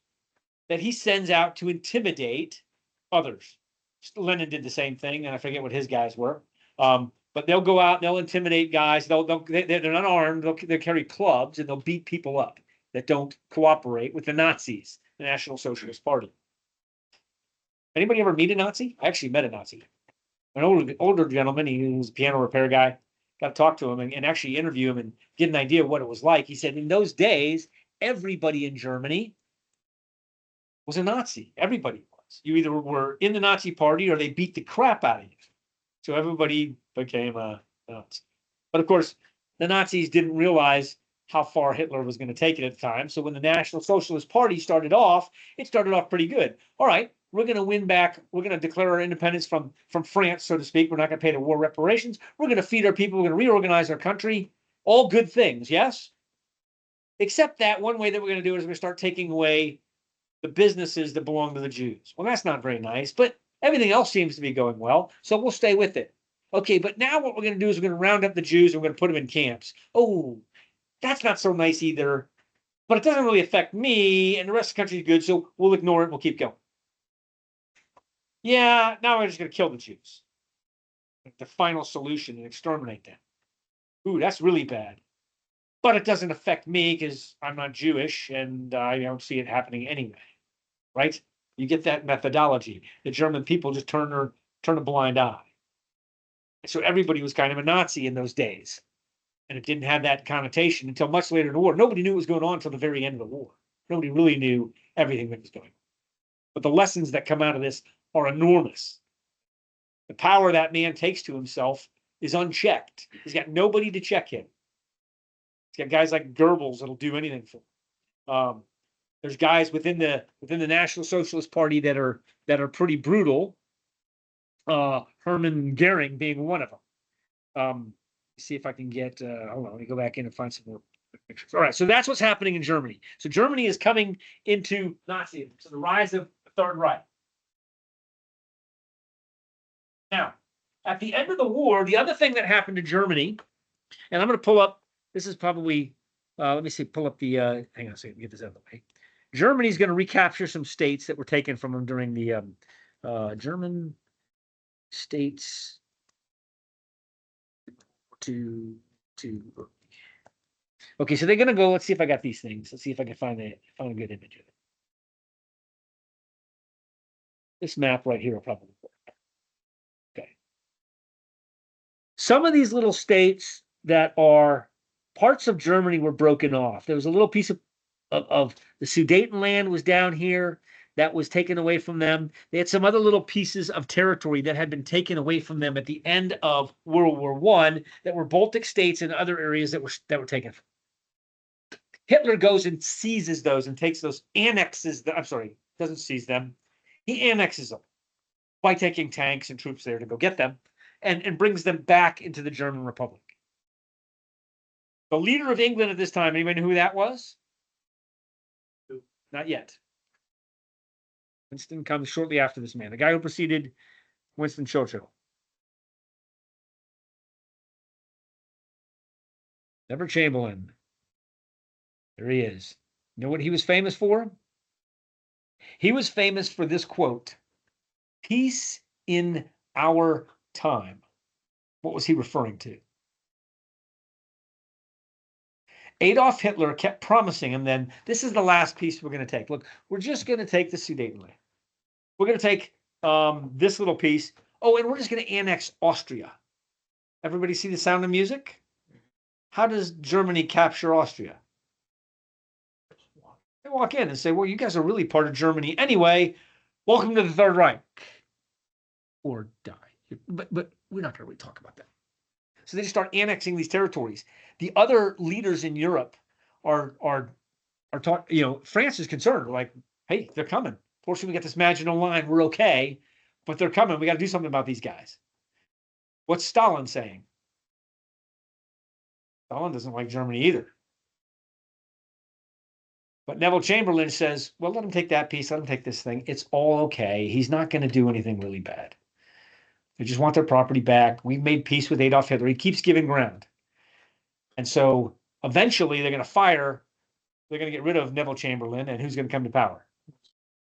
that he sends out to intimidate others. Lenin did the same thing, and I forget what his guys were. But they'll go out, they'll intimidate guys. They're not armed. They'll carry clubs and they'll beat people up that don't cooperate with the Nazis, the National Socialist Party. Anybody ever meet a Nazi? I actually met a Nazi. An older gentleman. He was a piano repair guy. Got to talk to him and actually interview him and get an idea of what it was like. He said in those days, everybody in Germany was a Nazi. Everybody was. You either were in the Nazi party or they beat the crap out of you. So everybody became a Nazi. But of course, the Nazis didn't realize how far Hitler was going to take it at the time. So when the National Socialist Party started off, it started off pretty good. All right, we're going to win back. We're going to declare our independence from France, so to speak. We're not going to pay the war reparations. We're going to feed our people. We're going to reorganize our country. All good things, yes? except that one way that we're going to do it is we're going to start taking away the businesses that belong to the Jews. Well, that's not very nice, but everything else seems to be going well, so we'll stay with it. Okay, but now what we're going to do is we're going to round up the Jews and we're going to put them in camps. Oh, that's not so nice either, but it doesn't really affect me, and the rest of the country is good, so we'll ignore it. We'll keep going. Yeah, now we're just going to kill the Jews. The final solution and exterminate them. Ooh, that's really bad. But it doesn't affect me because I'm not Jewish and I don't see it happening anyway. Right? You get that methodology. The German people just turn a blind eye. So everybody was kind of a Nazi in those days. And it didn't have that connotation until much later in the war. Nobody knew what was going on until the very end of the war. Nobody really knew everything that was going on. But the lessons that come out of this are enormous. The power that man takes to himself is unchecked. He's got nobody to check him. He's got guys like Goebbels that'll do anything for him. There's guys within the National Socialist Party that are pretty brutal. Hermann Goering being one of them. See if I can get. Hold on, let me go back in and find some more pictures. All right, so that's what's happening in Germany. So Germany is coming into Nazism. So the rise of the Third Reich. Now, at the end of the war, the other thing that happened to Germany, and I'm going to pull up. This is probably. Let me see. Pull up the. Hang on a second. Get this out of the way. Germany's going to recapture some states that were taken from them during the German states. Okay, so they're going to go. Let's see if I got these things. Let's see if I can find a good image of it. This map right here will probably work. Okay. Some of these little states that are parts of Germany were broken off. There was a little piece of the Sudetenland was down here that was taken away from them. They had some other little pieces of territory that had been taken away from them at the end of World War I that were Baltic states and other areas that were taken from. Hitler goes and seizes those and takes those, annexes them. I'm sorry, doesn't seize them. He annexes them by taking tanks and troops there to go get them and brings them back into the German Republic. The leader of England at this time, anybody know who that was? Not yet. Winston comes shortly after this man, the guy who preceded Winston Churchill. Neville Chamberlain. There he is. You know what he was famous for? He was famous for this quote, "Peace in our time." What was he referring to? Adolf Hitler kept promising him then, this is the last piece we're going to take. Look, we're just going to take the Sudetenland. We're going to take this little piece. Oh, and we're just going to annex Austria. Everybody see the Sound of Music? How does Germany capture Austria? They walk in and say, well, you guys are really part of Germany anyway. Welcome to the Third Reich. Or die. But we're not going to really talk about that. So they just start annexing these territories. The other leaders in Europe are talking, you know, France is concerned, like, hey, they're coming. Fortunately, we got this Maginot Line, we're okay, but they're coming. We got to do something about these guys. What's Stalin saying? Stalin doesn't like Germany either. But Neville Chamberlain says, well, let him take that piece, let him take this thing. It's all okay. He's not going to do anything really bad. They just want their property back. We made peace with Adolf Hitler. He keeps giving ground. And so eventually they're going to get rid of Neville Chamberlain, and who's going to come to power?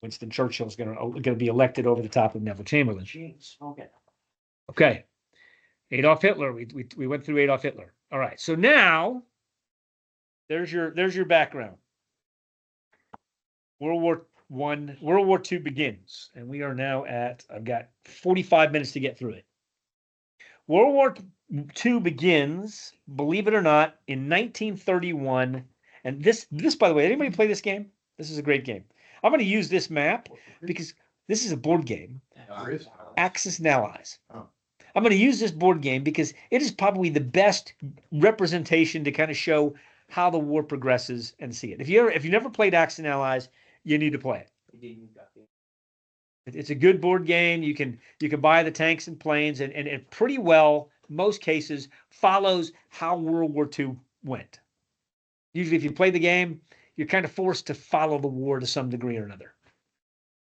Winston Churchill is going to be elected over the top of Neville Chamberlain. Okay. Adolf Hitler. We went through Adolf Hitler. All right. So now there's your background. World War II begins, and we are now I've got 45 minutes to get through it. World War II begins, believe it or not, in 1931. And this, by the way, anybody play this game? This is a great game. I'm going to use this map because this is a board game. Axis and Allies. I'm going to use this board game because it is probably the best representation to kind of show how the war progresses and see it. If you never played Axis and Allies, you need to play it. It's a good board game. You can buy the tanks and planes, and it pretty well, most cases, follows how World War II went. Usually if you play the game, you're kind of forced to follow the war to some degree or another.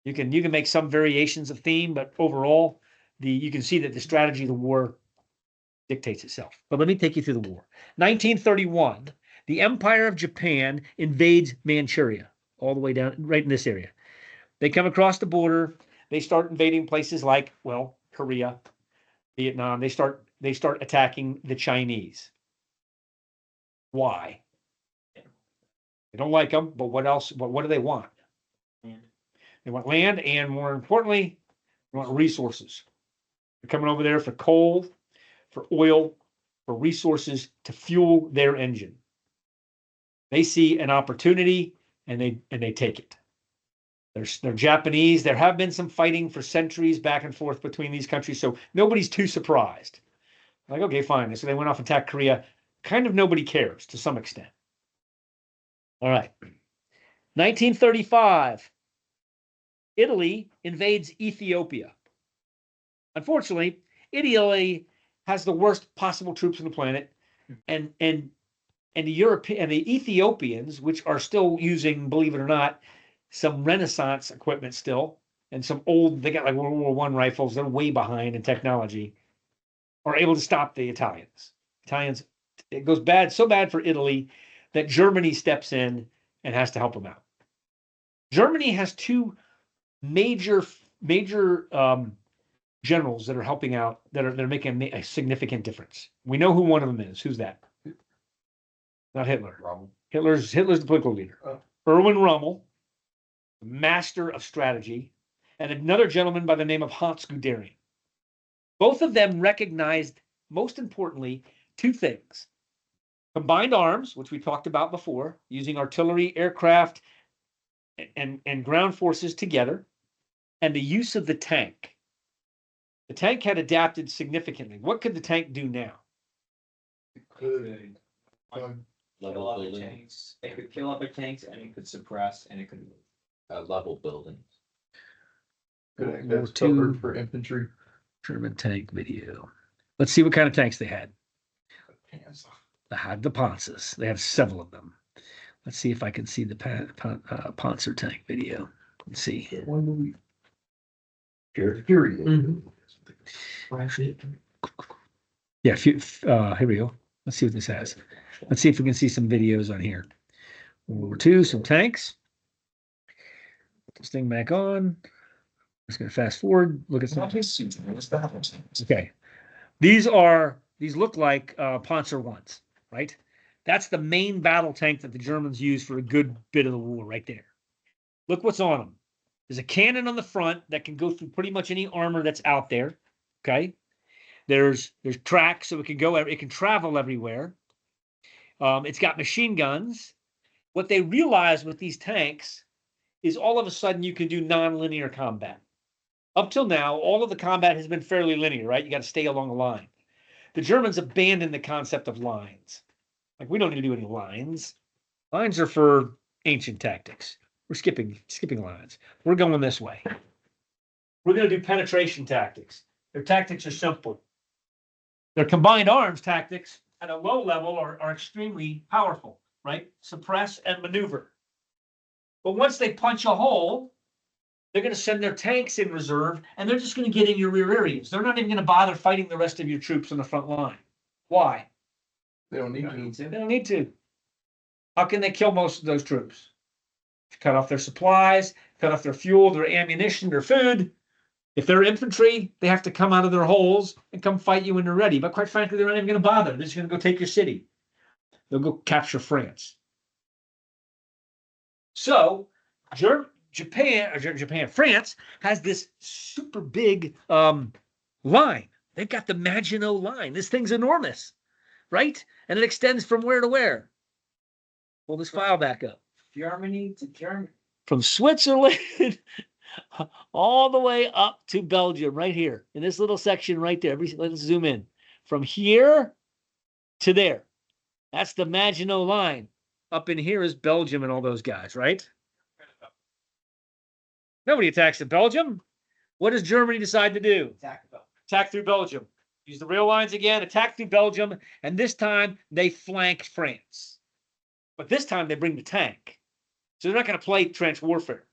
You can make some variations of theme, but overall, you can see that the strategy of the war dictates itself. But let me take you through the war. 1931, the Empire of Japan invades Manchuria, all the way down right in this area. They come across the border. They start invading places like, well, Korea, Vietnam. They start attacking the Chinese. Why? They don't like them, but what else? What do they want? They want land, and more importantly, they want resources. They're coming over there for coal, for oil, for resources to fuel their engine. They see an opportunity and they take it. They're Japanese. There have been some fighting for centuries back and forth between these countries, so nobody's too surprised. Like, okay, fine. So they went off and attacked Korea. Kind of nobody cares to some extent. All right. 1935, Italy invades Ethiopia. Unfortunately, Italy has the worst possible troops on the planet, and the Ethiopians, which are still using, believe it or not, some Renaissance equipment still, and some old, they got like World War I rifles, they're way behind in technology, are able to stop the Italians. It goes bad, so bad for Italy that Germany steps in and has to help them out. Germany has two major generals that are helping out, that are making a significant difference. We know who one of them is. Who's that? Not Hitler. Rommel. Hitler's the political leader. Oh. Erwin Rommel, master of strategy, and another gentleman by the name of Hans Guderian. Both of them recognized, most importantly, two things: combined arms, which we talked about before, using artillery, aircraft, and ground forces together, and the use of the tank. The tank had adapted significantly. What could the tank do now? Could Level other building, tanks. It could kill other tanks, and it could suppress, and it could. level building. act War as II. cover for infantry. German tank video. Let's see what kind of tanks they had. They had the Panzers. They have several of them. Let's see if I can see the Panzer tank video. Let's see. Period. Yeah, here we go. Let's see what this has. Let's see if we can see some videos on here. World War II, some tanks. Put this thing back on. I'm just going to fast forward. Look at some. Okay. These look like Panzer ones, right? That's the main battle tank that the Germans used for a good bit of the war right there. Look what's on them. There's a cannon on the front that can go through pretty much any armor that's out there. Okay. There's tracks, so it can travel everywhere. It's got machine guns. What they realized with these tanks is all of a sudden you can do non-linear combat. Up till now, all of the combat has been fairly linear, right? You got to stay along a line. The Germans abandoned the concept of lines. Like, we don't need to do any lines. Lines are for ancient tactics. We're skipping lines. We're going this way. We're going to do penetration tactics. Their tactics are simple. Their combined arms tactics at a low level are extremely powerful, right? Suppress and maneuver. But once they punch a hole, they're going to send their tanks in reserve, and they're just going to get in your rear areas. They're not even going to bother fighting the rest of your troops on the front line. Why? They don't need to. They don't need to. How can they kill most of those troops? Cut off their supplies, cut off their fuel, their ammunition, their food. If they're infantry, they have to come out of their holes and come fight you when they're ready. But quite frankly, they're not even going to bother. They're just going to go take your city. They'll go capture France. So, France has this super big line. They've got the Maginot Line. This thing's enormous, right? And it extends from where to where? Pull this file back up. Germany to Germany. From Switzerland all the way up to Belgium, right here in this little section right there. Let's zoom in. From here to there. That's the Maginot Line. Up in here is Belgium and all those guys, right? Nobody attacks in Belgium. What does Germany decide to do? Attack through Belgium. Use the rail lines again, attack through Belgium, and this time they flank France. But this time they bring the tank. So they're not going to play trench warfare.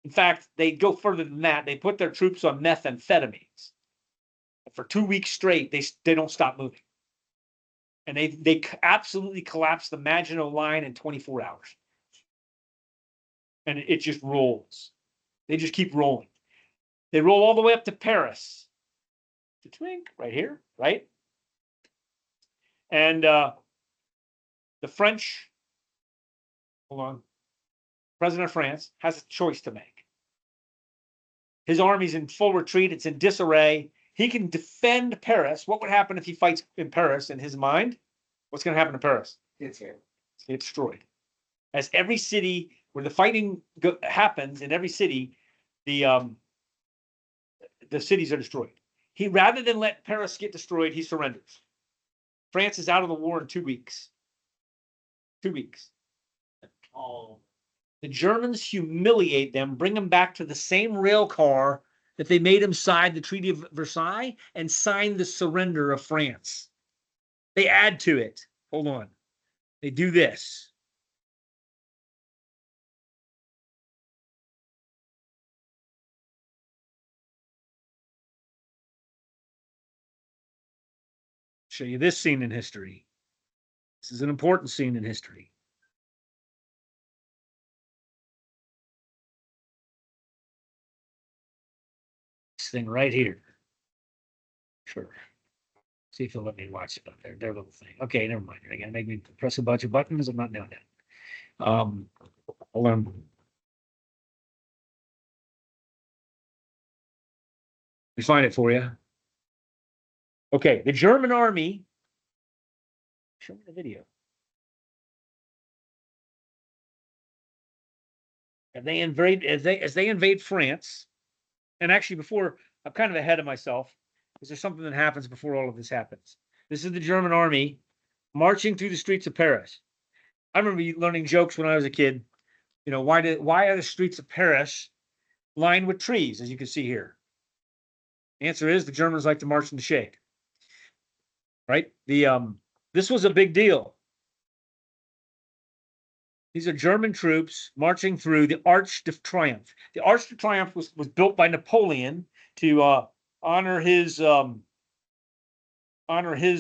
In fact, they go further than that. They put their troops on methamphetamines. For 2 weeks straight, they don't stop moving. And they absolutely collapse the Maginot Line in 24 hours. And it just rolls. They just keep rolling. They roll all the way up to Paris. To twink, right here, right? And the French, hold on, President of France has a choice to make. His army's in full retreat. It's in disarray. He can defend Paris. What would happen if he fights in Paris in his mind? What's going to happen to Paris? It's destroyed. As every city where the fighting happens in every city, the cities are destroyed. He, rather than let Paris get destroyed, he surrenders. France is out of the war in 2 weeks. 2 weeks. Oh, The Germans humiliate them, bring them back to the same rail car that they made him sign the Treaty of Versailles and sign the surrender of France. They add to it. Hold on. They do this. Show you this scene in history. This is an important scene in history. This thing right here. Sure. See if he'll let me watch it up there. Their little thing. Okay, never mind. They're gonna make me press a bunch of buttons. I'm not doing that. Hold on. Let me find it for you. Okay, the German army. Show me the video. And they invade as they invade France. And actually, before I'm kind of ahead of myself, because there's something that happens before all of this happens. This is the German army marching through the streets of Paris. I remember learning jokes when I was a kid. You know, why are the streets of Paris lined with trees, as you can see here? The answer is the Germans like to march in the shade. Right? This was a big deal. These are German troops marching through the Arch de Triomphe. The Arch de Triomphe was built by Napoleon to honor his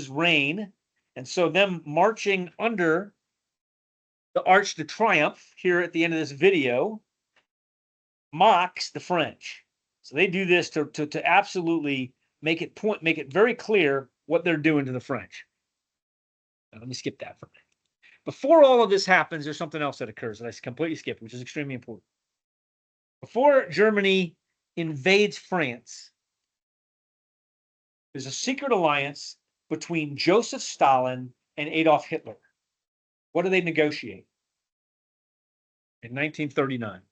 reign, and so them marching under the Arch de Triomphe here at the end of this video mocks the French. So they do this to absolutely make it very clear what they're doing to the French. Now, let me skip that for a minute. Before all of this happens, there's something else that occurs that I completely skipped, which is extremely important. Before Germany invades France, there's a secret alliance between Joseph Stalin and Adolf Hitler. What do they negotiate? In 1939.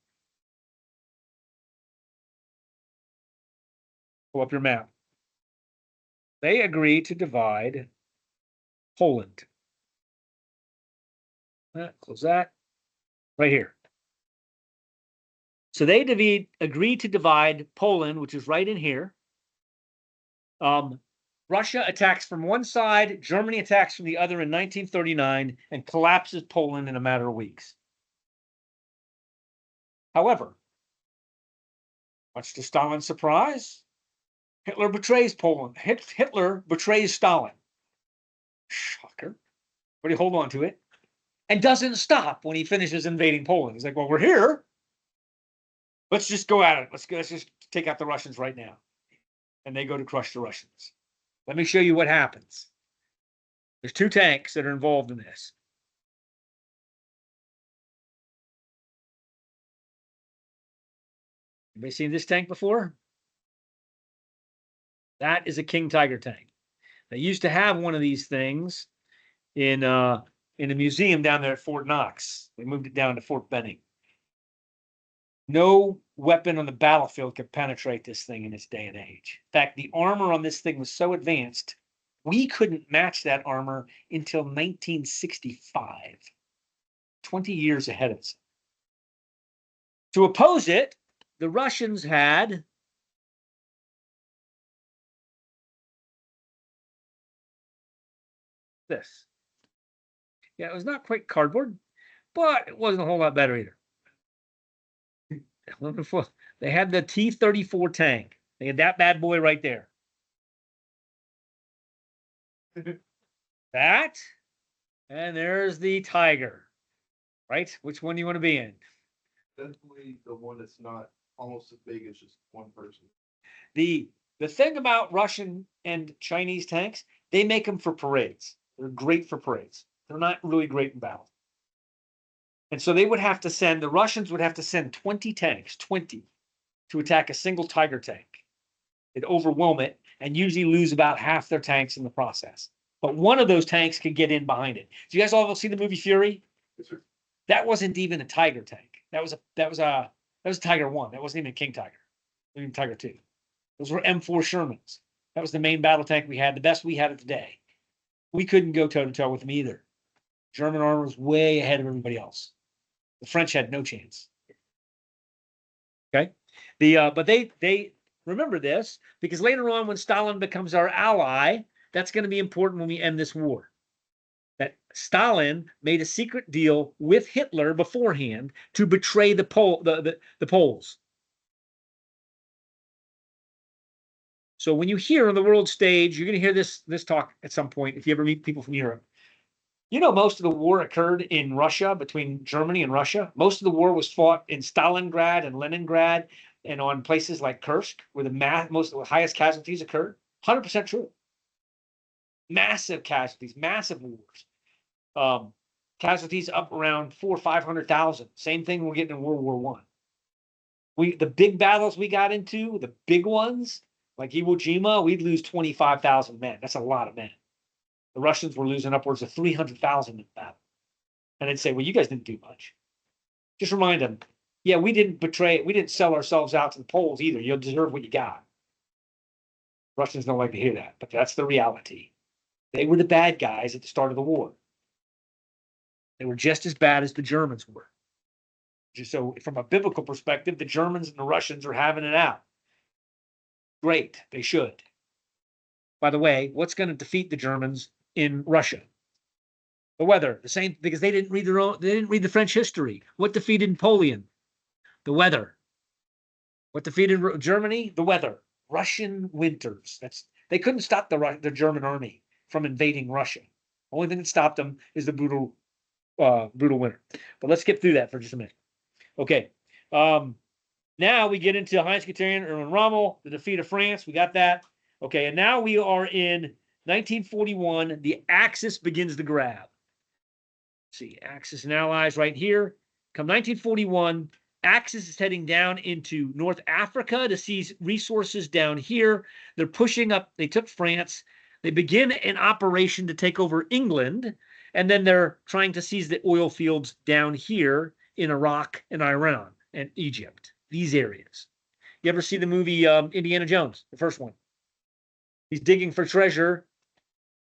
Pull up your map. They agree to divide Poland. Close that. Right here. So they agree to divide Poland, which is right in here. Russia attacks from one side, Germany attacks from the other in 1939 and collapses Poland in a matter of weeks. However, much to Stalin's surprise, Hitler betrays Poland. Hitler betrays Stalin. Shocker. But he hold on to it and doesn't stop when he finishes invading Poland. He's like, well, we're here. Let's just go at it. Let's just take out the Russians right now. And they go to crush the Russians. Let me show you what happens. There's 2 tanks that are involved in this. Anybody seen this tank before? That is a King Tiger tank. They used to have one of these things in a museum down there at Fort Knox. They moved it down to Fort Benning. No weapon on the battlefield could penetrate this thing in its day and age. In fact, the armor on this thing was so advanced, we couldn't match that armor until 1965, 20 years ahead of us. To oppose it, the Russians had this. Yeah, it was not quite cardboard, but it wasn't a whole lot better either. Wonderful. They had the T-34 tank. They had that bad boy right there. That, and there's the Tiger, right? Which one do you want to be in? Definitely the one that's not almost as big as just one person. The thing about Russian and Chinese tanks, they make them for parades. They're great for parades. They're not really great in battle. And so they would have to send, the Russians would have to send 20 tanks, 20, to attack a single Tiger tank. They'd overwhelm it and usually lose about half their tanks in the process. But one of those tanks could get in behind it. Do you guys all see the movie Fury? Yes, sir. That wasn't even a Tiger tank. That was a Tiger 1. That wasn't even a King Tiger. Even Tiger 2. Those were M4 Shermans. That was the main battle tank we had, the best we had of the day. We couldn't go toe to toe with them either. German armor was way ahead of everybody else. The French had no chance. Okay, but they remember this because later on, when Stalin becomes our ally, that's going to be important when we end this war. That Stalin made a secret deal with Hitler beforehand to betray the Poles. So when you hear on the world stage, you're going to hear this talk at some point if you ever meet people from Europe. You know, most of the war occurred in Russia, between Germany and Russia. Most of the war was fought in Stalingrad and Leningrad and on places like Kursk, where most of the highest casualties occurred. 100% true. Massive casualties, massive wars. Casualties up around 400,000 or 500,000. Same thing we're getting in World War I. The big battles we got into, the big ones, like Iwo Jima, we'd lose 25,000 men. That's a lot of men. The Russians were losing upwards of 300,000 in battle. And they'd say, well, you guys didn't do much. Just remind them, yeah, we didn't sell ourselves out to the Poles either. You'll deserve what you got. Russians don't like to hear that, but that's the reality. They were the bad guys at the start of the war. They were just as bad as the Germans were. Just so from a biblical perspective, the Germans and the Russians are having it out. Great, they should. By the way, what's going to defeat the Germans in Russia? The weather. The same, because they didn't read the French history. What defeated Napoleon? The weather. What defeated Germany? The weather. Russian winters. They couldn't stop the German army from invading Russia. Only thing that stopped them is the brutal winter. But let's skip through that for just a minute. Okay. Now we get into Heinz Guderian, Erwin Rommel, the defeat of France. We got that. Okay, and now we are in 1941. The Axis begins to grab. Let's see, Axis and Allies right here. Come 1941, Axis is heading down into North Africa to seize resources down here. They're pushing up. They took France. They begin an operation to take over England, and then they're trying to seize the oil fields down here in Iraq and Iran and Egypt, these areas. You ever see the movie Indiana Jones, the first one? He's digging for treasure.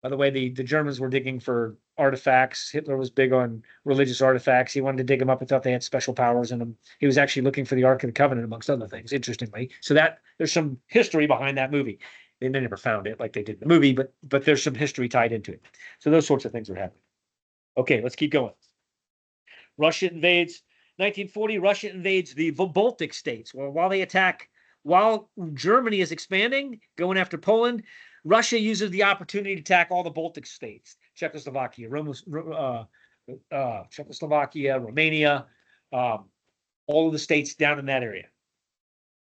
By the way, the Germans were digging for artifacts. Hitler was big on religious artifacts. He wanted to dig them up and thought they had special powers in them. He was actually looking for the Ark of the Covenant, amongst other things, interestingly. So that there's some history behind that movie. They never found it like they did in the movie, but there's some history tied into it. So those sorts of things are happening. Okay, let's keep going. Russia invades 1940. Russia invades the Baltic states. Well, while Germany is expanding, going after Poland, Russia uses the opportunity to attack all the Baltic states: Czechoslovakia, Romania, all of the states down in that area.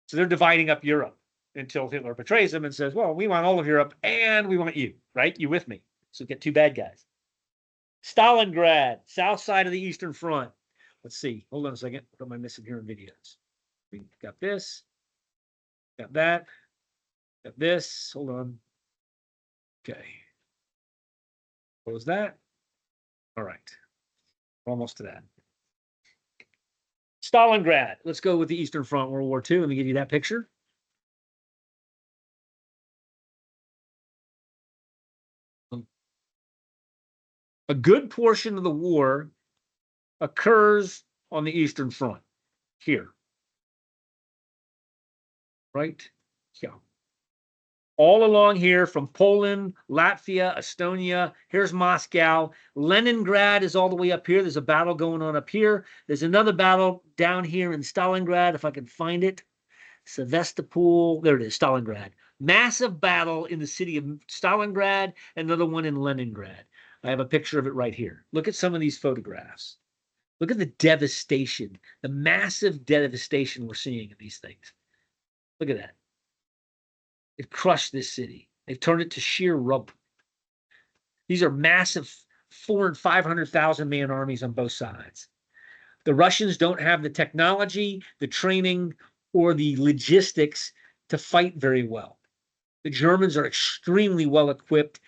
So they're dividing up Europe until Hitler betrays them and says, well, we want all of Europe and we want you, right? You with me? So we get two bad guys. Stalingrad, south side of the Eastern Front. Let's see. Hold on a second. What am I missing here in videos? We got this. Got that. Got this. Hold on. Okay. What was that? All right. Almost to that. Stalingrad. Let's go with the Eastern Front, World War II. Let me give you that picture. A good portion of the war occurs on the Eastern Front here. Right? Yeah. all along here from Poland, Latvia, Estonia. Here's Moscow. Leningrad is all the way up here. There's a battle going on up here. There's another battle down here in Stalingrad, if I can find it. Sevastopol. There it is, Stalingrad. Massive battle in the city of Stalingrad, another one in Leningrad. I have a picture of it right here. Look at some of these photographs. Look at the devastation, the massive devastation we're seeing in these things. Look at that. It crushed this city. They've turned it to sheer rubble. These are massive 400,000 and 500,000 man armies on both sides. The Russians don't have the technology, the training, or the logistics to fight very well. The Germans are extremely well equipped,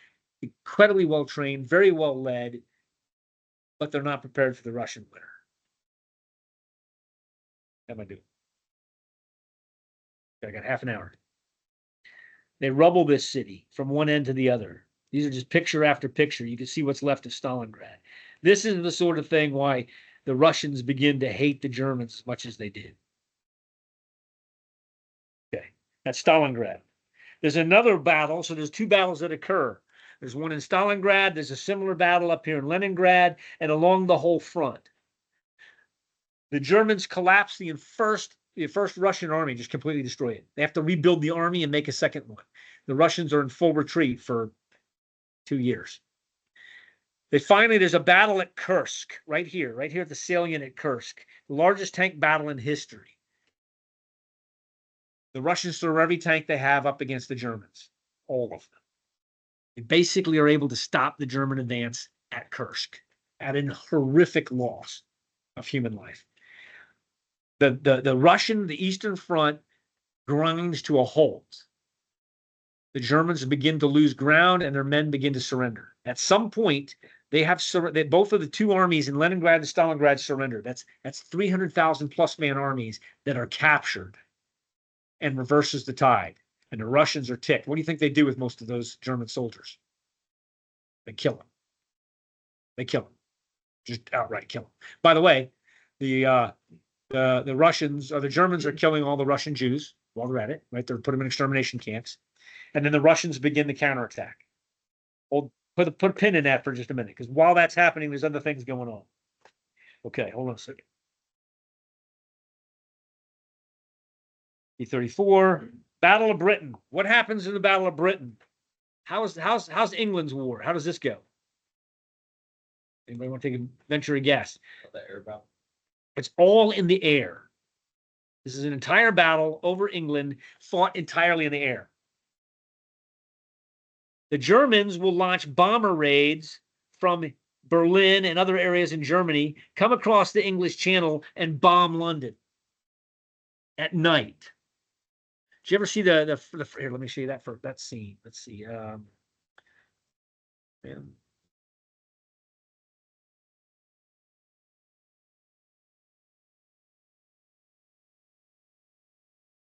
incredibly well trained, very well led, but they're not prepared for the Russian winter. How am I doing? I got half an hour. They rubble this city from one end to the other. These are just picture after picture. You can see what's left of Stalingrad. This is the sort of thing why the Russians begin to hate the Germans as much as they did. Okay, that's Stalingrad. There's another battle. So there's two battles that occur. There's one in Stalingrad. There's a similar battle up here in Leningrad and along the whole front. The Germans collapse the first Russian army, just completely destroy it. They have to rebuild the army and make a second one. The Russians are in full retreat for 2 years. There's a battle at Kursk, right here at the salient at Kursk, the largest tank battle in history. The Russians throw every tank they have up against the Germans, all of them. They basically are able to stop the German advance at Kursk at a horrific loss of human life. The Eastern Front grinds to a halt. The Germans begin to lose ground and their men begin to surrender. At some point, both of the two armies in Leningrad and Stalingrad surrender. That's 300,000 plus man armies that are captured and reverses the tide. And the Russians are ticked. What do you think they do with most of those German soldiers? They kill them. They kill them. Just outright kill them. By the way, the Russians or the Germans are killing all the Russian Jews while they're at it, right? They're putting them in extermination camps. And then the Russians begin the counterattack. We'll put a pin in that for just a minute, because while that's happening, there's other things going on. Okay, hold on a second. E34, Battle of Britain. What happens in the Battle of Britain? How's England's war? How does this go? Anybody want to take a venture a guess? The air battle. It's all in the air. This is an entire battle over England, fought entirely in the air. The Germans will launch bomber raids from Berlin and other areas in Germany, come across the English Channel and bomb London at night. Did you ever see here? Let me show you that scene. Let's see.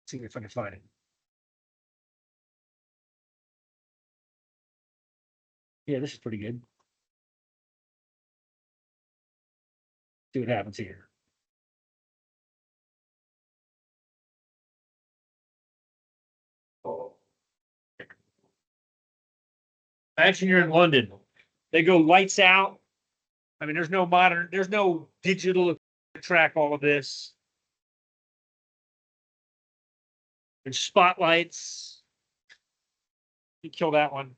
See if I can find it. Yeah, this is pretty good. See what happens here. Oh. Imagine you're in London. They go lights out. I mean, there's no digital to track all of this. There's spotlights. You kill that one.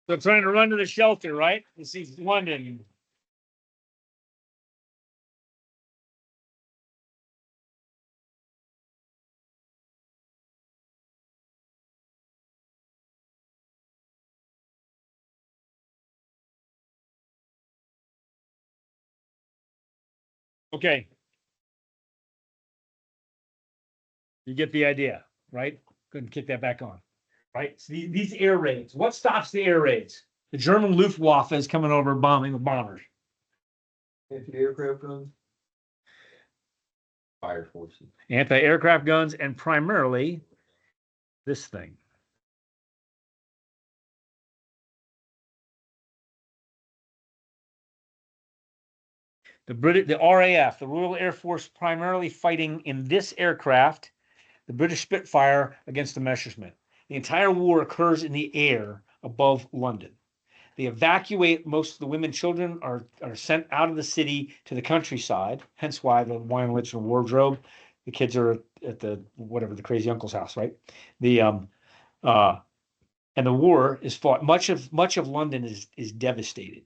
So trying to run to the shelter, right? You see London. Okay. You get the idea, right? Go ahead and kick that back on. Right? So these air raids. What stops the air raids? The German Luftwaffe is coming over bombing with bombers. Anti-aircraft guns. Fire forces. Anti-aircraft guns and primarily this thing. The RAF, the Royal Air Force, primarily fighting in this aircraft, the British Spitfire against the Messerschmitt. The entire war occurs in the air above London. They evacuate. Most of the women and children are sent out of the city to the countryside, hence why the wine, lips, and wardrobe. The kids are at the the crazy uncle's house, right? The and the war is fought. Much of London is devastated.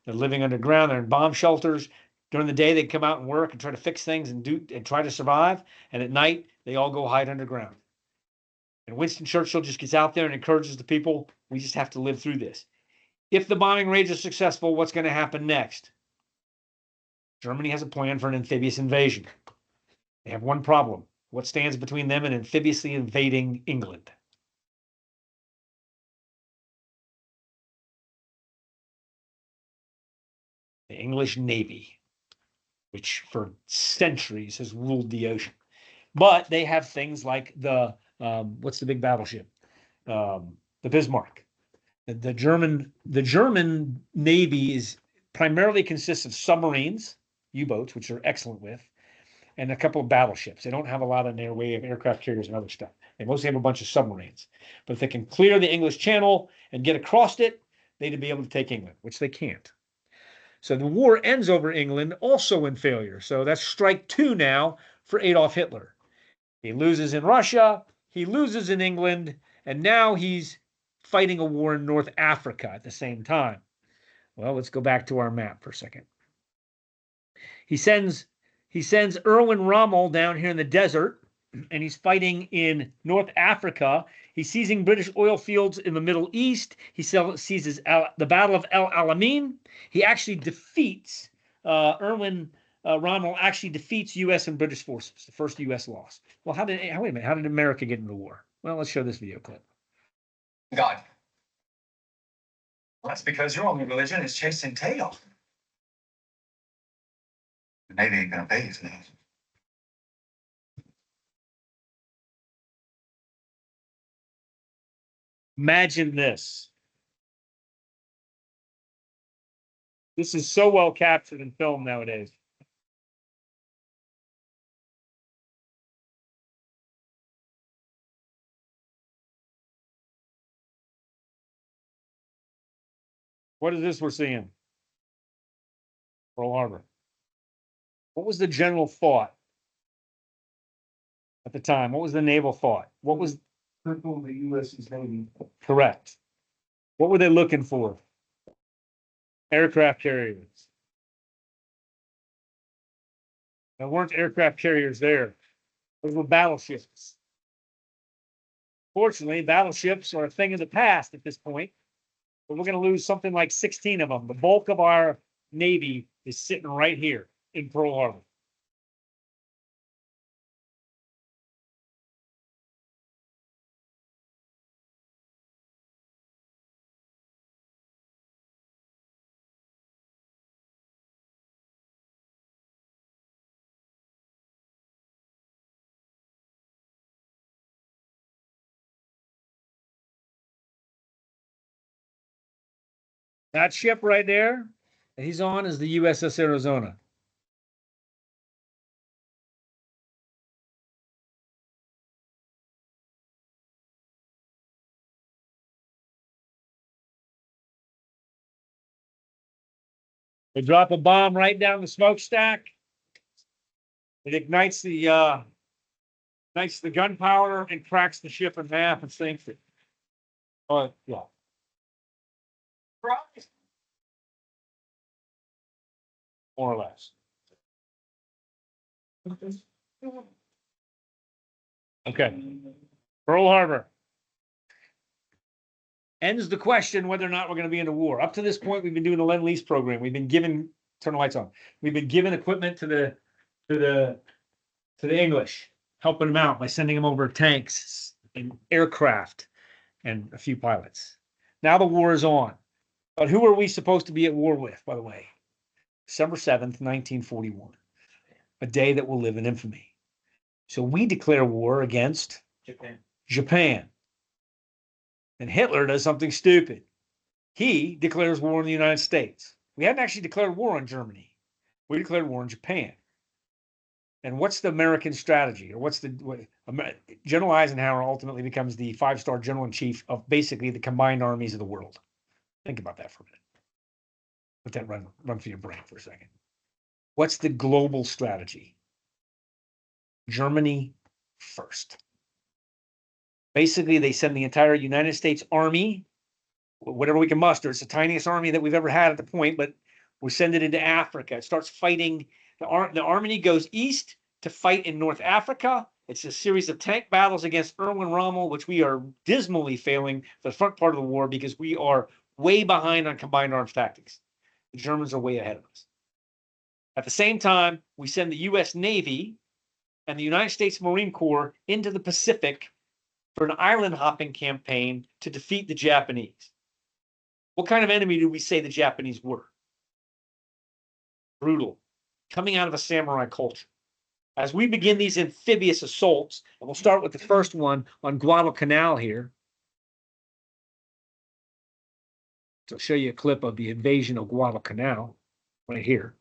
They're living underground. They're in bomb shelters. During the day, they come out and work and try to fix things and try to survive. And at night, they all go hide underground. And Winston Churchill just gets out there and encourages the people. We just have to live through this. If the bombing raids are successful, what's going to happen next? Germany has a plan for an amphibious invasion. They have one problem. What stands between them and amphibiously invading England? The English Navy, which for centuries has ruled the ocean. But they have things like the what's the big battleship? The Bismarck. The German Navy primarily consists of submarines, U-boats, which they're excellent with, and a couple of battleships. They don't have a lot in their way of aircraft carriers and other stuff. They mostly have a bunch of submarines. But if they can clear the English Channel and get across it, they'd be able to take England, which they can't. So the war ends over England, also in failure. So that's strike two now for Adolf Hitler. He loses in Russia, he loses in England, and now he's fighting a war in North Africa at the same time. Well, let's go back to our map for a second. He sends Erwin Rommel down here in the desert, and he's fighting in North Africa. He's seizing British oil fields in the Middle East. He seizes the Battle of El Alamein. He actually defeats Erwin Rommel actually defeats U.S. and British forces, the first U.S. loss. Well, wait a minute, how did America get into the war? Well, let's show this video clip. God. Well, that's because your only religion is chasing tail. The Navy ain't gonna pay you for that. Imagine this. This is so well captured in film nowadays. What is this we're seeing? Pearl Harbor. What was the general thought at the time? What was the naval thought? What was Cripple the U.S.'s Navy. correct? What were they looking for? Aircraft carriers. There weren't aircraft carriers there. Those were battleships. Fortunately, battleships are a thing of the past at this point, but we're going to lose something like 16 of them. The bulk of our Navy is sitting right here in Pearl Harbor. That ship right there that he's on is the USS Arizona. They drop a bomb right down the smokestack. It ignites the gunpowder and cracks the ship in half and sinks it. Oh, yeah. More or less. Okay. Pearl Harbor ends the question whether or not we're going to be in a war. Up to this point, we've been doing the Lend-Lease program. We've been given turn the lights on. We've been giving equipment to the English, helping them out by sending them over tanks and aircraft and a few pilots. Now the war is on. But who are we supposed to be at war with, by the way? December 7th, 1941, a day that will live in infamy. So we declare war against Japan. And Hitler does something stupid. He declares war on the United States. We hadn't actually declared war on Germany. We declared war on Japan. And what's the American strategy? Or General Eisenhower ultimately becomes the 5-star general in chief of basically the combined armies of the world. Think about that for a minute. Let that run through your brain for a second. What's the global strategy? Germany first. Basically, they send the entire United States Army, whatever we can muster. It's the tiniest army that we've ever had at the point, but we send it into Africa. It starts fighting. The army goes east to fight in North Africa. It's a series of tank battles against Erwin Rommel, which we are dismally failing for the front part of the war because we are way behind on combined arms tactics. The Germans are way ahead of us. At the same time, we send the U.S. Navy and the United States Marine Corps into the Pacific for an island hopping campaign to defeat the Japanese. What kind of enemy do we say the Japanese were? Brutal, coming out of a samurai culture. As we begin these amphibious assaults, and we'll start with the first one on Guadalcanal here. So I'll show you a clip of the invasion of Guadalcanal right here.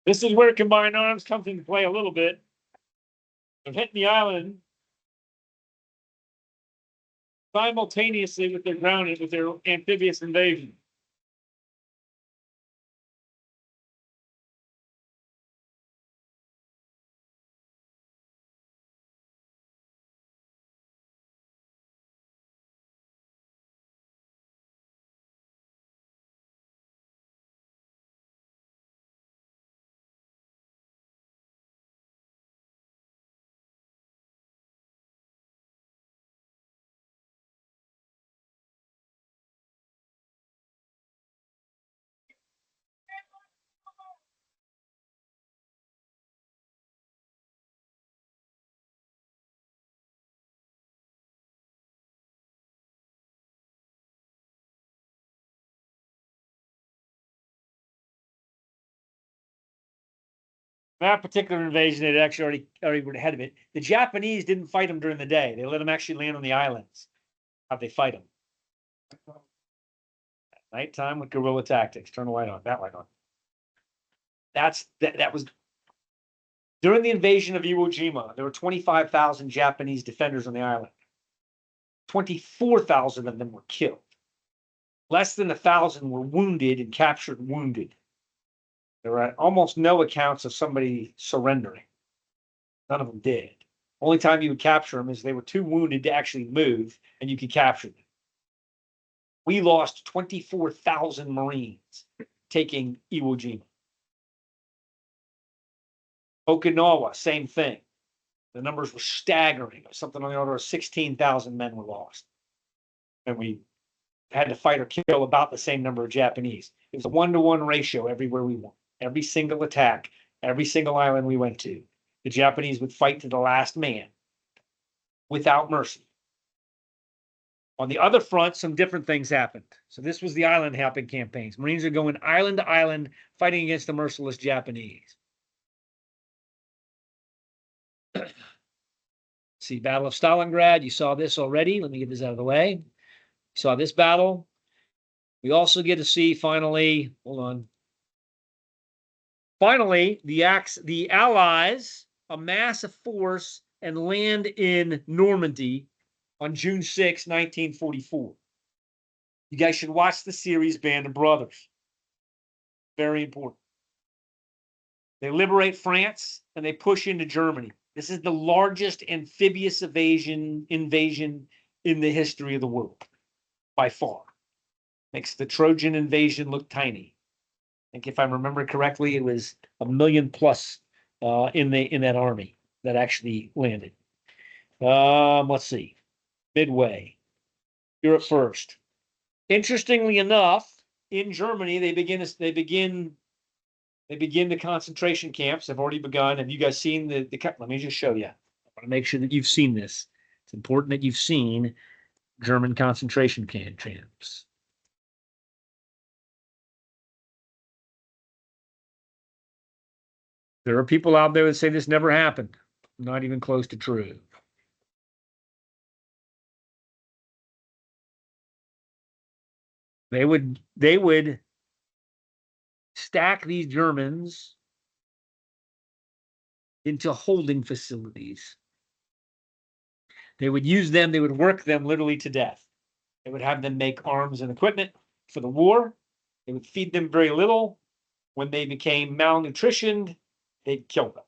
This is where combined arms comes into play a little bit. They're hitting the island simultaneously with their amphibious invasion. That particular invasion had actually already were ahead of it. The Japanese didn't fight them during the day. They let them actually land on the islands. How'd they fight them? At nighttime with guerrilla tactics. Turn the light on. That light on. That was during the invasion of Iwo Jima. There were 25,000 Japanese defenders on the island. 24,000 of them were killed. Less than 1,000 were wounded and captured wounded. There were almost no accounts of somebody surrendering. None of them did. Only time you would capture them is they were too wounded to actually move, and you could capture them. We lost 24,000 Marines taking Iwo Jima. Okinawa, same thing. The numbers were staggering. Something on the order of 16,000 men were lost. And we had to fight or kill about the same number of Japanese. It was a 1-to-1 ratio everywhere we went. Every single attack, every single island we went to, the Japanese would fight to the last man without mercy. On the other front, some different things happened. So this was the island hopping campaigns. Marines are going island to island, fighting against the merciless Japanese. See, Battle of Stalingrad. You saw this already. Let me get this out of the way. You saw this battle. We also get to see finally, hold on. Finally, the Allies amass a force and land in Normandy on June 6, 1944. You guys should watch the series Band of Brothers. Very important. They liberate France and they push into Germany. This is the largest amphibious invasion in the history of the world, by far. Makes the Trojan invasion look tiny. I think if I remember correctly, it was 1 million plus in that army that actually landed. Let's see. Midway. Europe first. Interestingly enough, in Germany, they begin the concentration camps. Have already begun. Have you guys seen the let me just show you. I want to make sure that you've seen this. It's important that you've seen German concentration camps. There are people out there that say this never happened. Not even close to true. They would stack these Germans into holding facilities. They would use them, they would work them literally to death. They would have them make arms and equipment for the war. They would feed them very little. When they became malnutritioned, they'd kill them.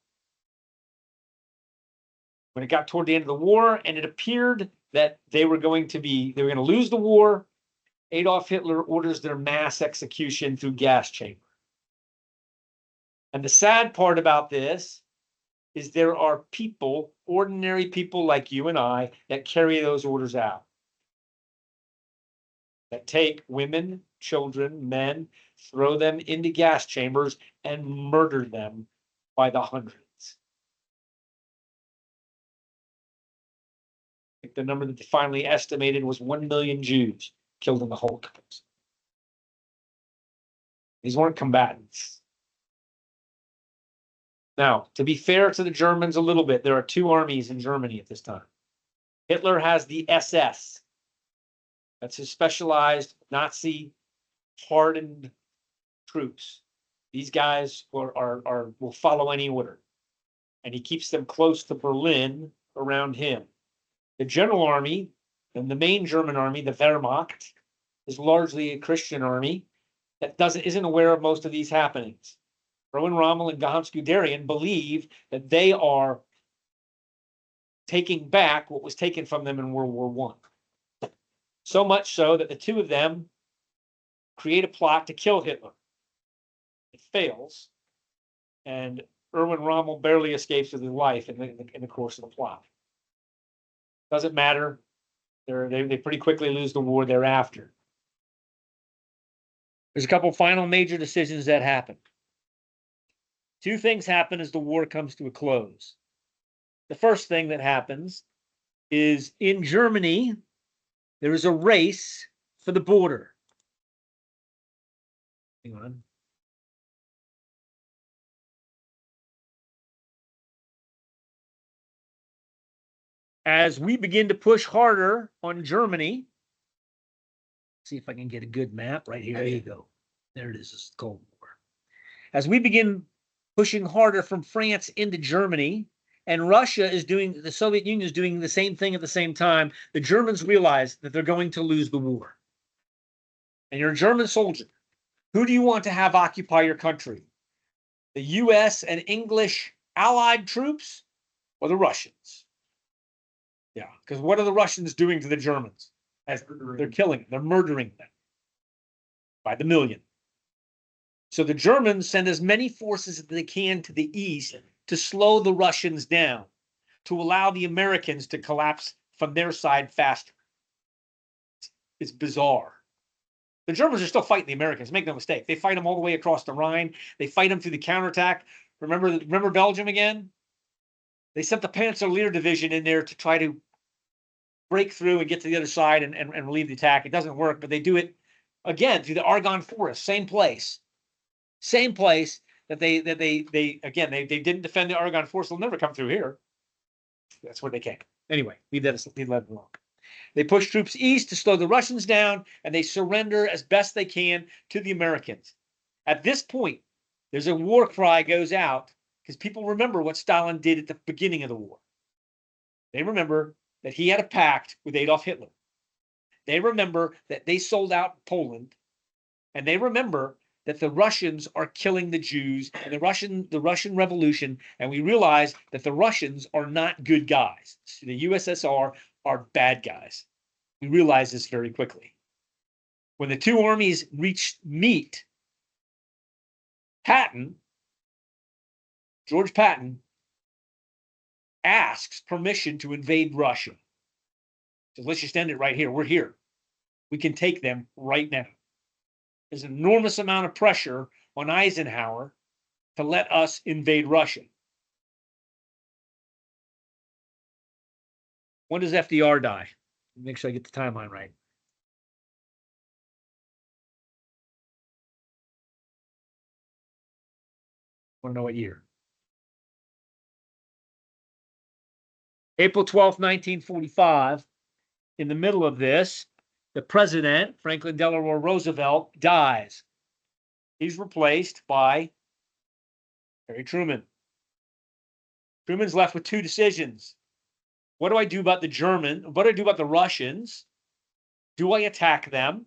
When it got toward the end of the war and it appeared that they were going to lose the war, Adolf Hitler orders their mass execution through gas chamber. And the sad part about this is there are people, ordinary people like you and I, that carry those orders out. That take women, children, men, throw them into gas chambers and murder them by the hundreds. I think the number that they finally estimated was 1 million Jews killed in the Holocaust. These weren't combatants. Now, to be fair to the Germans a little bit, there are two armies in Germany at this time. Hitler has the SS. That's his specialized Nazi hardened troops. These guys will follow any order. And he keeps them close to Berlin around him. The General Army and the main German army, the Wehrmacht, is largely a Christian army that isn't aware of most of these happenings. Erwin Rommel and Hans Guderian believe that they are taking back what was taken from them in World War I. So much so that the two of them create a plot to kill Hitler. It fails, and Erwin Rommel barely escapes with his life in the course of the plot. Doesn't matter. They pretty quickly lose the war thereafter. There's a couple final major decisions that happen. Two things happen as the war comes to a close. The first thing that happens is in Germany, there is a race for the border. Hang on. As we begin to push harder on Germany, see if I can get a good map right here. There you go. There it is. It's the Cold War. As we begin pushing harder from France into Germany, and the Soviet Union is doing the same thing at the same time, the Germans realize that they're going to lose the war. And you're a German soldier. Who do you want to have occupy your country? The US and English allied troops or the Russians? Yeah, because what are the Russians doing to the Germans? They're killing them. They're murdering them by the million. So the Germans send as many forces as they can to the east to slow the Russians down, to allow the Americans to collapse from their side faster. It's bizarre. The Germans are still fighting the Americans, make no mistake. They fight them all the way across the Rhine. They fight them through the counterattack. Remember Belgium again? They sent the Panzer-Lehr division in there to try to break through and get to the other side and relieve the attack. It doesn't work, but they do it again through the Argonne Forest, same place that they didn't defend the Argonne Forest. They'll never come through here. That's where they came. Anyway, leave that alone. They push troops east to slow the Russians down, and they surrender as best they can to the Americans. At this point, there's a war cry goes out because people remember what Stalin did at the beginning of the war. They remember that he had a pact with Adolf Hitler. They remember that they sold out Poland, and they remember that the Russians are killing the Jews and the Russian Revolution, and we realize that the Russians are not good guys. The USSR are bad guys. We realize this very quickly. When the two armies meet, George Patton asks permission to invade Russia. So let's just end it right here. We're here. We can take them right now. There's an enormous amount of pressure on Eisenhower to let us invade Russia. When does FDR die? Make sure I get the timeline right. Want to know what year? April 12th, 1945. In the middle of this, the president, Franklin Delano Roosevelt, dies. He's replaced by Harry Truman. Truman's left with two decisions. What do I do about the What do I do about the Russians? Do I attack them?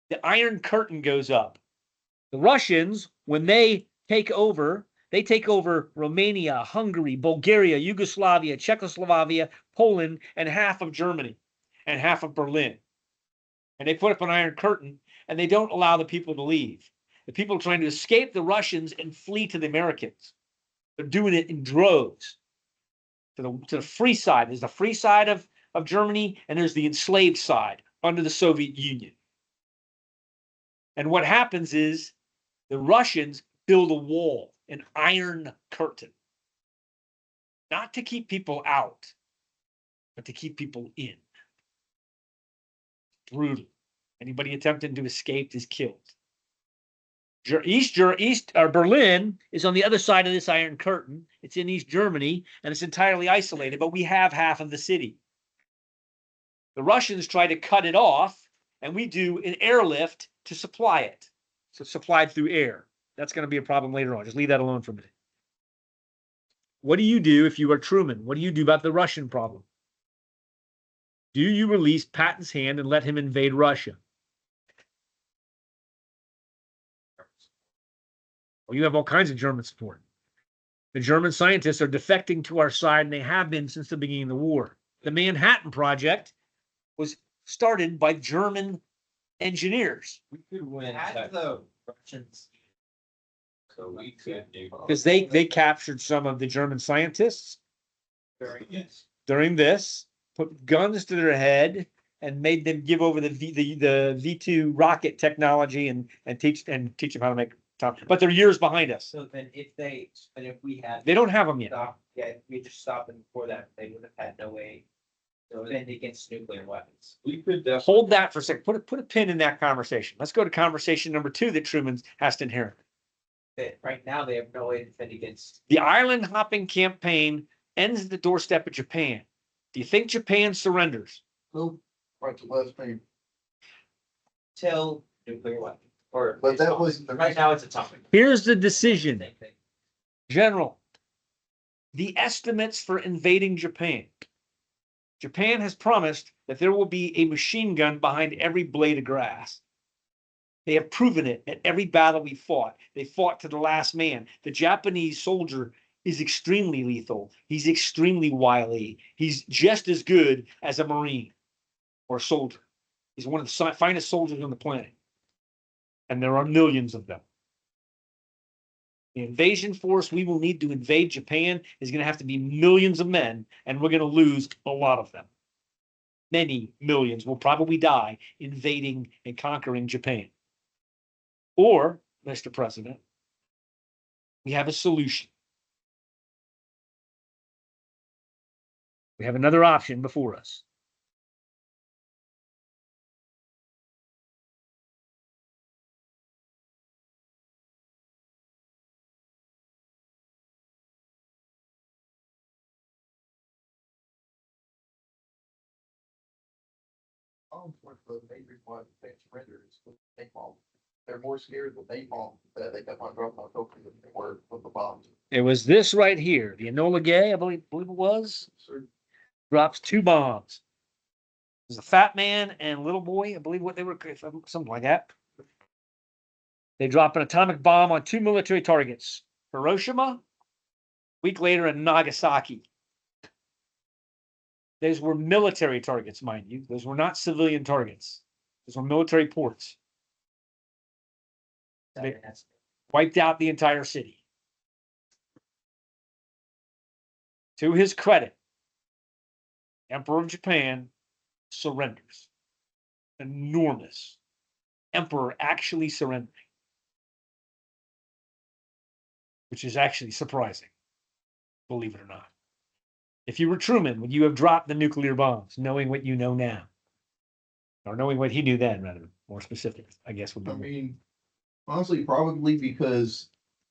The Iron Curtain goes up. The Russians, when they take over Romania, Hungary, Bulgaria, Yugoslavia, Czechoslovakia, Poland, and half of Germany and half of Berlin. And they put up an Iron Curtain, and they don't allow the people to leave. The people are trying to escape the Russians and flee to the Americans. They're doing it in droves. To the free side. There's the free side of Germany, and there's the enslaved side under the Soviet Union. And what happens is the Russians build a wall, an Iron Curtain. Not to keep people out, but to keep people in. Brutal. Anybody attempting to escape is killed. Berlin is on the other side of this Iron Curtain. It's in East Germany, and it's entirely isolated, but we have half of the city. The Russians try to cut it off, and we do an airlift to supply it. So supplied through air. That's going to be a problem later on. Just leave that alone for a minute. What do you do if you are Truman? What do you do about the Russian problem? Do you release Patton's hand and let him invade Russia? Well, you have all kinds of German support. The German scientists are defecting to our side, and they have been since the beginning of the war. The Manhattan Project was started by German engineers. We could win. Had the Russians. So we could do. Because they captured some of the German scientists during this, put guns to their head, and made them give over the V2 rocket technology and teach them how to make top. But they're years behind us. So then if we had. They don't have them yet. Stopped, yeah, if we just stopped them before that, they would have had no way to defend against nuclear weapons. We could definitely. Hold that for a second. Put a pin in that conversation. Let's go to conversation number 2 that Truman has to inherit. That right now they have no way to defend against. The island hopping campaign ends at the doorstep of Japan. Do you think Japan surrenders? Nope. Right to last name. Till nuclear weapons. Or But that was the right now it's atomic. Here's the decision. Same thing. General, the estimates for invading Japan. Japan has promised that there will be a machine gun behind every blade of grass. They have proven it at every battle we fought. They fought to the last man. The Japanese soldier is extremely lethal. He's extremely wily. He's just as good as a Marine or a soldier. He's one of the finest soldiers on the planet. And there are millions of them. The invasion force we will need to invade Japan is going to have to be millions of men, and we're going to lose a lot of them. Many millions will probably die invading and conquering Japan. Or, Mr. President, we have a solution. We have another option before us. The main reason why they surrender is with napalm. They're more scared with napalm that they kept on dropping on Tokyo than they were with the bombs. It was this right here. The Enola Gay, I believe it was, So drops 2 bombs. There's a fat man and little boy, I believe what they were, something like that. They drop an atomic bomb on 2 military targets, Hiroshima, a week later, and Nagasaki. Those were military targets, mind you. Those were not civilian targets. Those were military ports. They wiped out the entire city. To his credit, Emperor of Japan surrenders. Enormous. Emperor actually surrendering. Which is actually surprising, believe it or not. If you were Truman, would you have dropped the nuclear bombs, knowing what you know now? Or knowing what he knew then, rather, more specific, I guess would be. I mean, honestly, probably because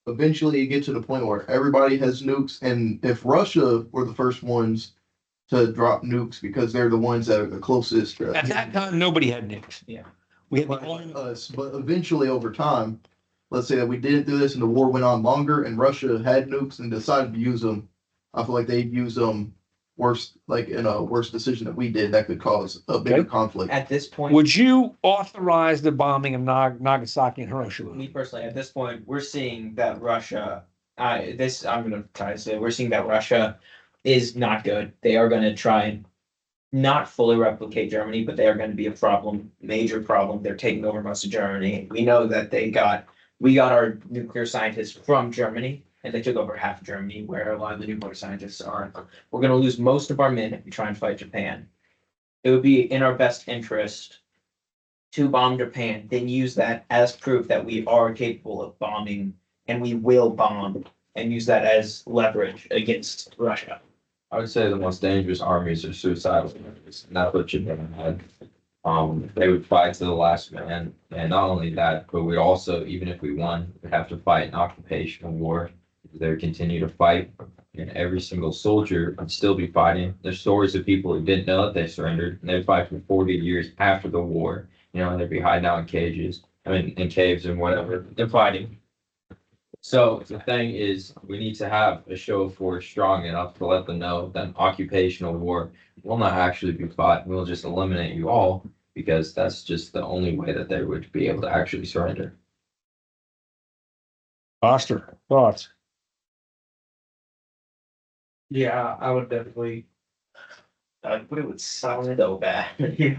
eventually you get to the point where everybody has nukes, and if Russia were the first ones to drop nukes because they're the ones that are the closest. At that time, nobody had nukes. Yeah. We had But the only, us, but eventually over time, let's say that we didn't do this and the war went on longer and Russia had nukes and decided to use them. I feel like they'd use them worse, like in a worse decision that we did that could cause a bigger Okay. conflict. At this point, would you authorize the bombing of Nagasaki and Hiroshima? me personally, at this point, we're seeing that Russia, I'm gonna try to say, we're seeing that Russia is not good. They are gonna try and not fully replicate Germany, but they are gonna be a problem, major problem. They're taking over most of Germany. We know that we got our nuclear scientists from Germany, and they took over half of Germany, where a lot of the nuclear scientists are. We're gonna lose most of our men if we try and fight Japan. It would be in our best interest to bomb Japan, then use that as proof that we are capable of bombing and we will bomb, and use that as leverage against Russia. I would say the most dangerous armies are suicidal armies, and that's what Japan had. They would fight to the last man, and not only that, but we also, even if we won, we'd have to fight an occupational war. They would continue to fight, and every single soldier would still be fighting. There's stories of people who didn't know that they surrendered, and they'd fight for 40 years after the war. You know, they'd be hiding out in cages, in caves and whatever. They're fighting. So the thing is, we need to have a show of force strong enough to let them know that an occupational war will not actually be fought. We'll just eliminate you all, because that's just the only way that they would be able to actually surrender. Foster, thoughts? Yeah, I would definitely. But it would suck. So bad. Yeah.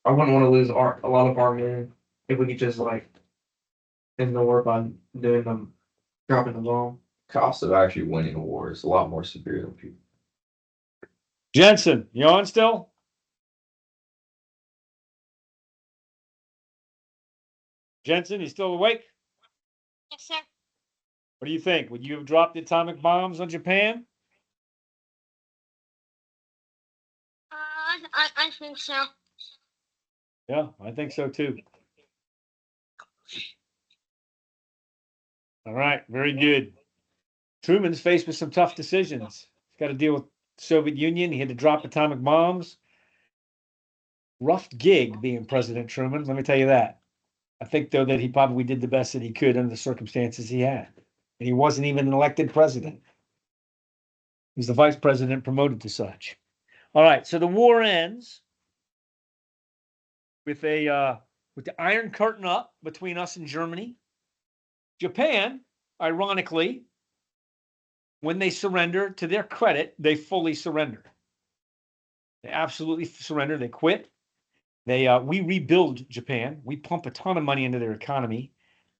I wouldn't want to lose a lot of our men if we could just like ignore by doing them, dropping the bomb. Cost of actually winning a war is a lot more severe than people. Jensen, you on still? Jensen, you still awake? Yes, sir. What do you think? Would you have dropped the atomic bombs on Japan? I think so. Yeah, I think so too. All right, very good. Truman's faced with some tough decisions. He's got to deal with the Soviet Union. He had to drop atomic bombs. Rough gig being President Truman, let me tell you that. I think, though, that he probably did the best that he could under the circumstances he had. And he wasn't even an elected president. He was the vice president promoted to such. All right, so the war ends with the Iron Curtain up between us and Germany. Japan, ironically, when they surrender, to their credit, they fully surrender. They absolutely surrender. They quit. We rebuild Japan. We pump a ton of money into their economy,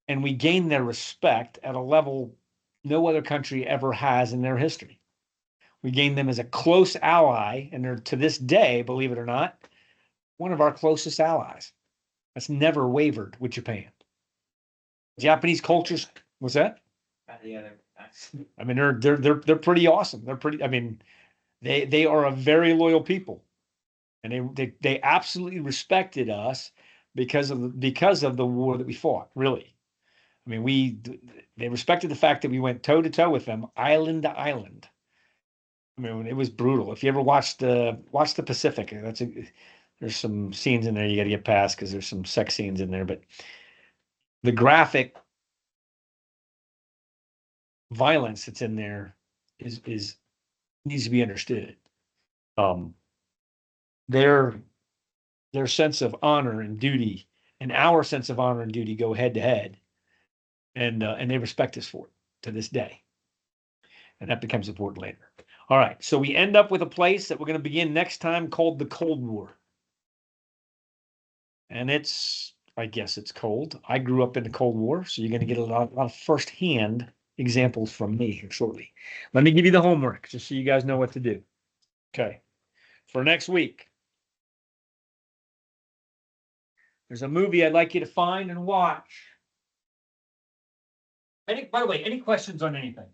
and we gain their respect at a level no other country ever has in their history. We gain them as a close ally, and they're, to this day, believe it or not, one of our closest allies. That's never wavered with Japan. Japanese cultures, what's that? Yeah, I mean, they're pretty awesome. They're pretty. I mean, they are a very loyal people, and they absolutely respected us because of the war that we fought. Really, I mean, they respected the fact that we went toe to toe with them, island to island. I mean, it was brutal. If you ever watched the Pacific, there's some scenes in there you got to get past because there's some sex scenes in there, but the graphic violence that's in there is needs to be understood. Their sense of honor and duty and our sense of honor and duty go head to head. and they respect us for it to this day. And that becomes important later. All right, so we end up with a place that we're going to begin next time called the Cold War. And I guess it's cold. I grew up in the Cold War, so you're going to get a lot of firsthand examples from me here shortly. Let me give you the homework just so you guys know what to do. Okay. For next week, there's a movie I'd like you to find and watch. By the way, any questions on anything?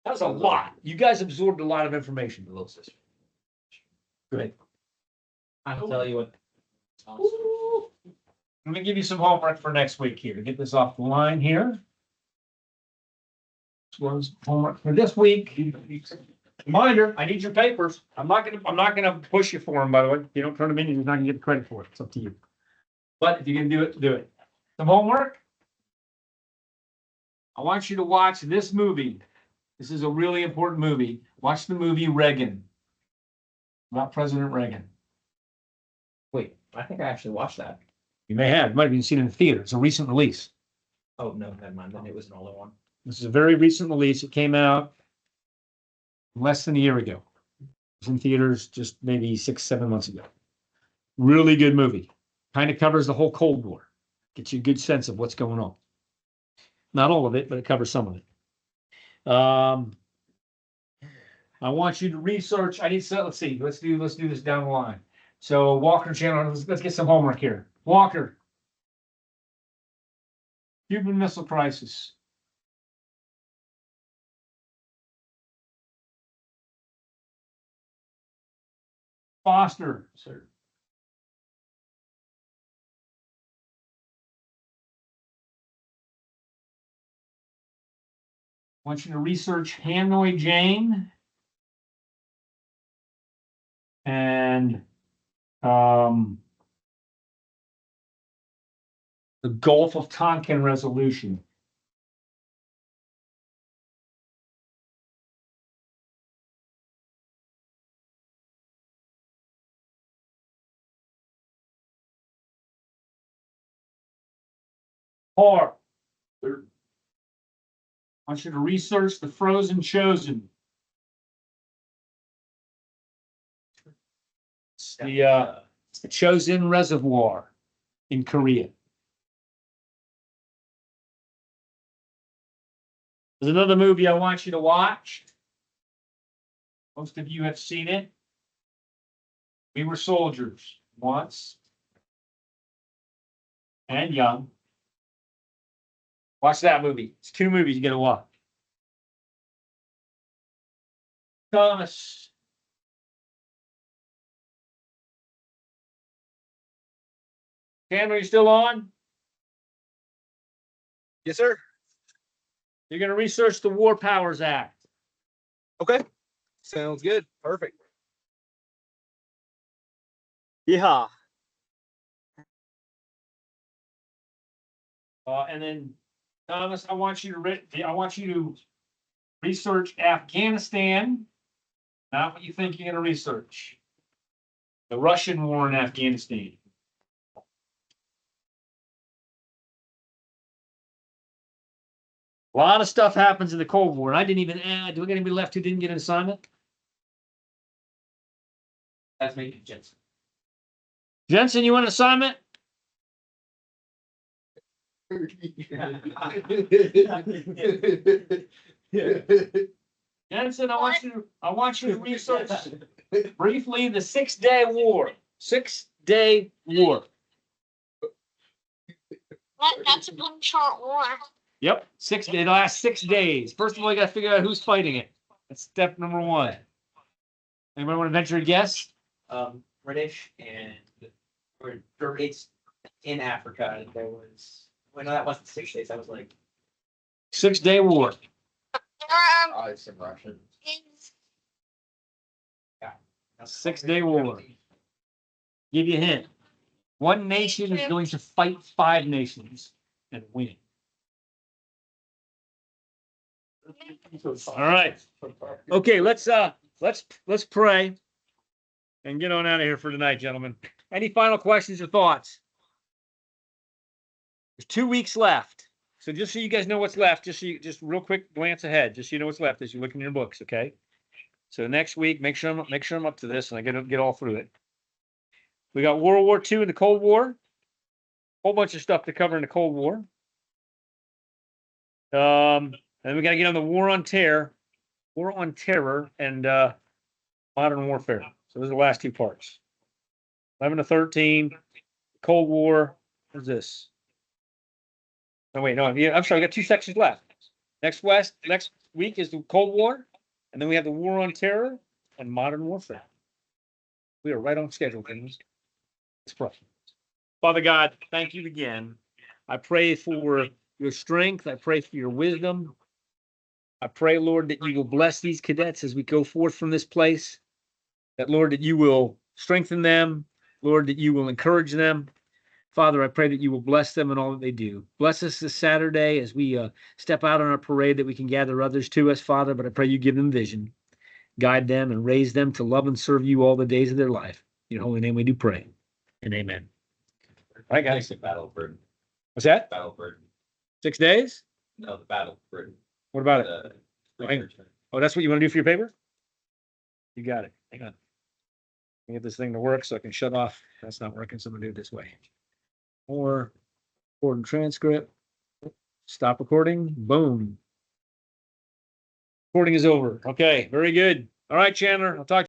That was a lot. You guys absorbed a lot of information. Good. I'll tell you what. Let me give you some homework for next week here to get this off the line here. This was homework for this week. Reminder, I need your papers. I'm not gonna push you for them, by the way. If you don't turn them in, you're not gonna get the credit for it. It's up to you. But if you can do it, do it. Some homework. I want you to watch this movie. This is a really important movie. Watch the movie Reagan. About President Reagan. Wait, I think I actually watched that. You may have. You might have even seen it in the theater. It's a recent release. Oh, no, never mind. Then it was an older one. This is a very recent release. It came out less than a year ago. It was in theaters just maybe 6-7 months ago. Really good movie. Kind of covers the whole Cold War. Gets you a good sense of what's going on. Not all of it, but it covers some of it. I want you to research. Let's see. Let's do this down the line. So Walker Channel, let's get some homework here. Walker. Cuban Missile Crisis. Foster, sir. I want you to research Hanoi Jane and the Gulf of Tonkin resolution. Or I want you to research the Frozen Chosen. It's the Chosin Reservoir in Korea. There's another movie I want you to watch. Most of you have seen it. We Were Soldiers Once and Young. Watch that movie. It's 2 movies you gotta watch. Thomas. Cam, are you still on? Yes, sir. You're gonna research the War Powers Act. Okay. Sounds good. Perfect. Yeah. And then Thomas, I want you to research Afghanistan. Not what you think you're gonna research. The Russian war in Afghanistan. A lot of stuff happens in the Cold War, and I didn't even add. Do we get anybody left who didn't get an assignment? That's me, Jensen. Jensen, you want an assignment? Jensen, I want you to research briefly the 6-Day War. 6-Day War. That's a pretty short war. Yep, it lasts 6 days. First of all, you got to figure out who's fighting it. That's step number 1. Anybody want to venture a guess? British and or it's in Africa. There was well, no, that wasn't 6 days. That was like 6-Day War. Some Russian. yeah. 6-Day War. Give you a hint. One nation is going to fight 5 nations and win. All right. Okay, let's pray and get on out of here for tonight, gentlemen. Any final questions or thoughts? There's 2 weeks left. So just so you guys know what's left, just real quick glance ahead, just so you know what's left as you look in your books, okay? So next week, make sure I'm up to this and I get all through it. We got World War II and the Cold War. Whole bunch of stuff to cover in the Cold War. And we got to get on the War on Terror and modern warfare. So those are the last 2 parts. 11 to 13, Cold War. What's this? Oh wait, no, yeah, I'm sorry. We got 2 sections left. Next week is the Cold War, and then we have the War on Terror and modern warfare. We are right on schedule, things. Let's pray. Father God, thank you again. I pray for your strength. I pray for your wisdom. I pray, Lord, that you will bless these cadets as we go forth from this place. That, Lord, that you will strengthen them. Lord, that you will encourage them. Father, I pray that you will bless them in all that they do. Bless us this Saturday as we step out on our parade, that we can gather others to us, Father. But I pray you give them vision, guide them, and raise them to love and serve you all the days of their life. In your holy name we do pray. And amen. All right, guys. The Battle of Britain. What's that? Battle of Britain. 6 days? No, the Battle of Britain. What about it? Research. Oh, that's what you want to do for your paper? You got it. Hang on. Let me get this thing to work so I can shut off. That's not working, so I'm gonna do it this way. Or recording transcript. Stop recording. Boom. Recording is over. Okay, very good. All right, Chandler, I'll talk to you.